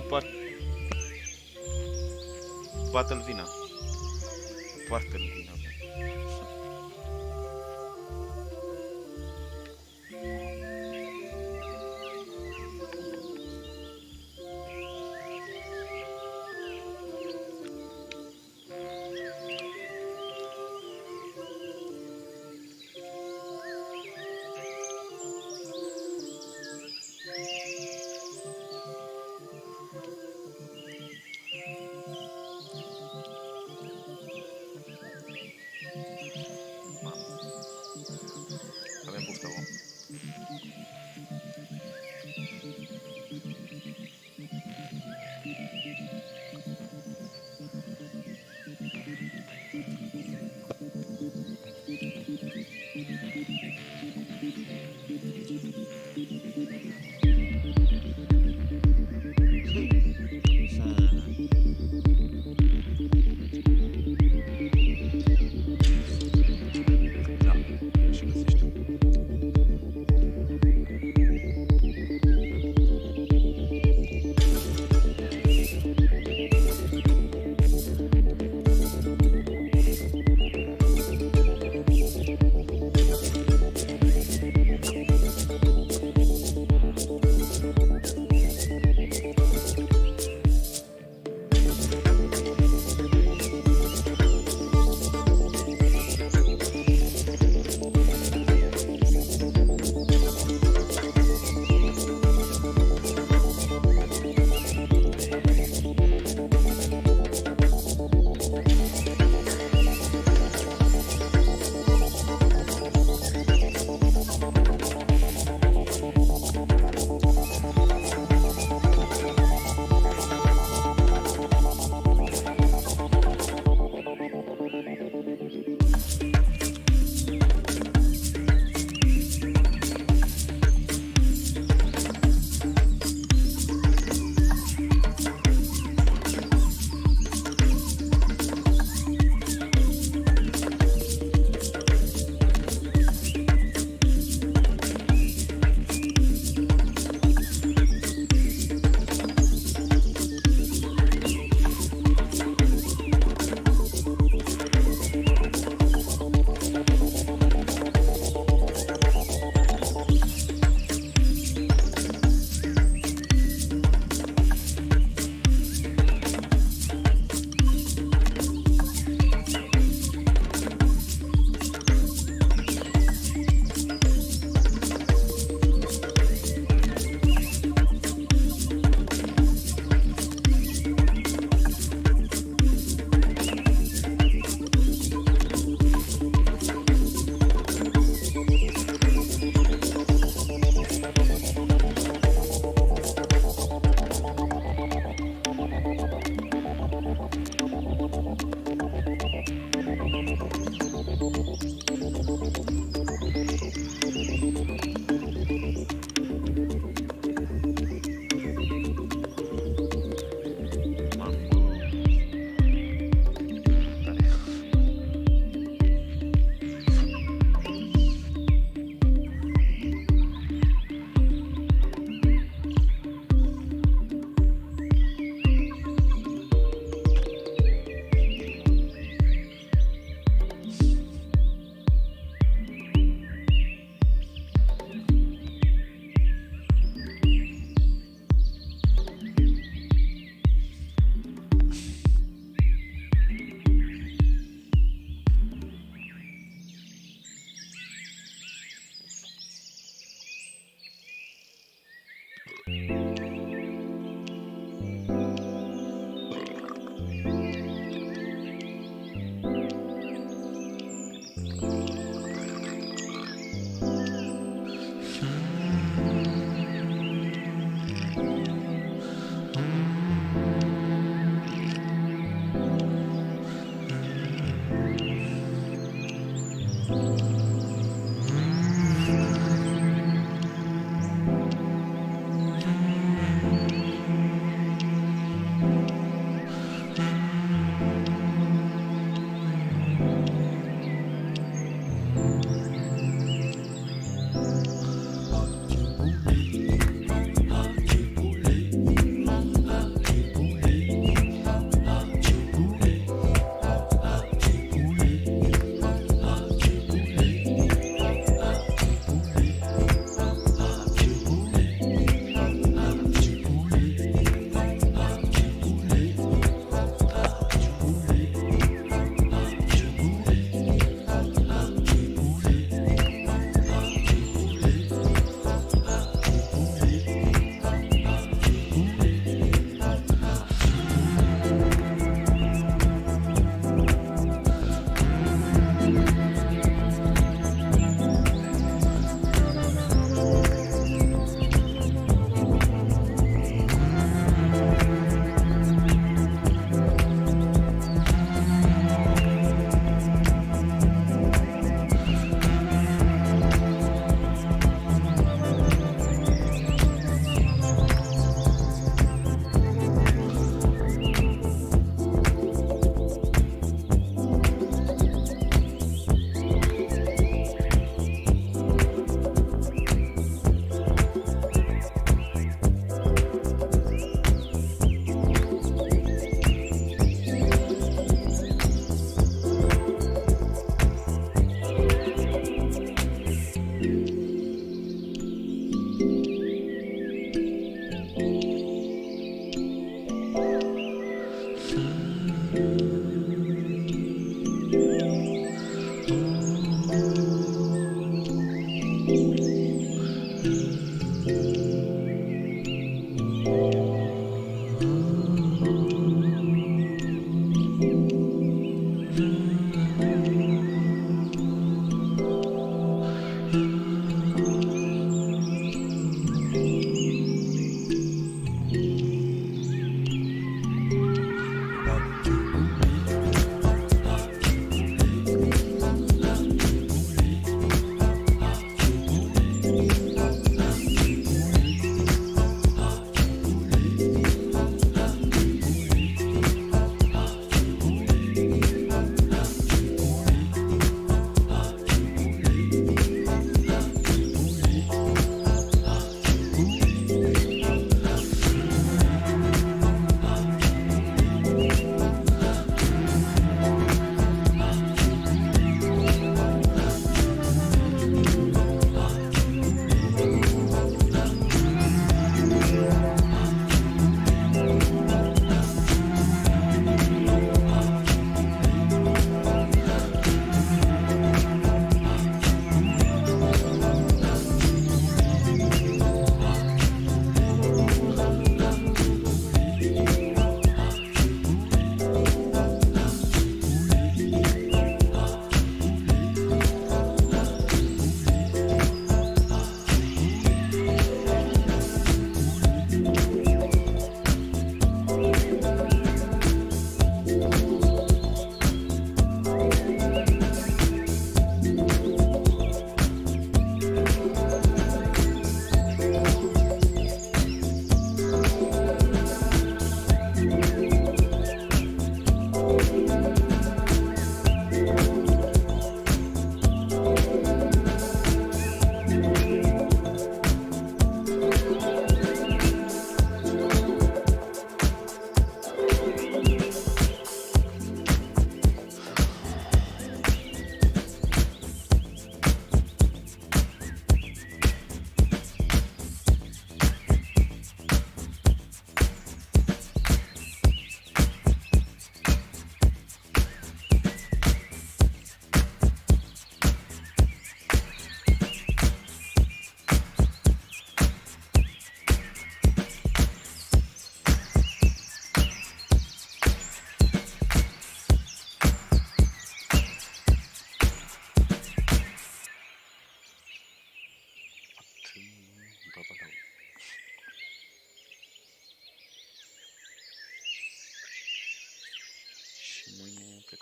poartă-l vina. Poartă-l vina.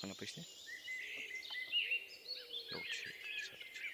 carne pește? Eu ce să aduce.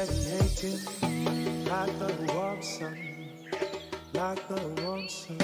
radiating like the warm sun, like the warm sun.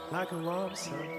Like a warm sun.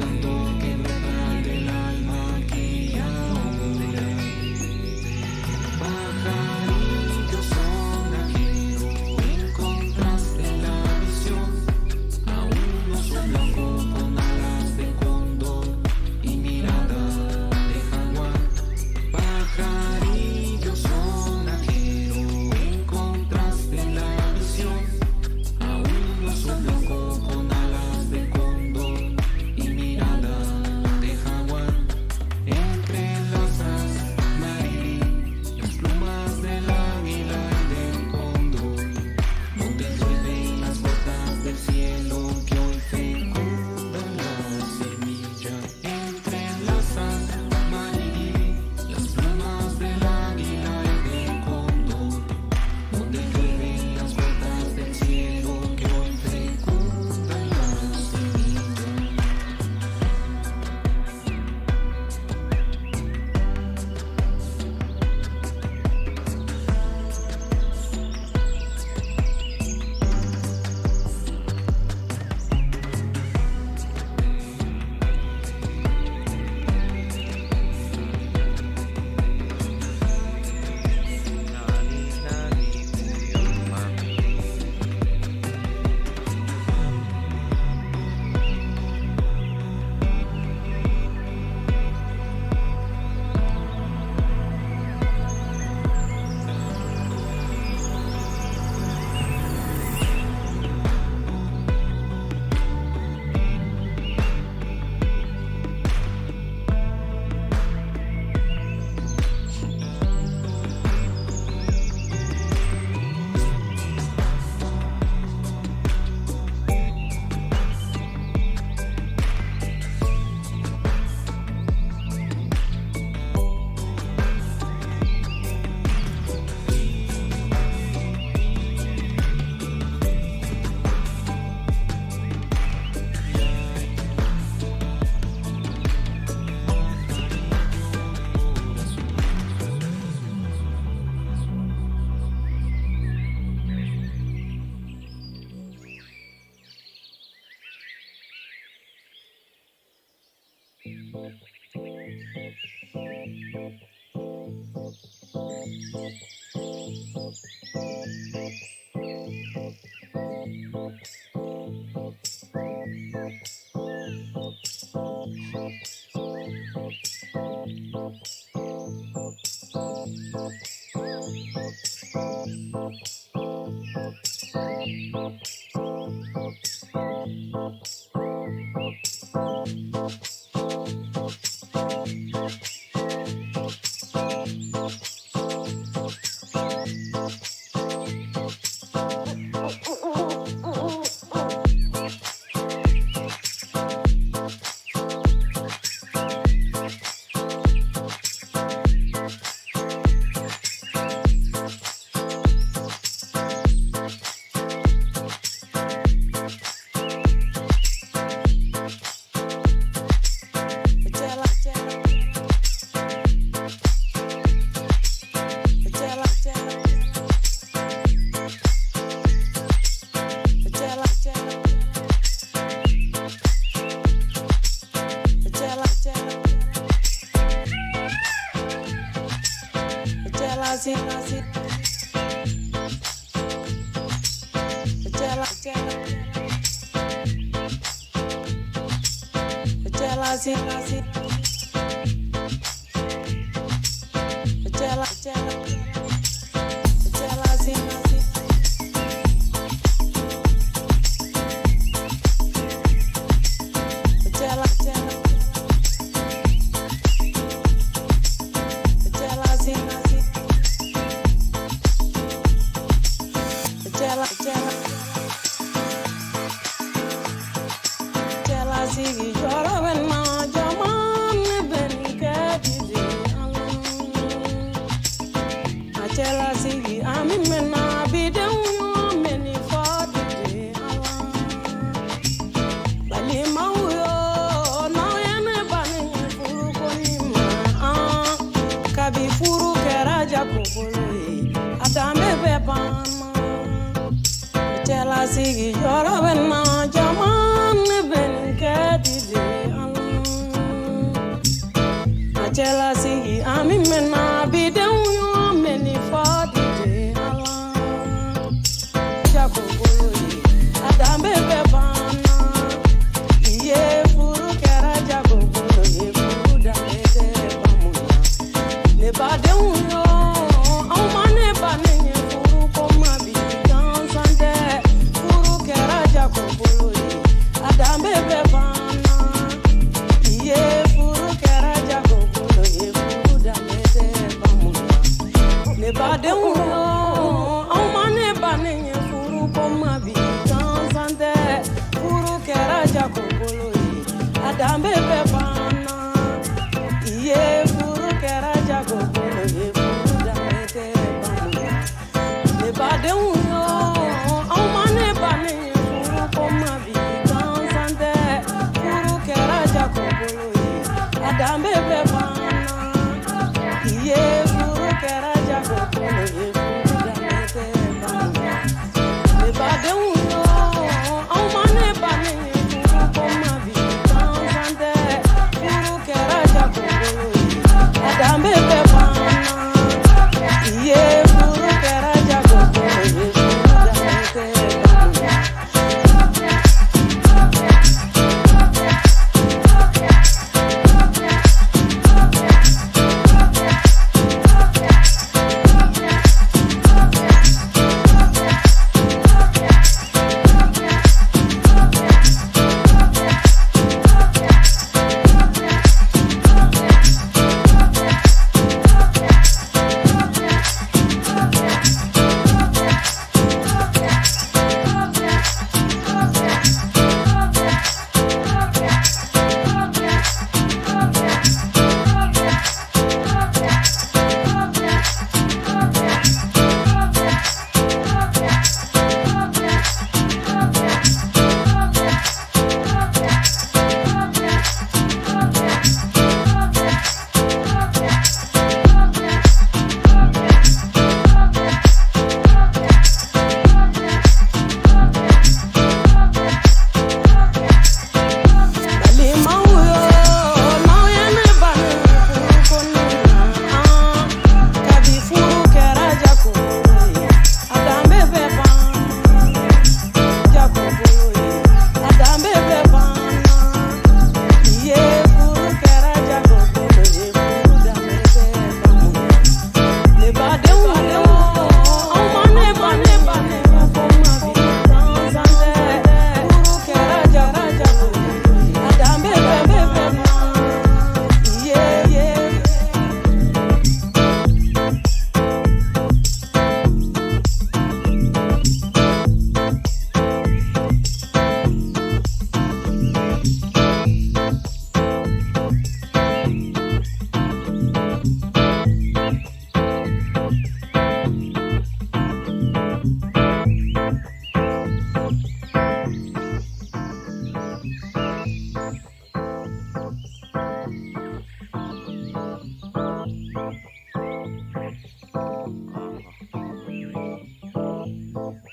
canto que brota del alma aquí y ahora. Pajarillo sonajero, encontraste la visión a un oso blanco con alas de cóndor y mirada de jaguar. Pajarillo sonajero, encontraste la visión a un oso blanco con alas de cóndor y mirada de jaguar. Entrelazas, Marilyn, las plumas del águila y del cóndor, donde llueven las gotas del cielo que hoy fecundan la semilla. Entrelazas, Marilyn, las plumas del águila y del cóndor, donde llueven las gotas del cielo que hoy fecundan la semilla. Sigi, you're a man, Jaman, Ben, Caddy, cɛla sigi an min mɛnna bidenw y'o mɛnni fɔ dije ala jago bolo ye a danbe bɛ banna i ye furu kɛra jago bolo ye furu danbe tɛ bamuya ne badenw yo anw ma ne ba ne ye furu ko ma bi gansan tɛ furu kɛra jago bolo ye a danbe bɛ banna i ye furu kɛra jago bolo ye furu danbe tɛ bamuya ne badenw yo anw ma ne ba ne ye furu ko ma bi gansan tɛ furu kɛra jago bolo ye a danbe bɛ banna i ye furu kɛra jago bolo ye furu danbe tɛ bamuya ne badenw yo anw ma ne ba ne ye furu ko ma bi gansan tɛ furu kɛra jago bolo ye a danbe bɛ banna i ye furu kɛra jago bolo ye furu danbe tɛ bamuya ne badenw yo anw ma ne ba ne ye furu ko ma bi gansan tɛ furu kɛra jago bolo ye a danbe bɛ banna i ye furu kɛra jago bolo ye furu danbe tɛ bamuya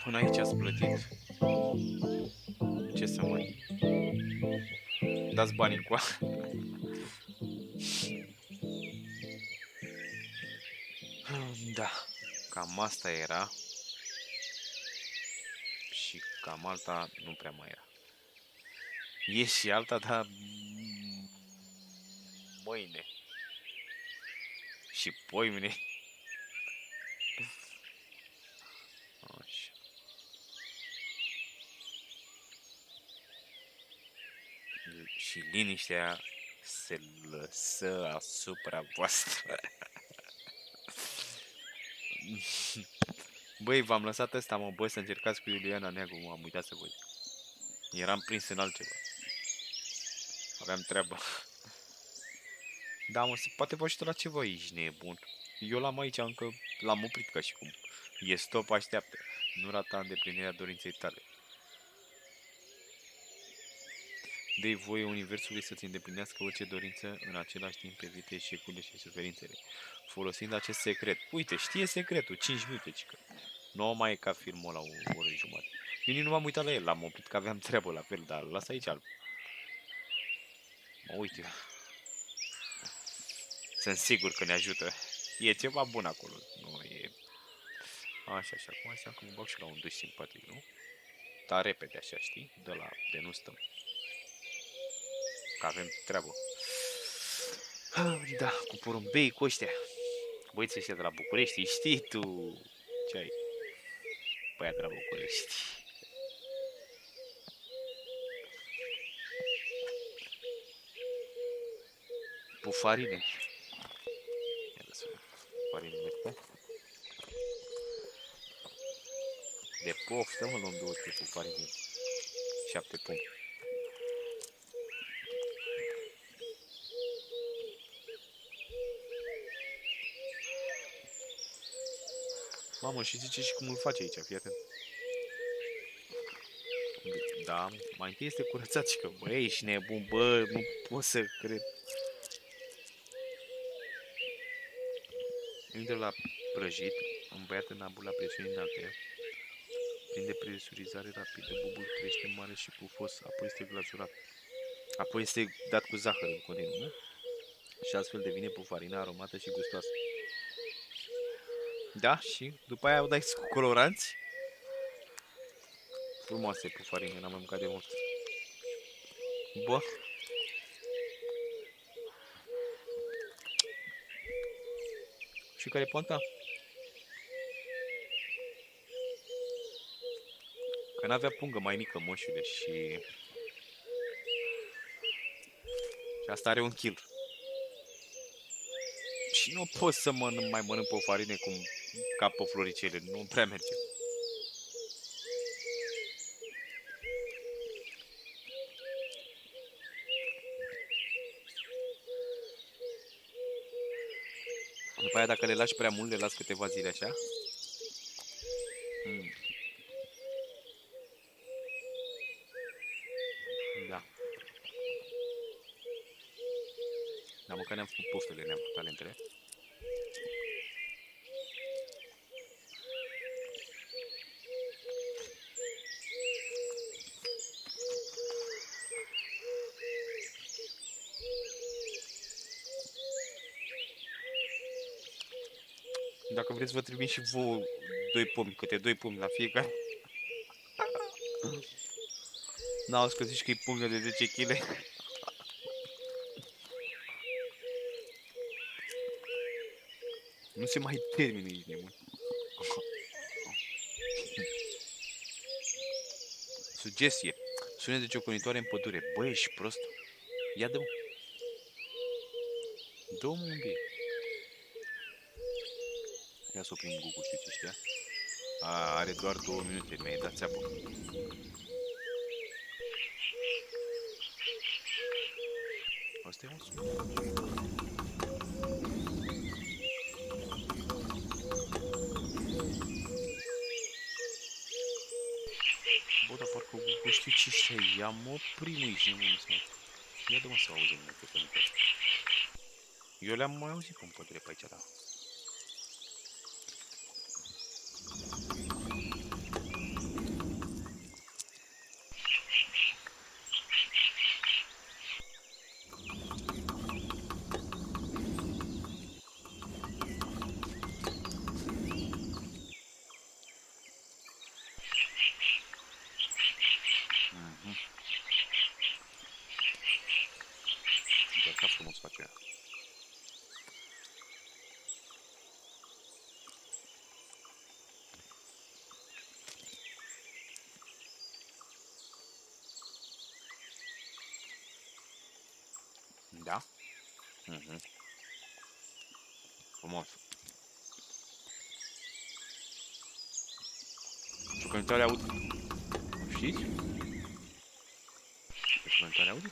Până aici ați plătit. Ce să mai... Dați banii încoa. Da, cam asta era. Și cam alta nu prea mai era. E și alta, dar mâine. Și poimine. Așa. Și liniștea se lăsă asupra voastră. Băi, v-am lăsat ăsta, mă, băi, să încercați cu Iuliana Neagu, m-am uitat să voi. Eram prins în altceva. Aveam treabă. Da, mă, poate vă ajută la ceva aici, nebun. Eu l-am aici, încă l-am oprit ca și cum. E stop, așteaptă. Nu rata îndeplinirea dorinței tale. Dă-i voie universului să-ți îndeplinească orice dorință, în același timp evite eșecurile și suferințele. Folosind acest secret. Uite, știe secretul, 5 minute, cică. Nu mai e ca filmul la o oră jumătate. Eu nici nu m-am uitat la el, l-am oprit că aveam treabă la fel, dar las aici. Mă uit eu. Sunt sigur că ne ajută. E ceva bun acolo. Nu e... Așa, și acum înseamnă că mă bag și la un duș simpatic, nu? Dar repede așa, știi? De nu stăm. Că avem treabă. Da, cu porumbei, cu ăștia. Băieții ăștia de la București, știi tu ce ai? Băiat de la București. Pufarine. Ia să vedem. Pufarine de poftă, mă, luăm 2-3 pufarine. 7 puncte. Mamă, și zice și cum îl face aici, fii atent. Da, mai întâi este curățat și că, bă, ești nebun, bă, nu pot să cred. Intră la prăjit, un băiat înabur la presiuni înalte, prinde presurizare rapidă, bubul crește mare și pufos, apoi este glazurat. Apoi este dat cu zahăr în continuu, nu? Și astfel devine pufarină aromată și gustoasă. Da, și după aia o dai cu coloranți. Frumoasă e pufarină, n-am mai mâncat de mult. Bă. Și care e poanta? Că n-avea pungă mai mică, moșule, și asta are 1 kg. Și nu pot să mai mănânc pufarine cum ca pe floricele, nu prea merge. După aia, dacă le lași prea mult, le las câteva zile așa. Da. Dar măcar ne-am făcut poftele, ne-am făcut talentele. Dacă vreți, vă trimit și vouă 2 pomi, câte 2 pomi la fiecare. N-auzi că zici că e pungă de 10 kg. Nu se mai termină, ești nebun. Sugestie. Sunet de cioconitoare în pădure. Bă, ești prost? Ia dă-mă. Dă-mă un pic. Ia să oprim Google, știu ce știa. Are doar 2 minute, mi-ai dat țeapă. Asta e un. Bă, dar parcă Google știu ce știa. Ia-mă oprim aici, nu să mă. Ia dă-mă să auzim un pic. Eu le-am mai auzit pe pădure pe aici, da. Da? Frumos. Ciocănitoare audio. Știți? Ciocănitoare audio?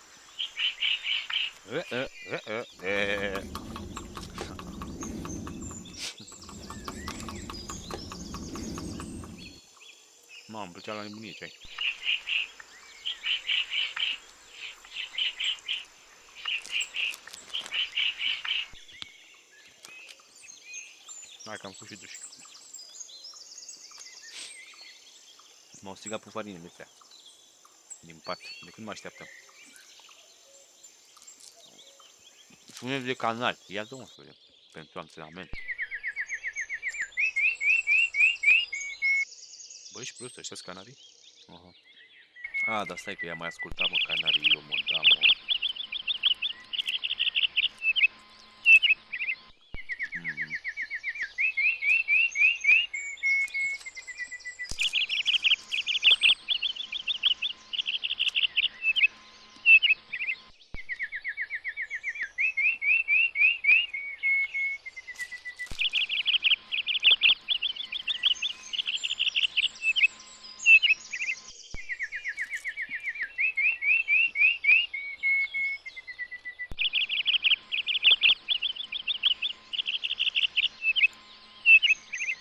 Mamă, îmi plăcea la nebunie ce ai. Hai că am făcut și duș. M-au strigat pufarinele astea. Din pat. De când mă așteaptă? Spuneți de canal. Ia 12 pentru antrenament. Băi, și prost, ăștia-s canarii? Aha. A, dar stai că i-am mai ascultat, mă, canarii, eu, mă, da, mă.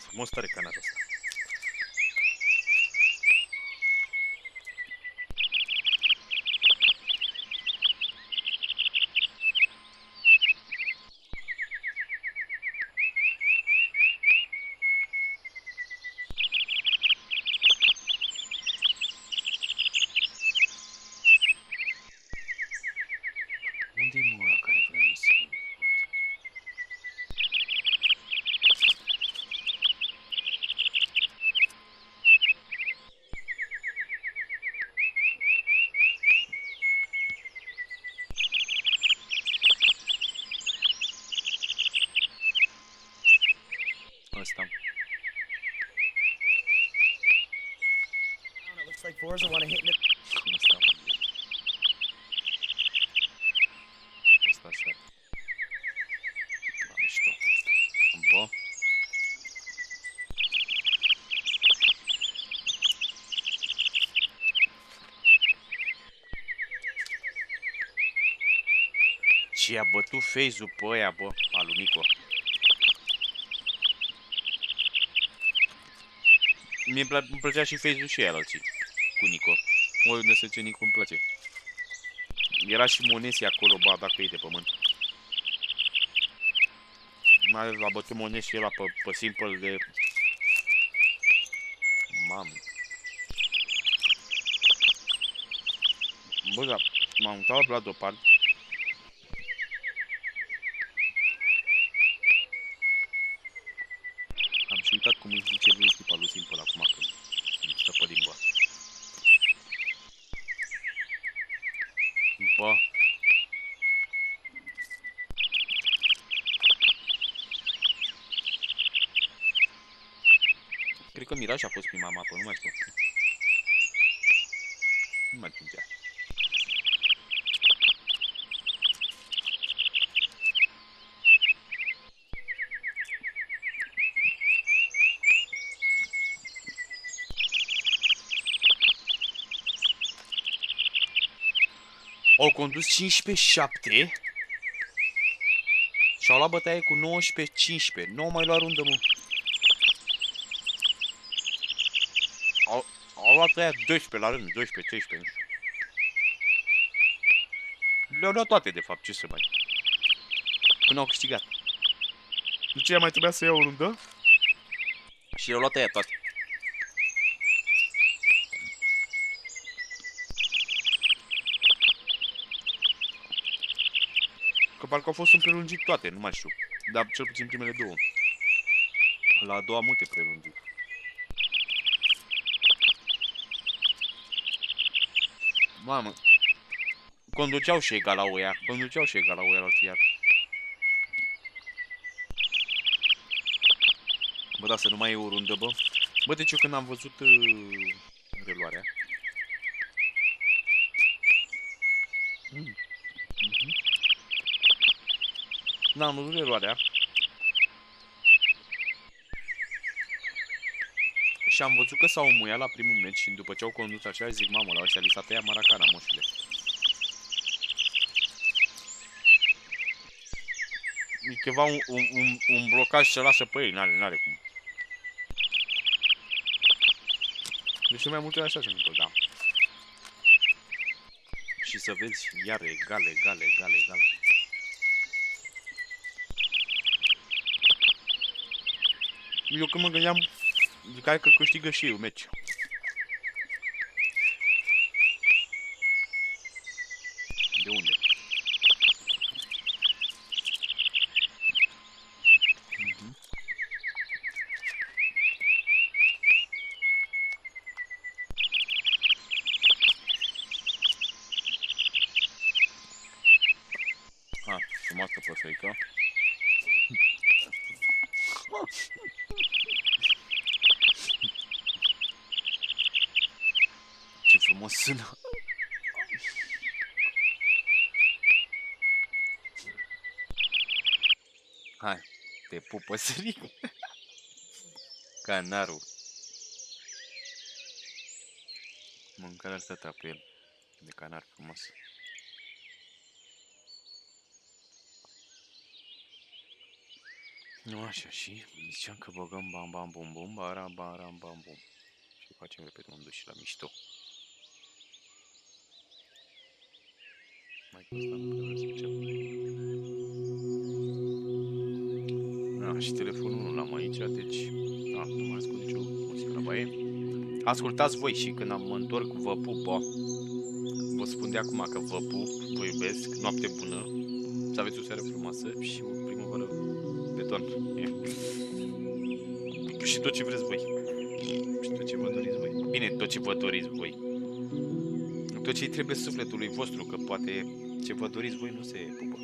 Frumos tare canalul ăsta. Unde-i mă ăla care vrea să se ăsta. It looks like Forza want to hit in it. Ăsta. Ăsta așa. La mișto. Bă. Ce i-a bătut face-ul pe ăia, bă, al lui Nico. Mie îmi plăcea și face-ul și alții cu Nico. Oriunde se ce Nico îmi place. Era și Monesi acolo, ba, dacă e de pământ. Mai ales l-a bătut Monesi ăla pe simple de... Mamă. Bă, dar m-am uitat la Vlad Opar. Am și uitat cum îi zice lui echipa lui Simple acum când îmi stă pe limba. Bă. Cred că Miraj a fost prima mapă, nu mai știu. Nu mai știu. Au condus 15-7 și au luat bătaie cu 19-15. Nu au mai luat rundă, mă. Au luat aia 12 la rând, 12-13, nu știu. Le-au luat toate, de fapt, ce să mai... Până au câștigat. De ce mai trebuia să iau o rundă? Și le-au luat aia toate. Că parcă au fost în prelungit toate, nu mai știu. Dar cel puțin primele două. La a doua multe prelungiri. Mamă. Conduceau și egal la oia. Conduceau și egal la oia la alții iar. Bă, da, să nu mai e o rundă, bă. Bă, deci eu când am văzut reluarea. N-am văzut reluarea. Și am văzut că s-au înmuiat la primul meci și după ce au condus așa, zic, mamă, la ăștia li s-a tăiat maracana, moșule. E ceva un blocaj să lasă pe ei, n-are cum. Deci mai multe așa se întâmplă, da. Și să vezi, iar egal. Eu când mă gândeam, zic, hai că câștigă și eu meci. De unde? Frumoasă păsărică. Ce frumos sună. Hai, te pup păsărică. Canarul. Mâncarea asta ta pe el. De canar frumos. Nu așa și ziceam că băgăm bam bam bum bum, baram baram bam bum. Și facem repede un duș la mișto. Mai cu asta nu prea vreau să zicem. Și telefonul nu l-am aici, deci nu mai ascult nicio muzică la baie. Ascultați voi și când mă întorc vă pup, vă spun de acum că vă pup, vă iubesc, noapte bună, să aveți o seară frumoasă și o primăvară de ton. Și tot ce vreți voi. Și tot ce vă doriți voi. Bine, tot ce vă doriți voi. Tot ce-i trebuie sufletului vostru, că poate ce vă doriți voi nu se pupă.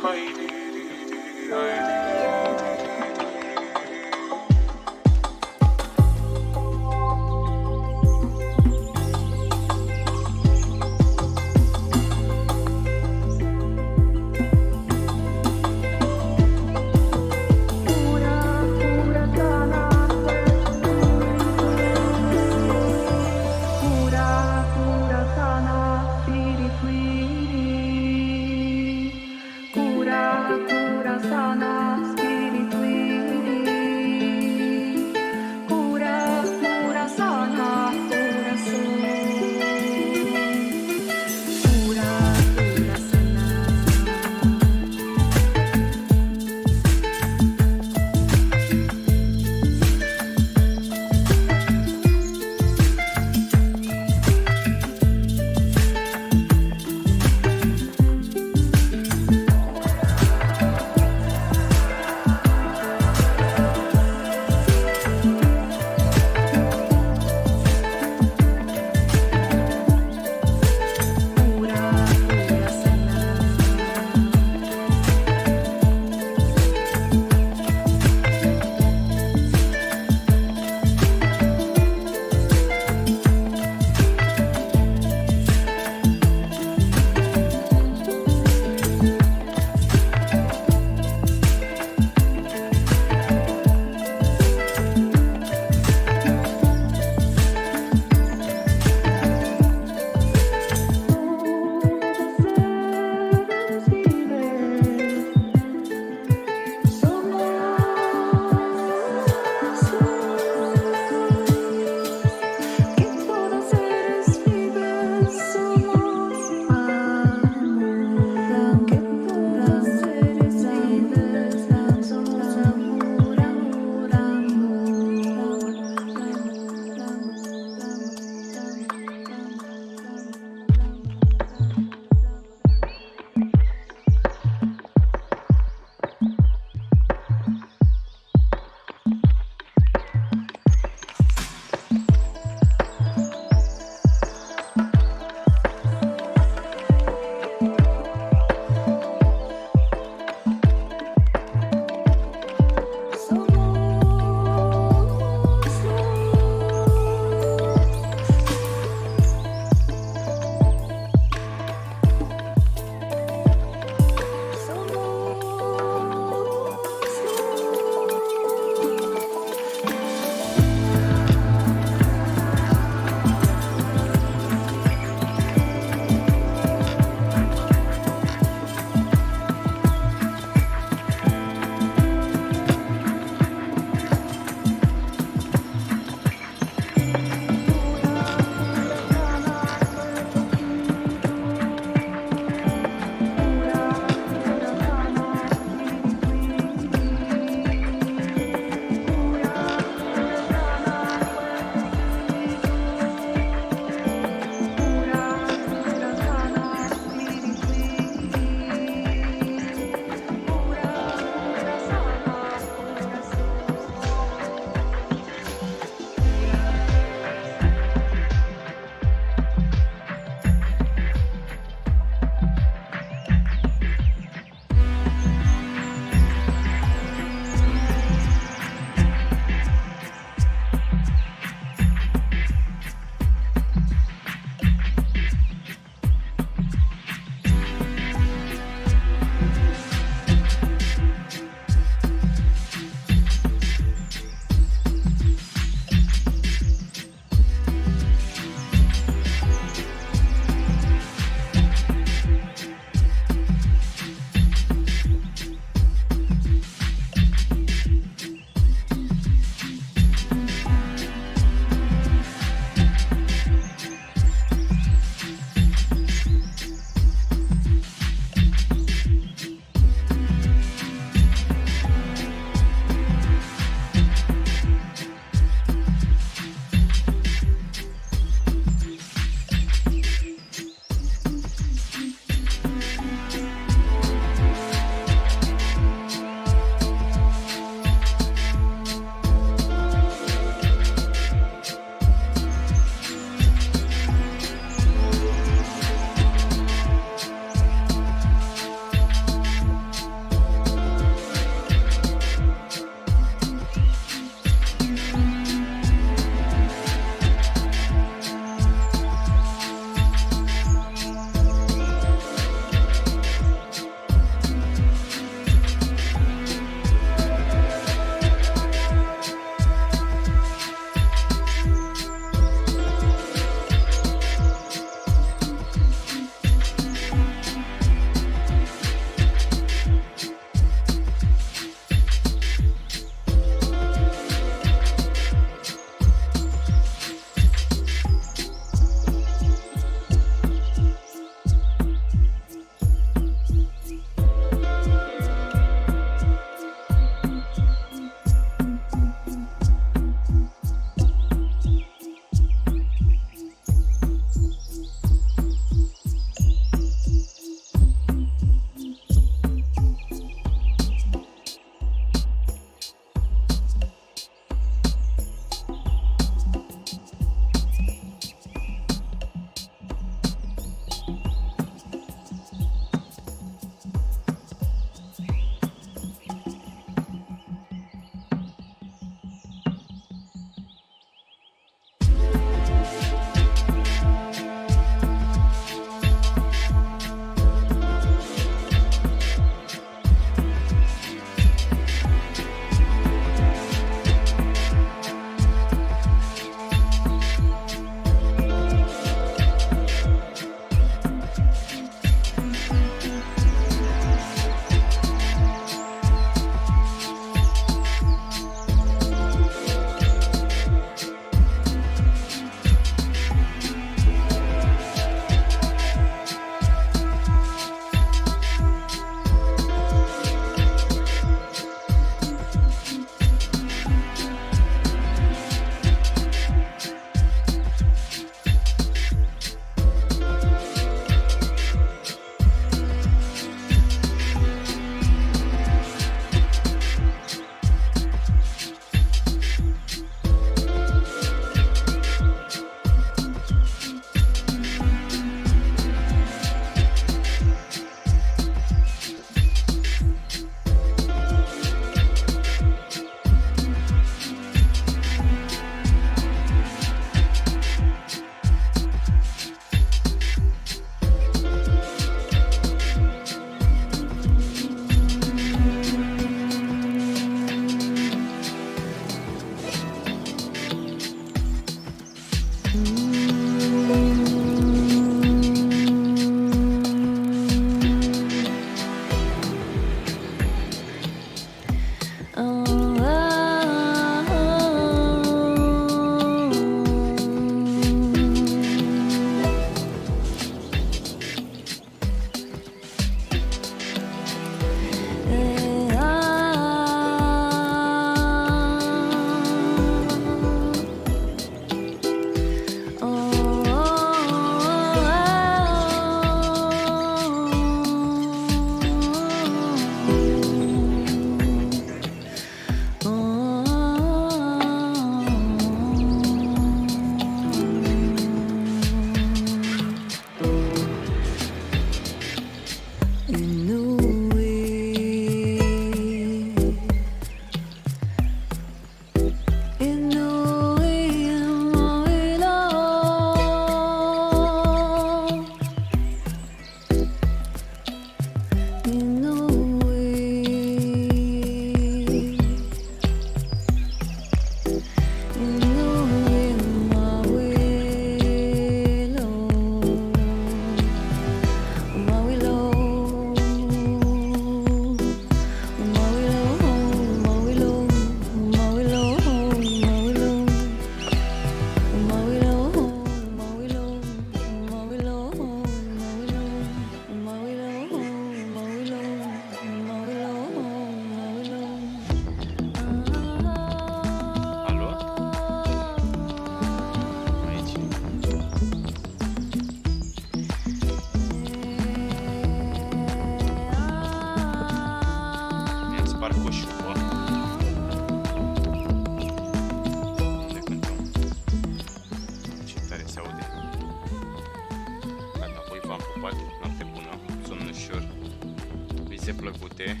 plăcute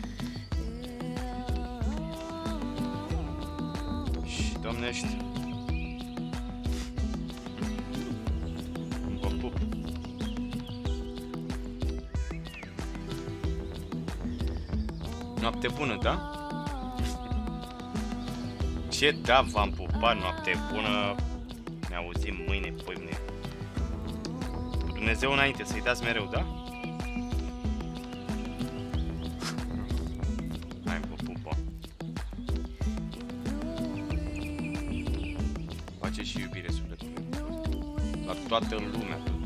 și domnești. Vă pup. Noapte bună, da? Ce da, v-am pupat, noapte bună. Ne auzim mâine, poimne. Cu Dumnezeu înainte, să-i dați mereu, da? Hai, vă pupă. Pace și iubire sufletului la toată lumea.